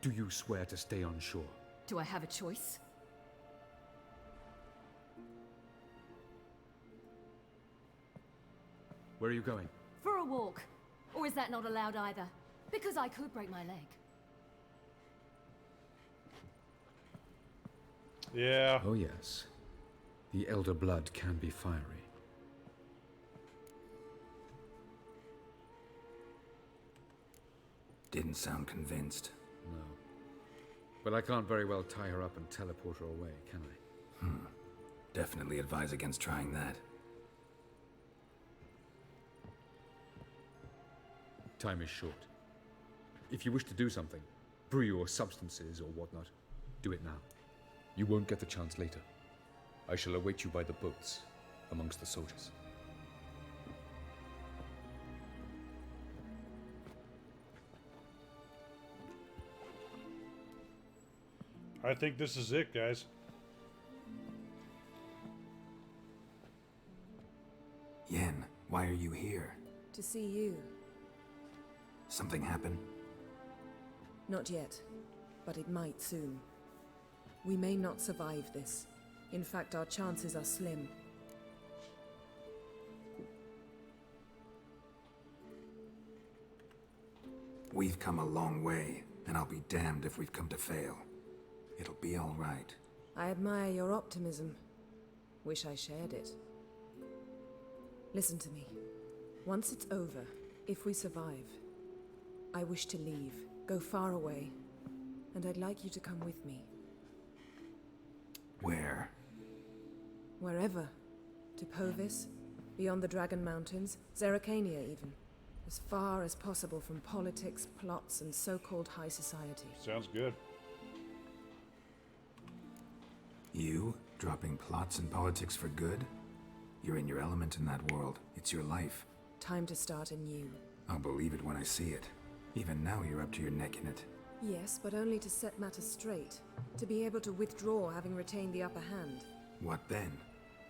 do you swear to stay on shore? Do I have a choice? Where are you going? For a walk. Or is that not allowed either? Because I could break my leg. Yeah. Oh yes. The elder blood can be fiery. Didn't sound convinced. No. But I can't very well tie her up and teleport her away, can I? Definitely advise against trying that. Time is short. If you wish to do something, brew your substances or whatnot, do it now. You won't get the chance later. I shall await you by the boats, amongst the soldiers. I think this is it, guys. Why are you here? To see you. Something happen? Not yet, but it might soon. We may not survive this. In fact, our chances are slim. We've come a long way, and I'll be damned if we've come to fail. It'll be all right. I admire your optimism. Wish I shared it. Listen to me. Once it's over, if we survive, I wish to leave, go far away, and I'd like you to come with me. Where? Wherever. To Povis, beyond the Dragon Mountains, Zerrikania even. As far as possible from politics, plots, and so-called high society. Sounds good. You? Dropping plots and politics for good? You're in your element in that world. It's your life. Time to start anew. I'll believe it when I see it. Even now you're up to your neck in it. Yes, but only to set matters straight. To be able to withdraw having retained the upper hand. What then?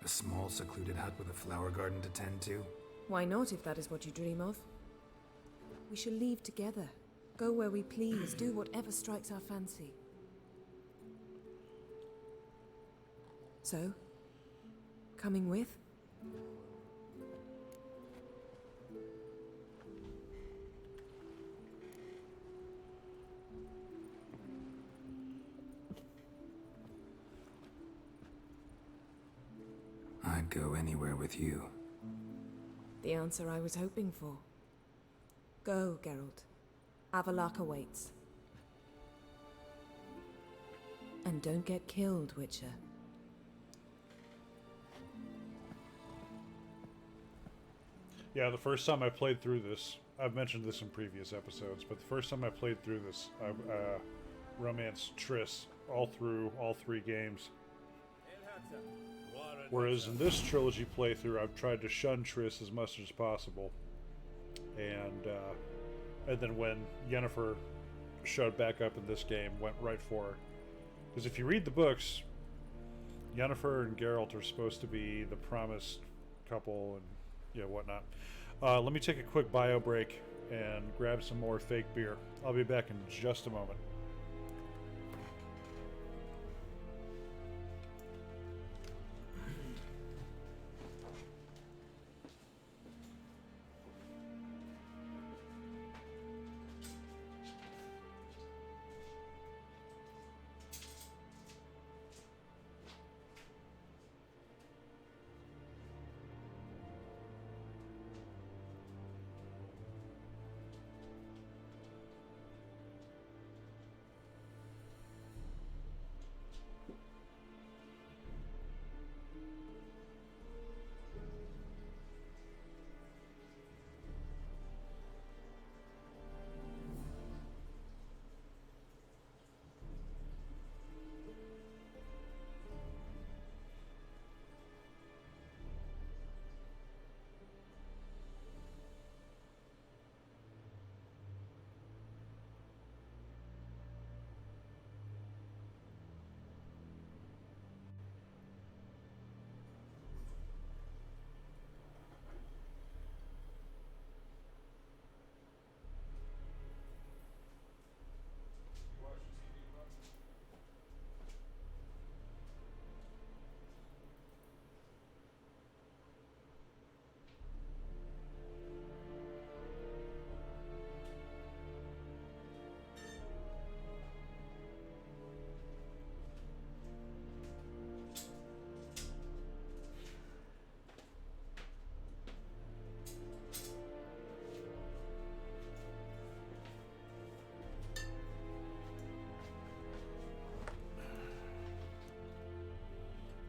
A small secluded hut with a flower garden to tend to? Why not, if that is what you dream of? We shall leave together. Go where we please, do whatever strikes our fancy. So, coming with? I'd go anywhere with you. The answer I was hoping for. Go, Geralt. Avalok awaits. And don't get killed, Witcher. Yeah, the first time I played through this, I've mentioned this in previous episodes, but the first time I played through this, I romanced Triss all through all three games. Whereas in this trilogy playthrough, I've tried to shun Triss as much as possible. And then when Yennefer showed back up in this game, went right for her. Because if you read the books, Yennefer and Geralt are supposed to be the promised couple and whatnot. Let me take a quick bio break and grab some more fake beer. I'll be back in just a moment.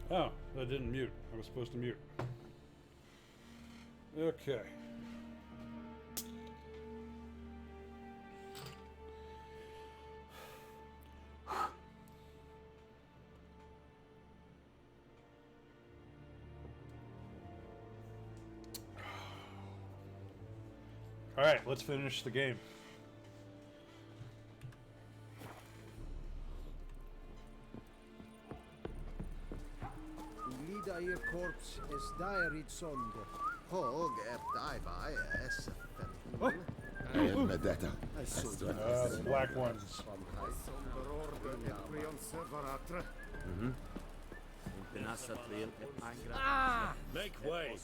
Oh, that didn't mute. I was supposed to mute. Okay. All right, let's finish the game. Lida ihr Korps es daerit sonde. Hog epdaibai Oh. Medetta. The black ones. Ah! Make way!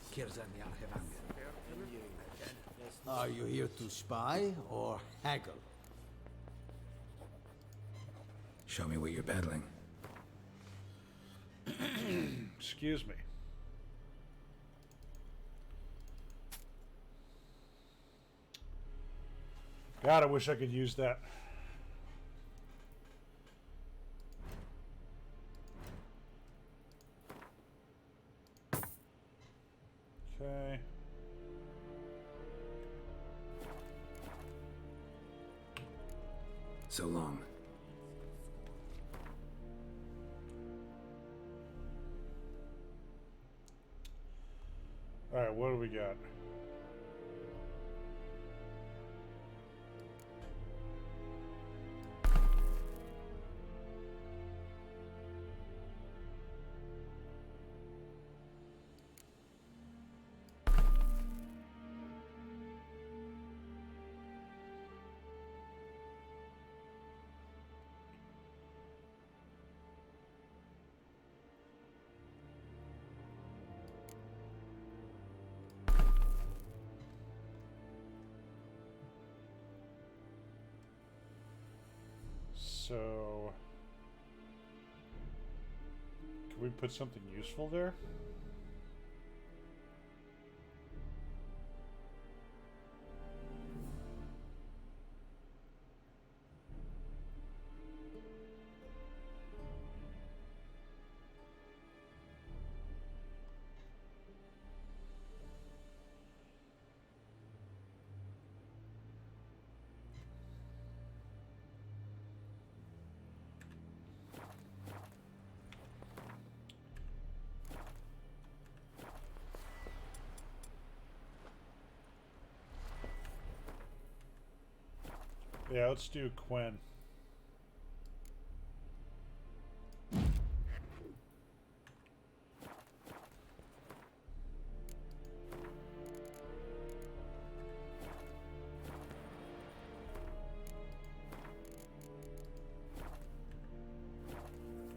Are you here to spy or haggle? Show me what you're peddling. Excuse me. God, I wish I could use that. Okay. So long. All right, what do we got? So, can we put something useful there? Yeah, let's do Quen.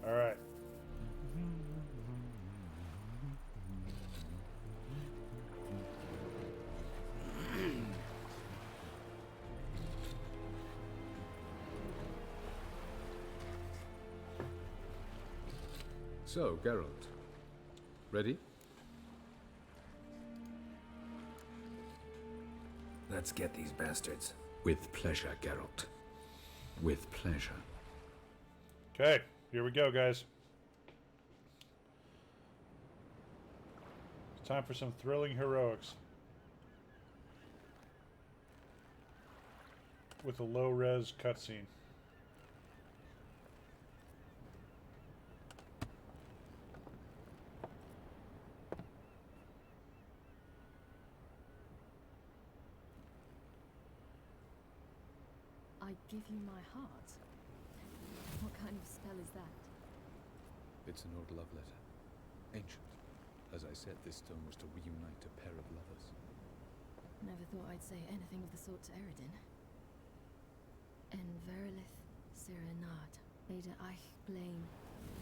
All right. So, Geralt. Ready? Let's get these bastards. With pleasure, Geralt. With pleasure. Okay, here we go, guys. It's time for some thrilling heroics. With a low-res cutscene. I give you my heart? What kind of spell is that? It's an old love letter. Ancient. As I said, this stone was to reunite a pair of lovers. Never thought I'd say anything of the sort to Eredin. En verilith Sirenad, Ada eich blaen,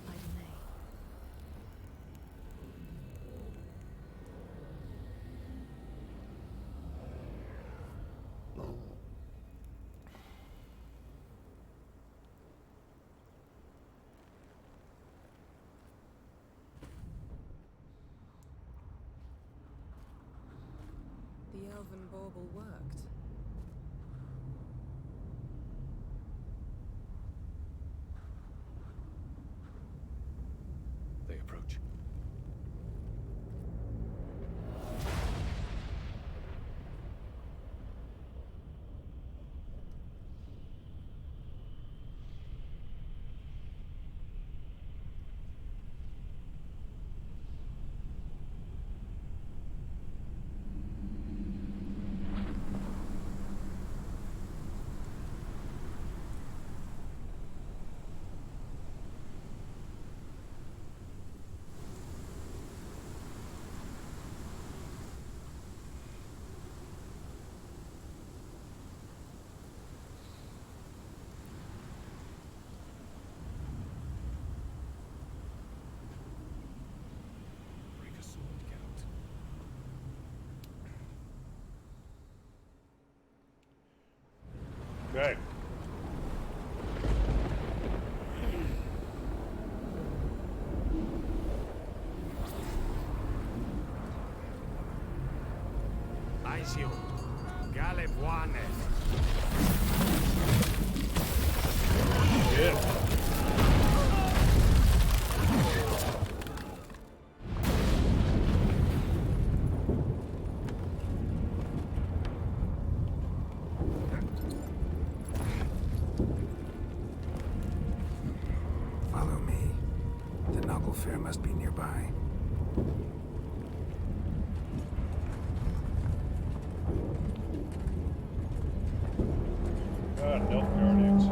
Idemay. The elven bauble worked. They approach. Okay. Aizio, Galebuane. Yeah. Follow me. The Knuckle Fair must be nearby. God, Elf Guardians.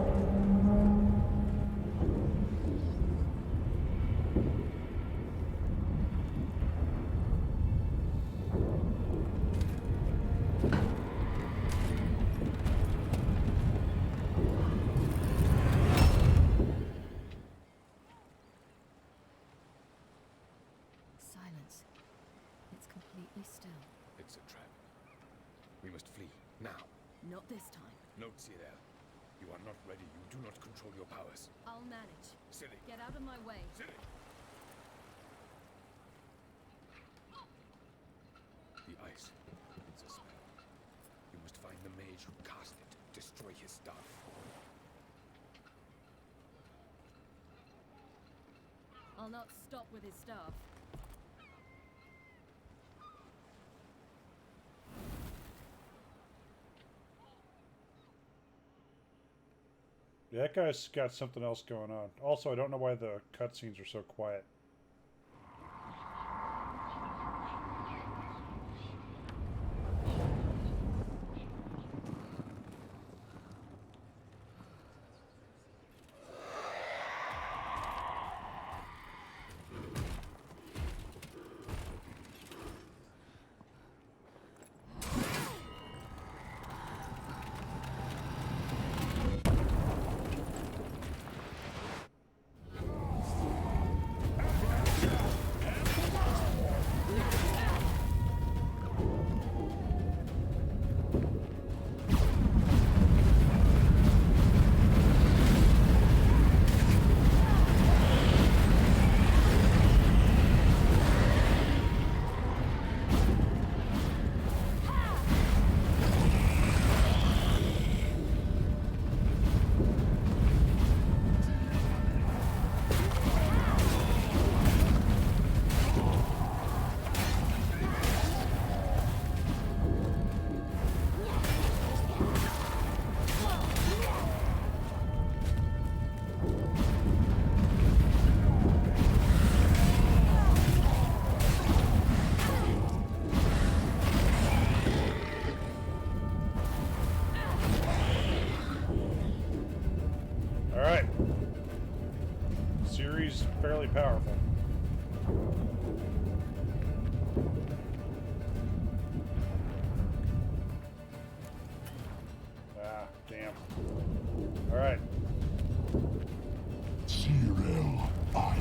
Silence. It's completely still. It's a trap. We must flee, now. Not this time. Note, Cyril. You are not ready. You do not control your powers. I'll manage. Silly. Get out of my way. Silly. The ice. It's a spell. You must find the mage who cast it. Destroy his staff. I'll not stop with his staff. Yeah, that guy's got something else going on. Also, I don't know why the cutscenes are so quiet. Alright. Ciri's fairly powerful. Ah, damn. Alright. Cyril, I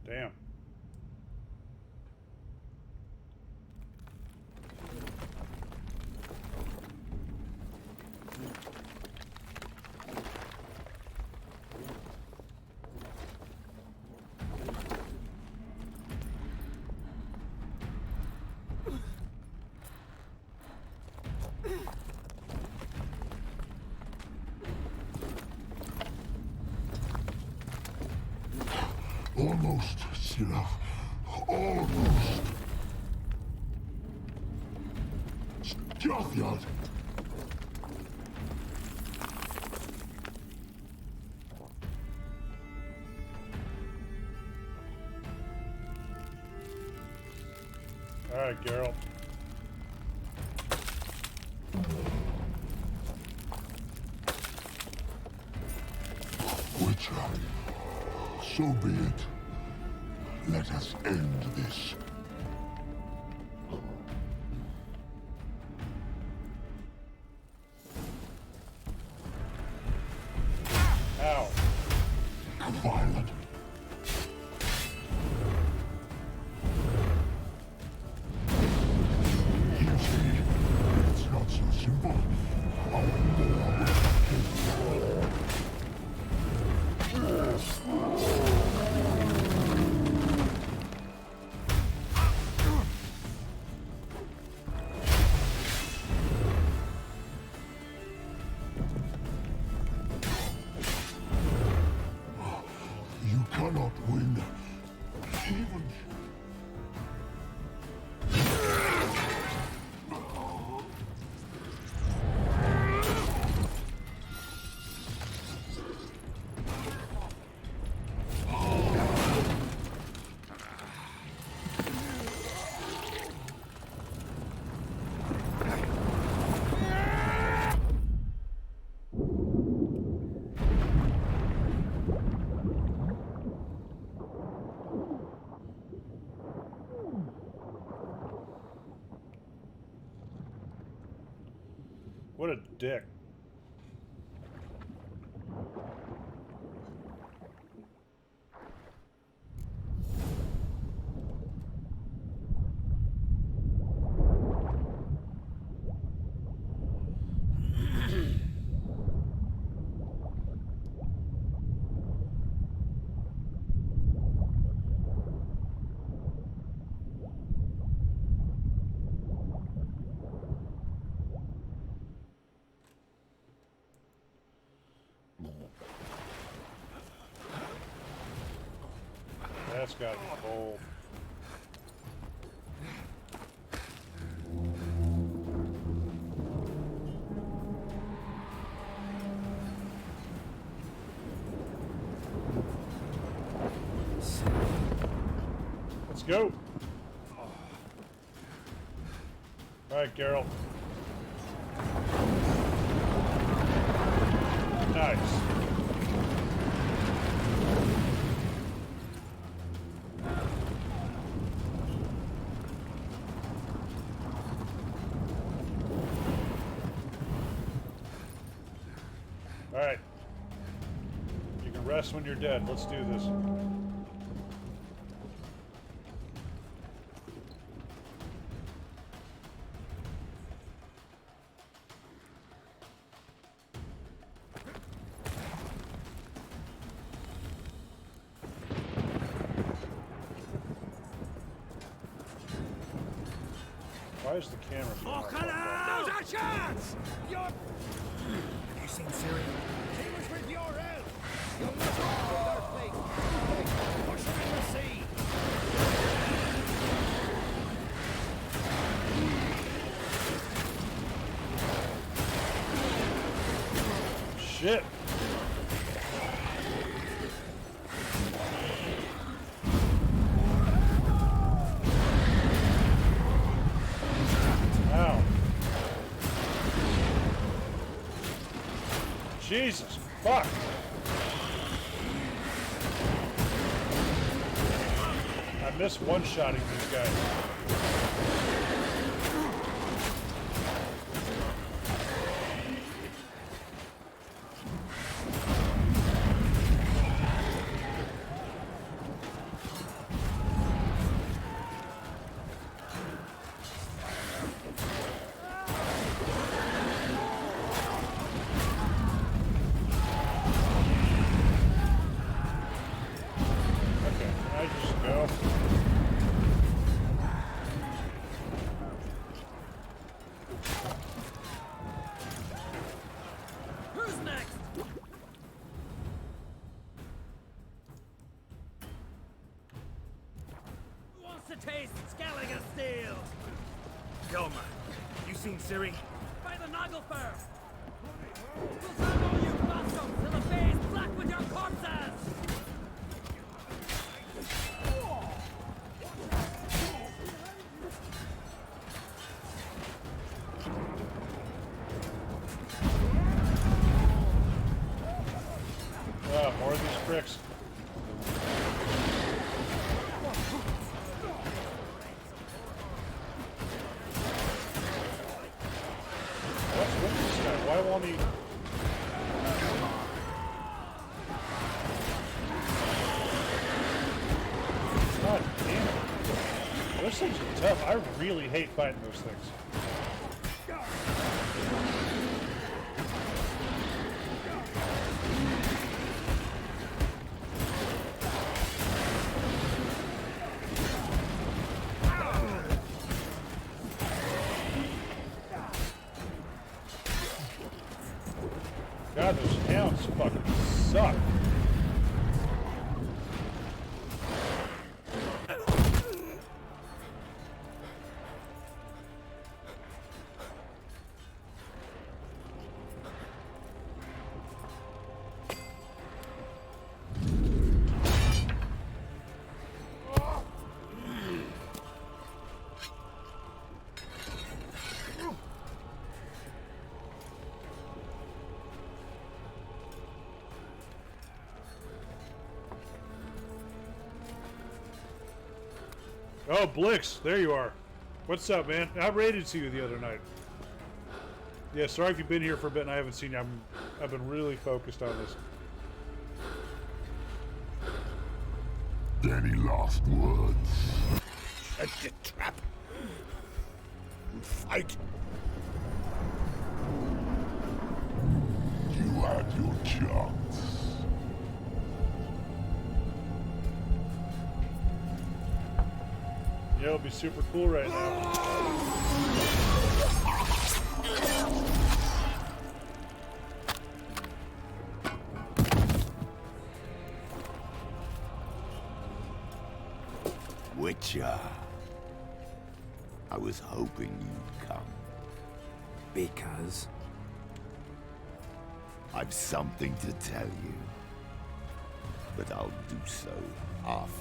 Damn. almost, Cyril. Almost. Stjåthjad. Alright, Geralt. Witcher, so be it. Let us end this. Ow. Violent. You see, it's not so simple. Our more you cannot win. Even What a dick. That's gotta be cold. Let's go. Alright, Geralt. Nice. Alright. You can rest when you're dead. Let's do this. Why is the camera being all fucked up? There's a chance! You're... Have you seen Ciri? He was with your help! You'll not hold our fate! Push him in the sea! Shit! Ow. Jesus, fuck! I miss one-shotting these guys. Okay, can I just go? Who's next? Who wants to taste Skelliger Steel? Yo, man. You seen Ciri? By the Nagelfur! We'll find all you bastards till the bay is black with your corpses! More of these pricks. What's with this guy? Why won't he... God damn it. Those things are tough. I really hate fighting those things. God, those hounds fucking suck. Oh, Blix, there you are. What's up, man? I raided to you the other night. Yeah, sorry if you've been here for a bit and I haven't seen you. I've been really focused on this. Any last words? Set the trap. Fight. You had your chance. Yeah, it'll be super cool right now. Witcher. I was hoping you'd come. Because? I've something to tell you. But I'll do so afterwards.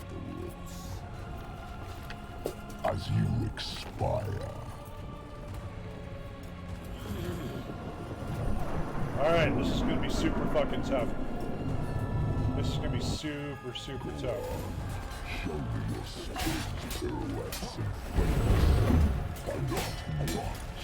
As you expire. Alright, this is gonna be super fucking tough. This is gonna be super, super tough. Show me your strange pirouettes and feints. I not watch.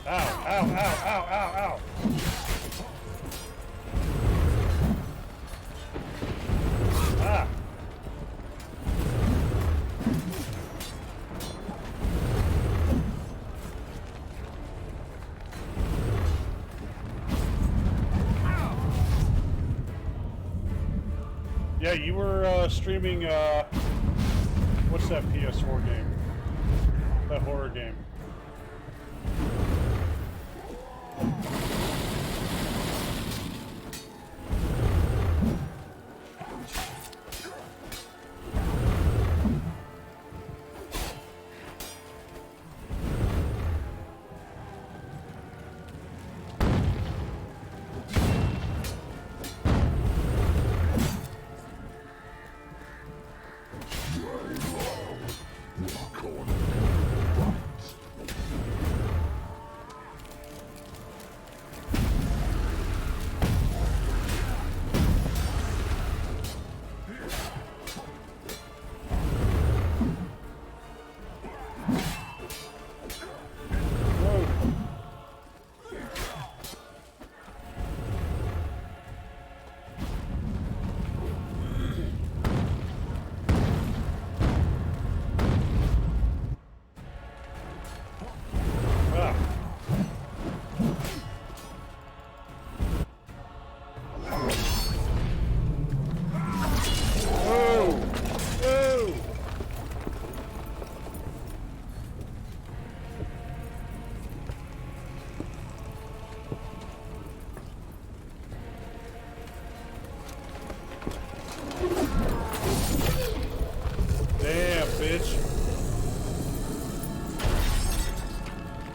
Ow. Ah. Yeah, you were streaming, what's that PS4 game? That horror game.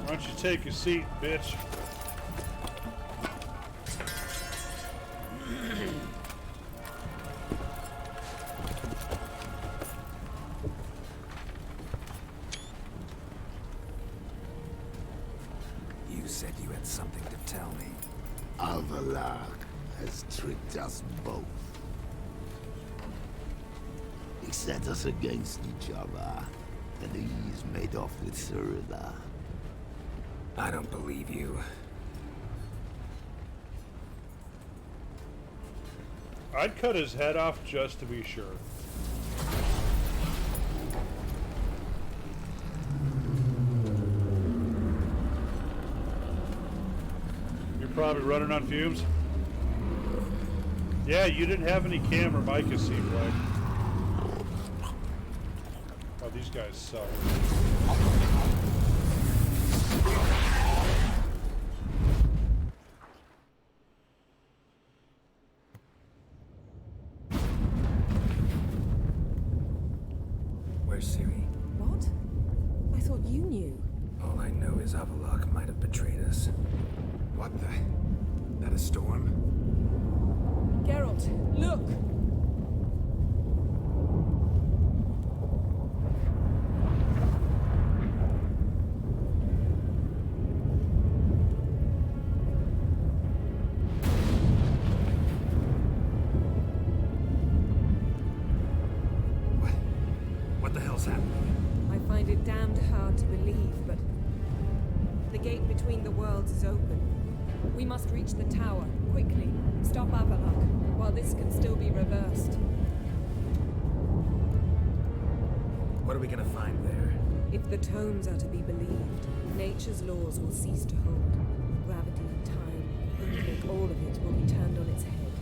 Why don't you take a seat, bitch? had something to tell me. Avalok has tricked us both. He set us against each other, and he's made off with Cyrilla. I don't believe you. I'd cut his head off just to be sure. You're probably running on fumes? Yeah, you didn't have any camera mic, it seemed like. Oh, these guys suck. Where's Ciri? What? I thought you knew. All I know is Avalok might have betrayed us. What the? That a storm? Geralt, look! What the hell's happening? I find it damned hard to believe, but the gate between the worlds is open. We must reach the tower, quickly. Stop Avalok, while this can still be reversed. What are we gonna find there? If the tomes are to be believed, nature's laws will cease to hold. Gravity, time, infinite, all of it will be turned on its head.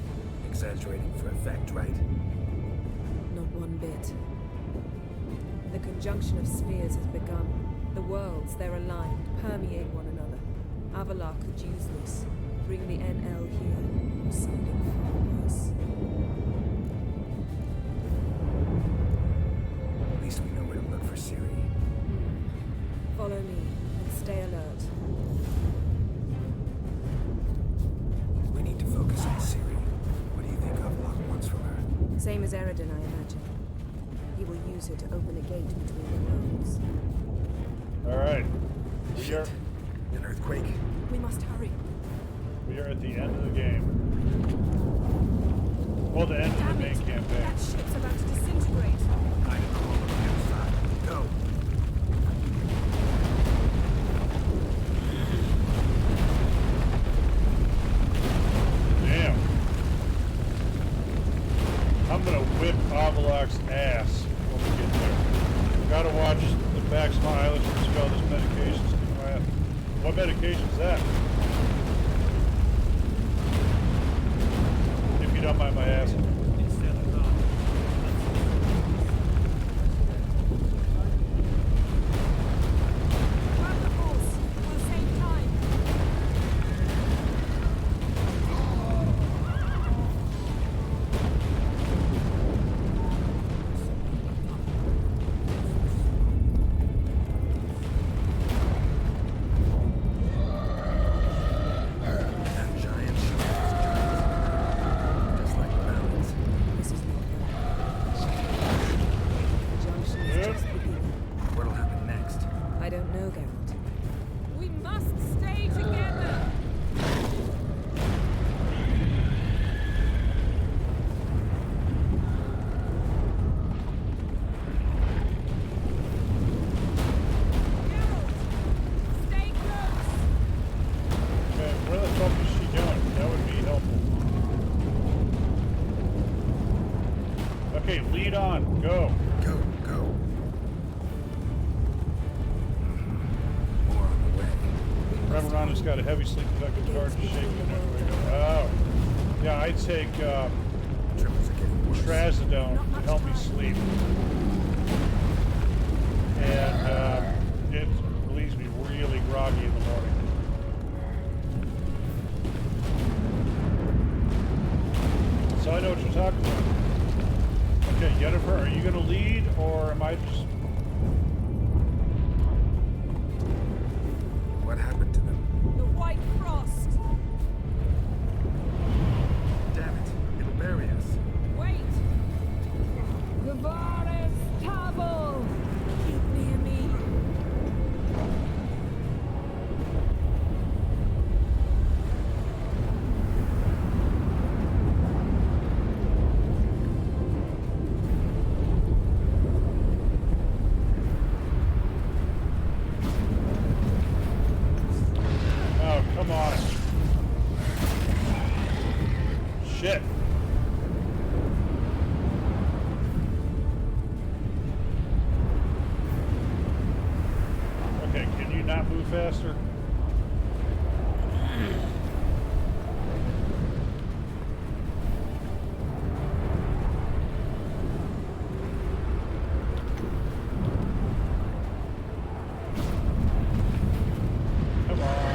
Exaggerating for effect, right? Not one bit. The conjunction of spheres has begun. The worlds, they're aligned, permeate one another. Avalok could use this. Bring the NL here, or something far worse. At least we know where to look for Ciri. Follow me, and stay alert. We need to focus on Ciri. What do you think Avalok wants from her? Same as Eridan, I imagine. He will use her to open a gate between the worlds. Alright. Shit. An earthquake. We must hurry. We are at the end of the game. Well, the end of the main campaign. That ship's about to disintegrate. I know all of the outside. Go. Damn. I'm gonna whip Avalok's ass when we get there. Gotta watch the backs of my eyelids and spell this medication's in my ass. What medication's that? If you don't mind my ass. Grab the horse. We'll save time. That giant shark is giant. Just like mountains. This is not right. The junction is just beginning. What'll happen next? I don't know, Geralt. We must stay together! Stay close! Okay, where the fuck is she going? That would be helpful. Okay, lead on. Go. Go, go. More on the way. Remember, Ronda's got a heavy sleep protective card to shake it. Oh. Yeah, I'd take Tremors are getting worse. trazodone to help me sleep. And it leaves me really groggy in the morning. So I know what you're talking about. Okay, Yennefer, are you going to lead, or am I just... What happened to them? The White Frost! Damn it. It'll bury us. Wait! Gavaris Tabel! Keep near me. faster. Come on.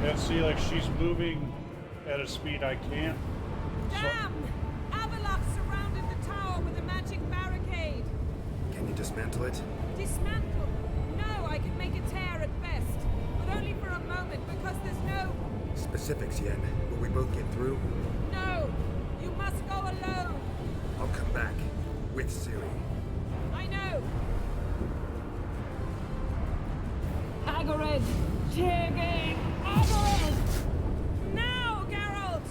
And see, like, she's moving at a speed I can't. Damn! Avalok surrounded the tower with a magic barricade. Can you dismantle it? Dismantle? No, I can make a tear at best. But only for a moment, because there's no... Specifics, Yen. Will we both get through? No! You must go alone! I'll come back. With Ciri. I know! Hagrid! Tiggy! Hagrid! Now, Geralt!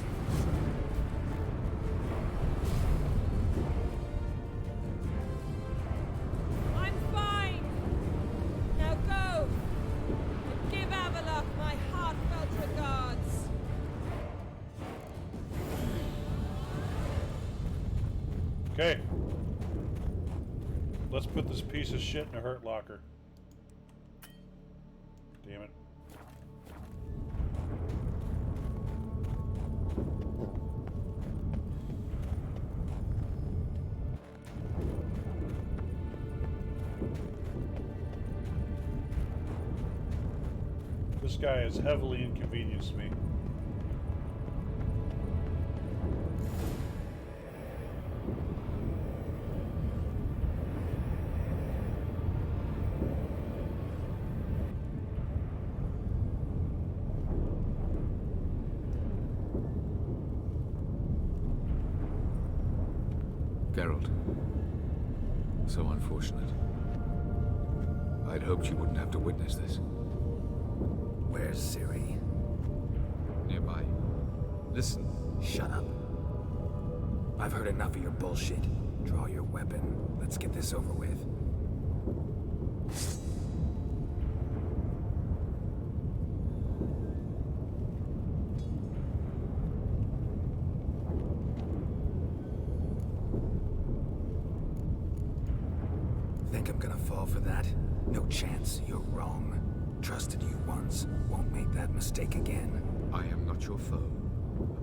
I'm fine! Now go! And give Avalok my heartfelt regards! Okay. Let's put this piece of shit in a hurt locker. Damn it. This guy has heavily inconvenienced me. Geralt. So unfortunate. I'd hoped you wouldn't have to witness this. Where's Ciri? Nearby. Listen. Shut up. I've heard enough of your bullshit. Draw your weapon. Let's get this over with. Think I'm gonna fall for that? No chance. You're wrong. Trusted you once. Won't make that mistake again. I am not your foe.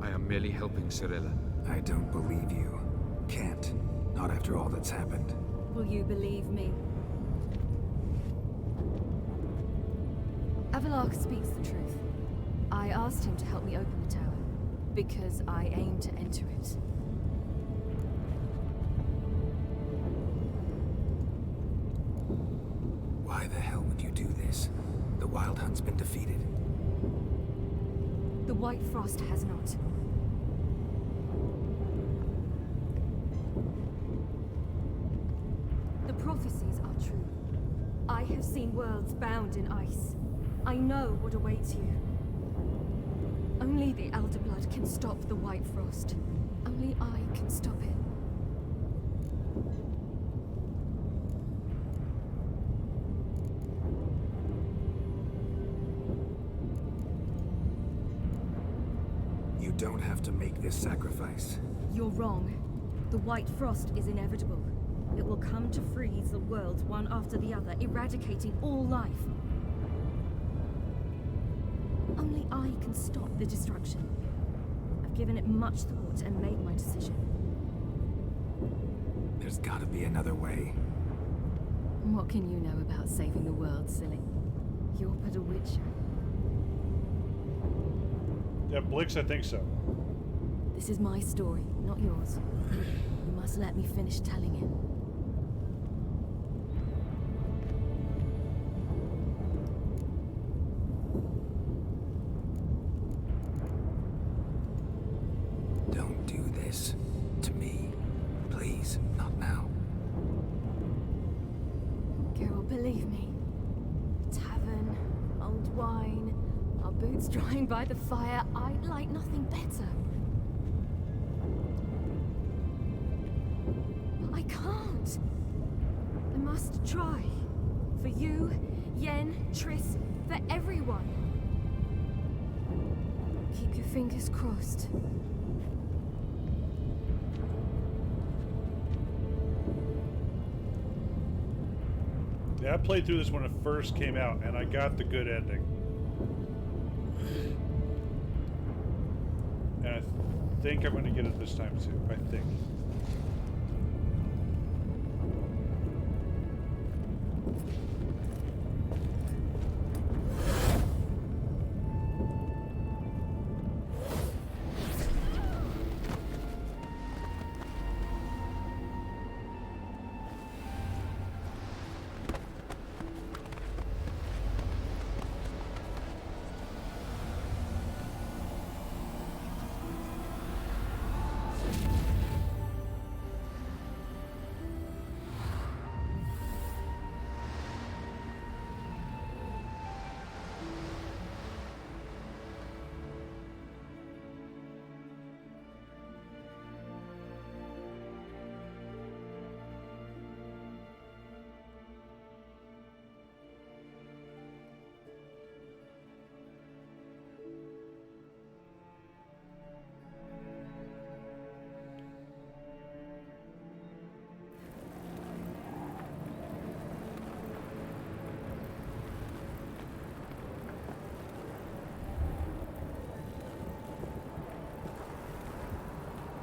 I am merely helping Cirilla. I don't believe you. Can't. Not after all that's happened. Will you believe me? Avalok speaks the truth. I asked him to help me open the tower, because I aim to enter it. Why the hell would you do this? The Wild Hunt's been defeated. The White Frost has not. The prophecies are true. I have seen worlds bound in ice. I know what awaits you. Only the Elder Blood can stop the White Frost. Only I can stop it. You don't have to make this sacrifice. You're wrong. The White Frost is inevitable. It will come to freeze the worlds one after the other, eradicating all life. Only I can stop the destruction. I've given it much thought and made my decision. There's gotta be another way. What can you know about saving the world, silly? You're but a witcher. Yeah, Blix, I think so. This is my story, not yours. You must let me finish telling it. Don't do this. To me. Please, not now. Carol, believe me. Tavern, old wine, our boots drying by the fire. I'd like nothing better. But I can't. must try. For you, Yen, Triss, for everyone. Keep your fingers crossed. Yeah, I played through this when it first came out, and I got the good ending. And I think I'm going to get it this time too. I think.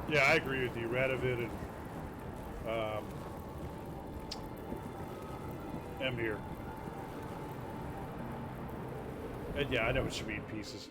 Yeah, I agree with you. Radovid and Emir. And yeah, I know it should be in pieces.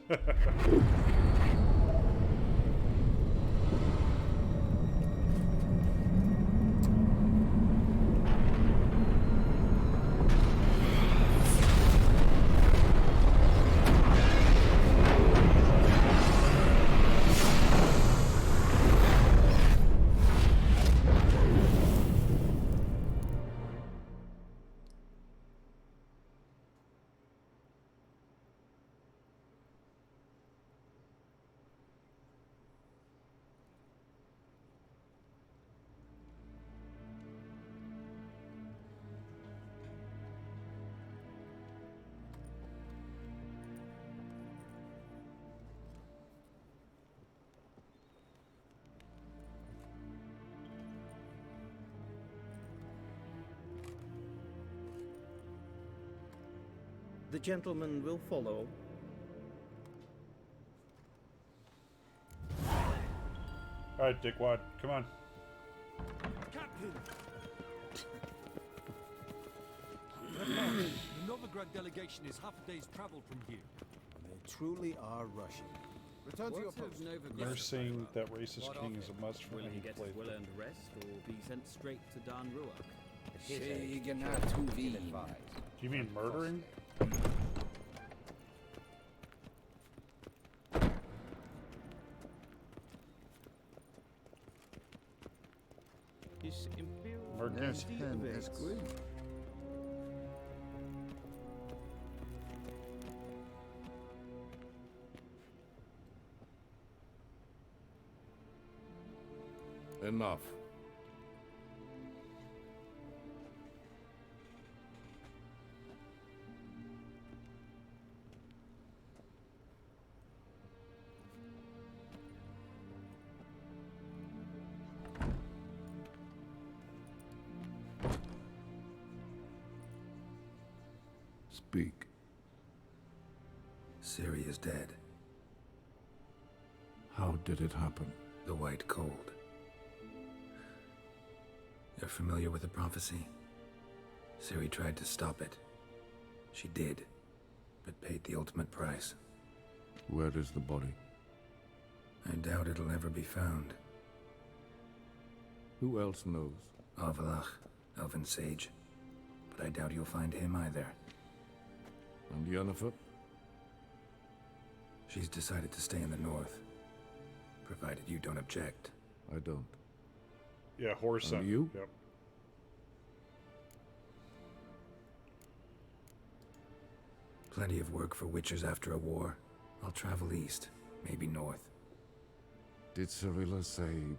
The gentleman will follow. Alright, Dickwad, come on. Captain! The Novigrad delegation is half a day's travel from here. They truly are rushing. Return to your post. Nursing that racist king is a must for Will any he get his playthrough. well-earned rest, or be sent straight to Dan Ruach? Do you mean murdering? His imperial There's majesty pen awaits. as green. Enough. Speak. Ciri is dead. How did it happen? The White Cold. You're familiar with the prophecy? Ciri tried to stop it. She did, but paid the ultimate price. Where is the body? I doubt it'll ever be found. Who else knows? Avalach, Elven Sage. But I doubt you'll find him either. And Yennefer? She's decided to stay in the north. Provided you don't object. I don't. Yeah, horse. And you? Yep. Plenty of work for Witchers after a war. I'll travel east, maybe north. Did Cirilla say...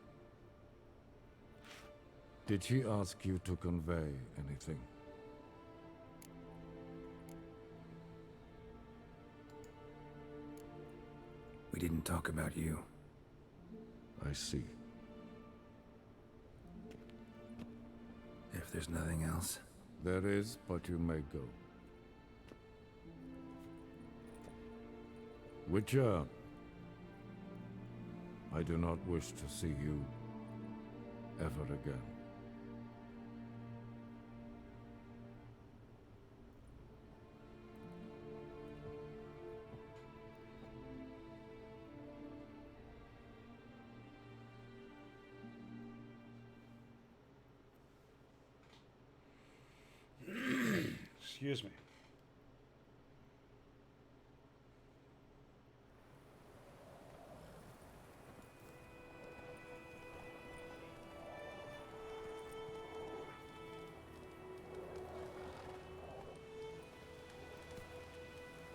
Did she ask you to convey anything? We didn't talk about you. I see. If there's nothing else. There is, but you may go. Witcher, I do not wish to see you ever again. Excuse me.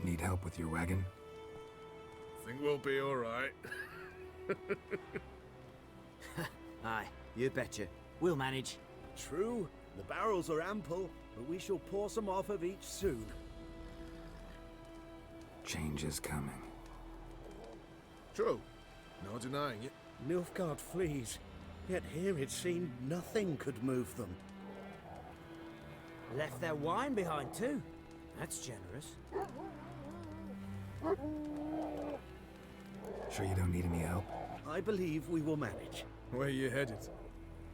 Need help with your wagon? Think we'll be all right. Aye, you betcha. We'll manage. True, the barrels are ample, but we shall pour some off of each soon. Change is coming. True, no denying it. Nilfgaard flees, yet here it seemed nothing could move them. Left their wine behind too. That's generous. Sure you don't need any help? I believe we will manage. Where you headed?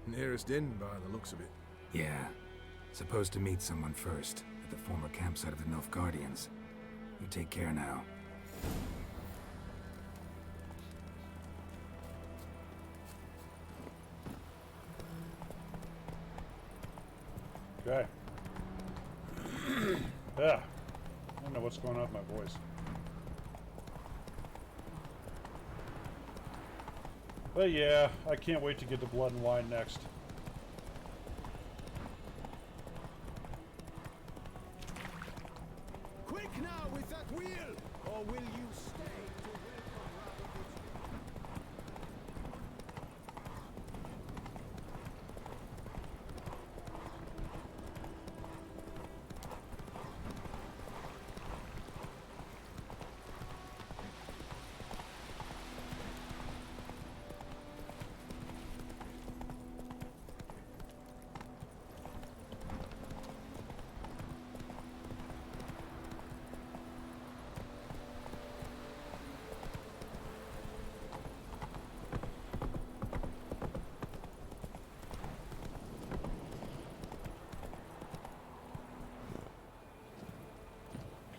Nearest inn by the looks of it. Yeah. Supposed to meet someone first, at the former campsite of the Nilfgaardians. You take care now. Okay. Yeah. I don't know what's going on with my voice. But yeah, I can't wait to get to Blood and Wine next. Quick now with that wheel! Or will you stay to welcome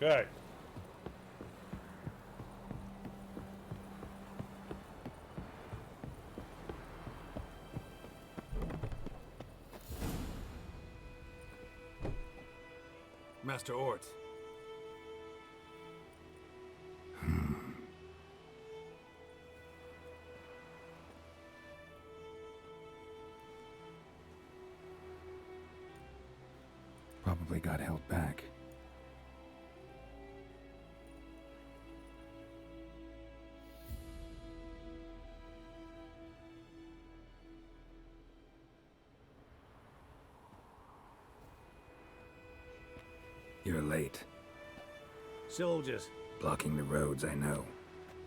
Okay. Master Ort. Probably got held back. You're late. Soldiers. Blocking the roads, I know.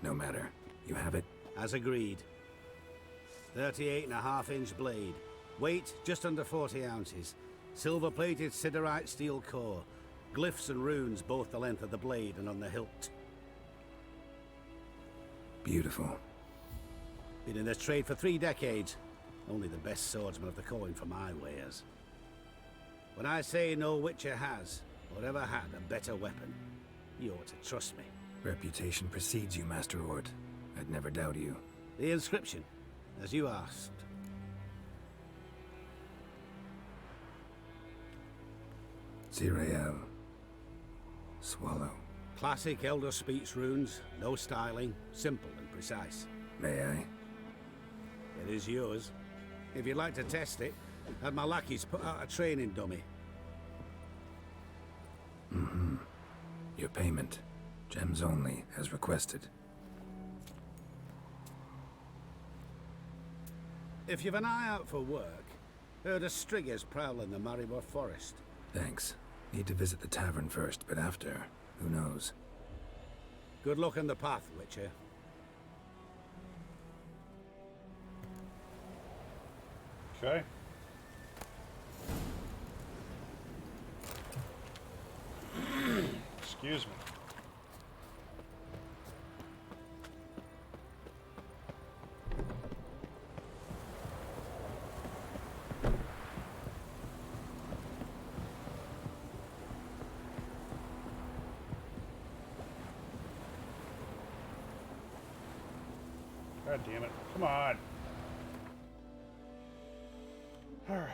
No matter. You have it? As agreed. 38.5-inch blade. Weight just under 40 ounces. Silver-plated siderite steel core. Glyphs and runes both the length of the blade and on the hilt. Beautiful. Been in this trade for 3 decades. Only the best swordsman of the coin for my wares. When I say no Witcher has, or ever had, a better weapon, you ought to trust me. Reputation precedes you, Master Ort. I'd never doubt you. The inscription, as you asked. Zirael. Swallow. Classic Elder Speech runes, no styling, simple and precise. May I? It is yours. If you'd like to test it, have my lackeys put out a training dummy. Mm-hmm. Your payment. Gems only, as requested. If you've an eye out for work, Heard of Striggers prowling the Maribor Forest. Thanks. Need to visit the tavern first, but after, who knows? Good luck in the path, Witcher. Okay. Excuse me. God damn it. Come on. All right.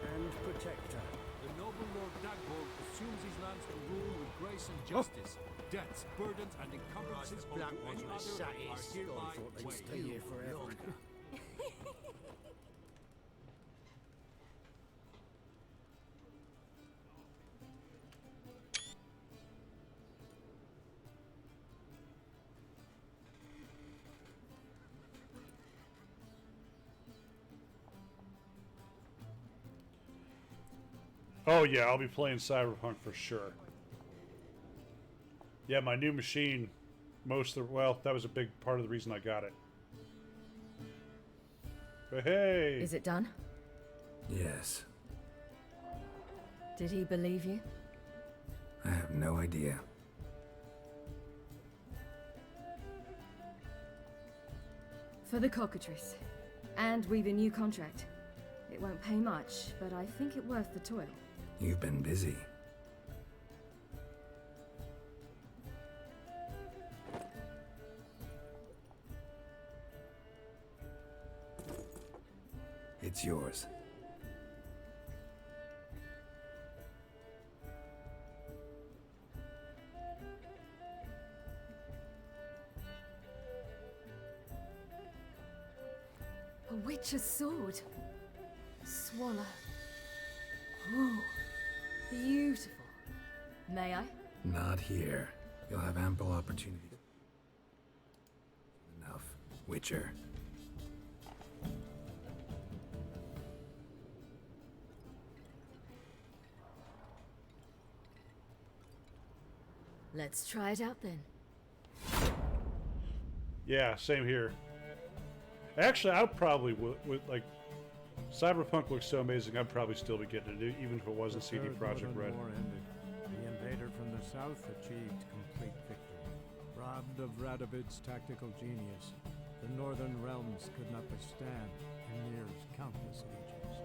And protector. The noble Lord Dagborg assumes his lands to rule with grace and justice. Debts, burdens, and encumbrances owed to any other are hereby They'd stay here forever. Oh yeah, I'll be playing Cyberpunk for sure. Yeah, my new machine, well, that was a big part of the reason I got it. But hey! Is it done? Yes. Did he believe you? I have no idea. For the cockatrice. And we've a new contract. It won't pay much, but I think it worth the toil. You've been busy. It's yours. A witcher's sword. Swallow. Whoa. Beautiful. May I? Not here. You'll have ample opportunity. Enough. Witcher. Let's try it out then. Yeah, same here. Actually, I probably would like. Cyberpunk looks so amazing. I'd probably still be getting it, even if it wasn't CD Projekt Red. War ended. The invader from the south achieved complete victory. Robbed of Radovid's tactical genius, the northern realms could not withstand Ymir's countless legions.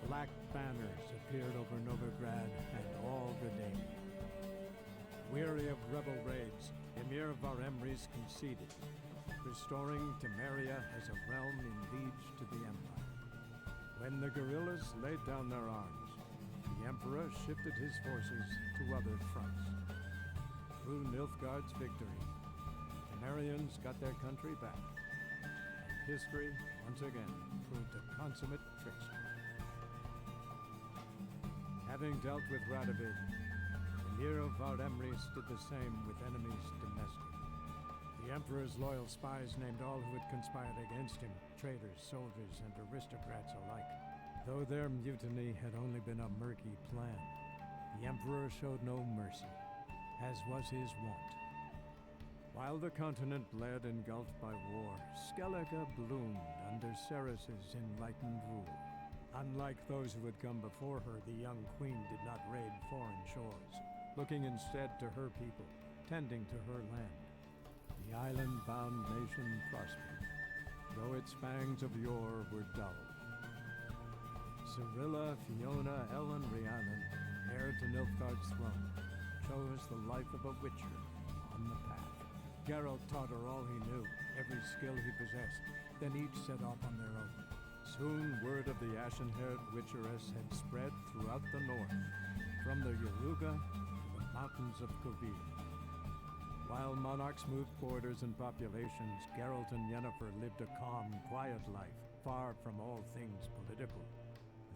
Black banners appeared over Novigrad and all Redania. Weary of rebel raids, Ymir Varemres conceded, restoring Temeria as a realm in liege to the Empire. When the guerrillas laid down their arms, the Emperor shifted his forces to other fronts. Through Nilfgaard's victory, Temerians got their country back, and history once again proved a consummate trickster. Having dealt with Radovid, Ymir of Varemres did the same with enemies domestic. The Emperor's loyal spies named all who had conspired against him, traitors, soldiers, and aristocrats alike. Though their mutiny had only been a murky plan, the Emperor showed no mercy, as was his wont. While the continent bled engulfed by war, Skellige bloomed under Ceres's enlightened rule. Unlike those who had come before her, the young queen did not raid foreign shores, looking instead to her people, tending to her land. The island-bound nation prospered, though its fangs of yore were dulled. Cyrilla, Fiona, Ellen, Rhiannon, heir to Nilfgaard's throne, chose the life of a witcher on the path. Geralt taught her all he knew, every skill he possessed, then each set off on their own. Soon word of the ashen-haired witcheress had spread throughout the north, from the Yaruga to the mountains of Kovir. While monarchs moved borders and populations, Geralt and Yennefer lived a calm, quiet life, far from all things political.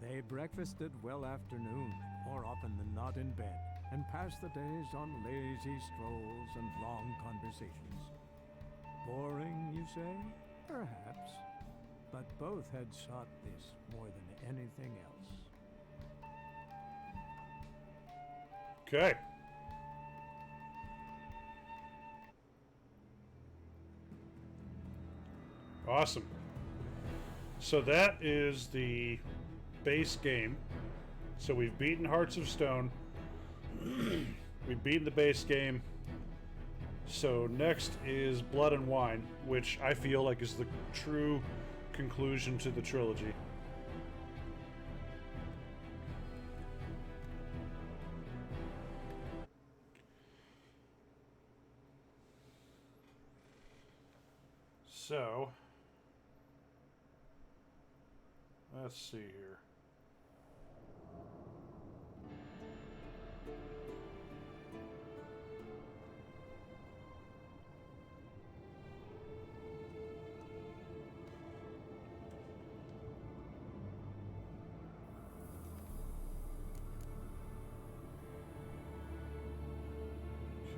They breakfasted well after noon, more often than not in bed, and passed the days on lazy strolls and long conversations. Boring, you say? Perhaps. But both had sought this more than anything else. Okay. Awesome. So that is the base game. So we've beaten Hearts of Stone. We've beaten the base game. So next is Blood and Wine, which I feel like is the true conclusion to the trilogy. So, let's see here.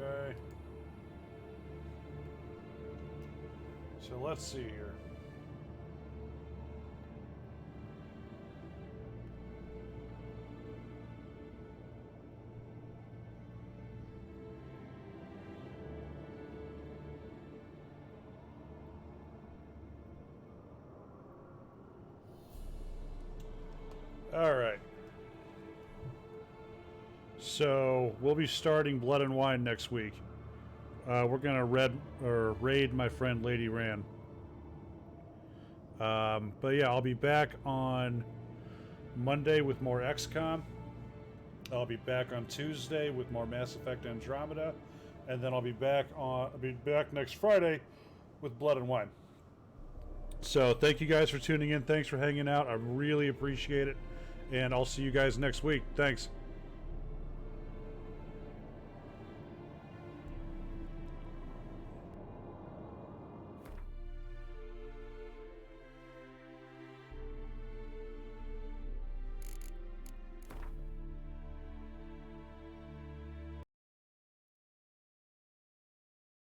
Okay. So let's see here. All right. So we'll be starting Blood and Wine next week. We're gonna raid my friend Lady Ran. But yeah, I'll be back on Monday with more XCOM. I'll be back on Tuesday with more Mass Effect Andromeda, and then I'll be back next Friday with Blood and Wine. So thank you guys for tuning in. Thanks for hanging out. I really appreciate it, and I'll see you guys next week. Thanks.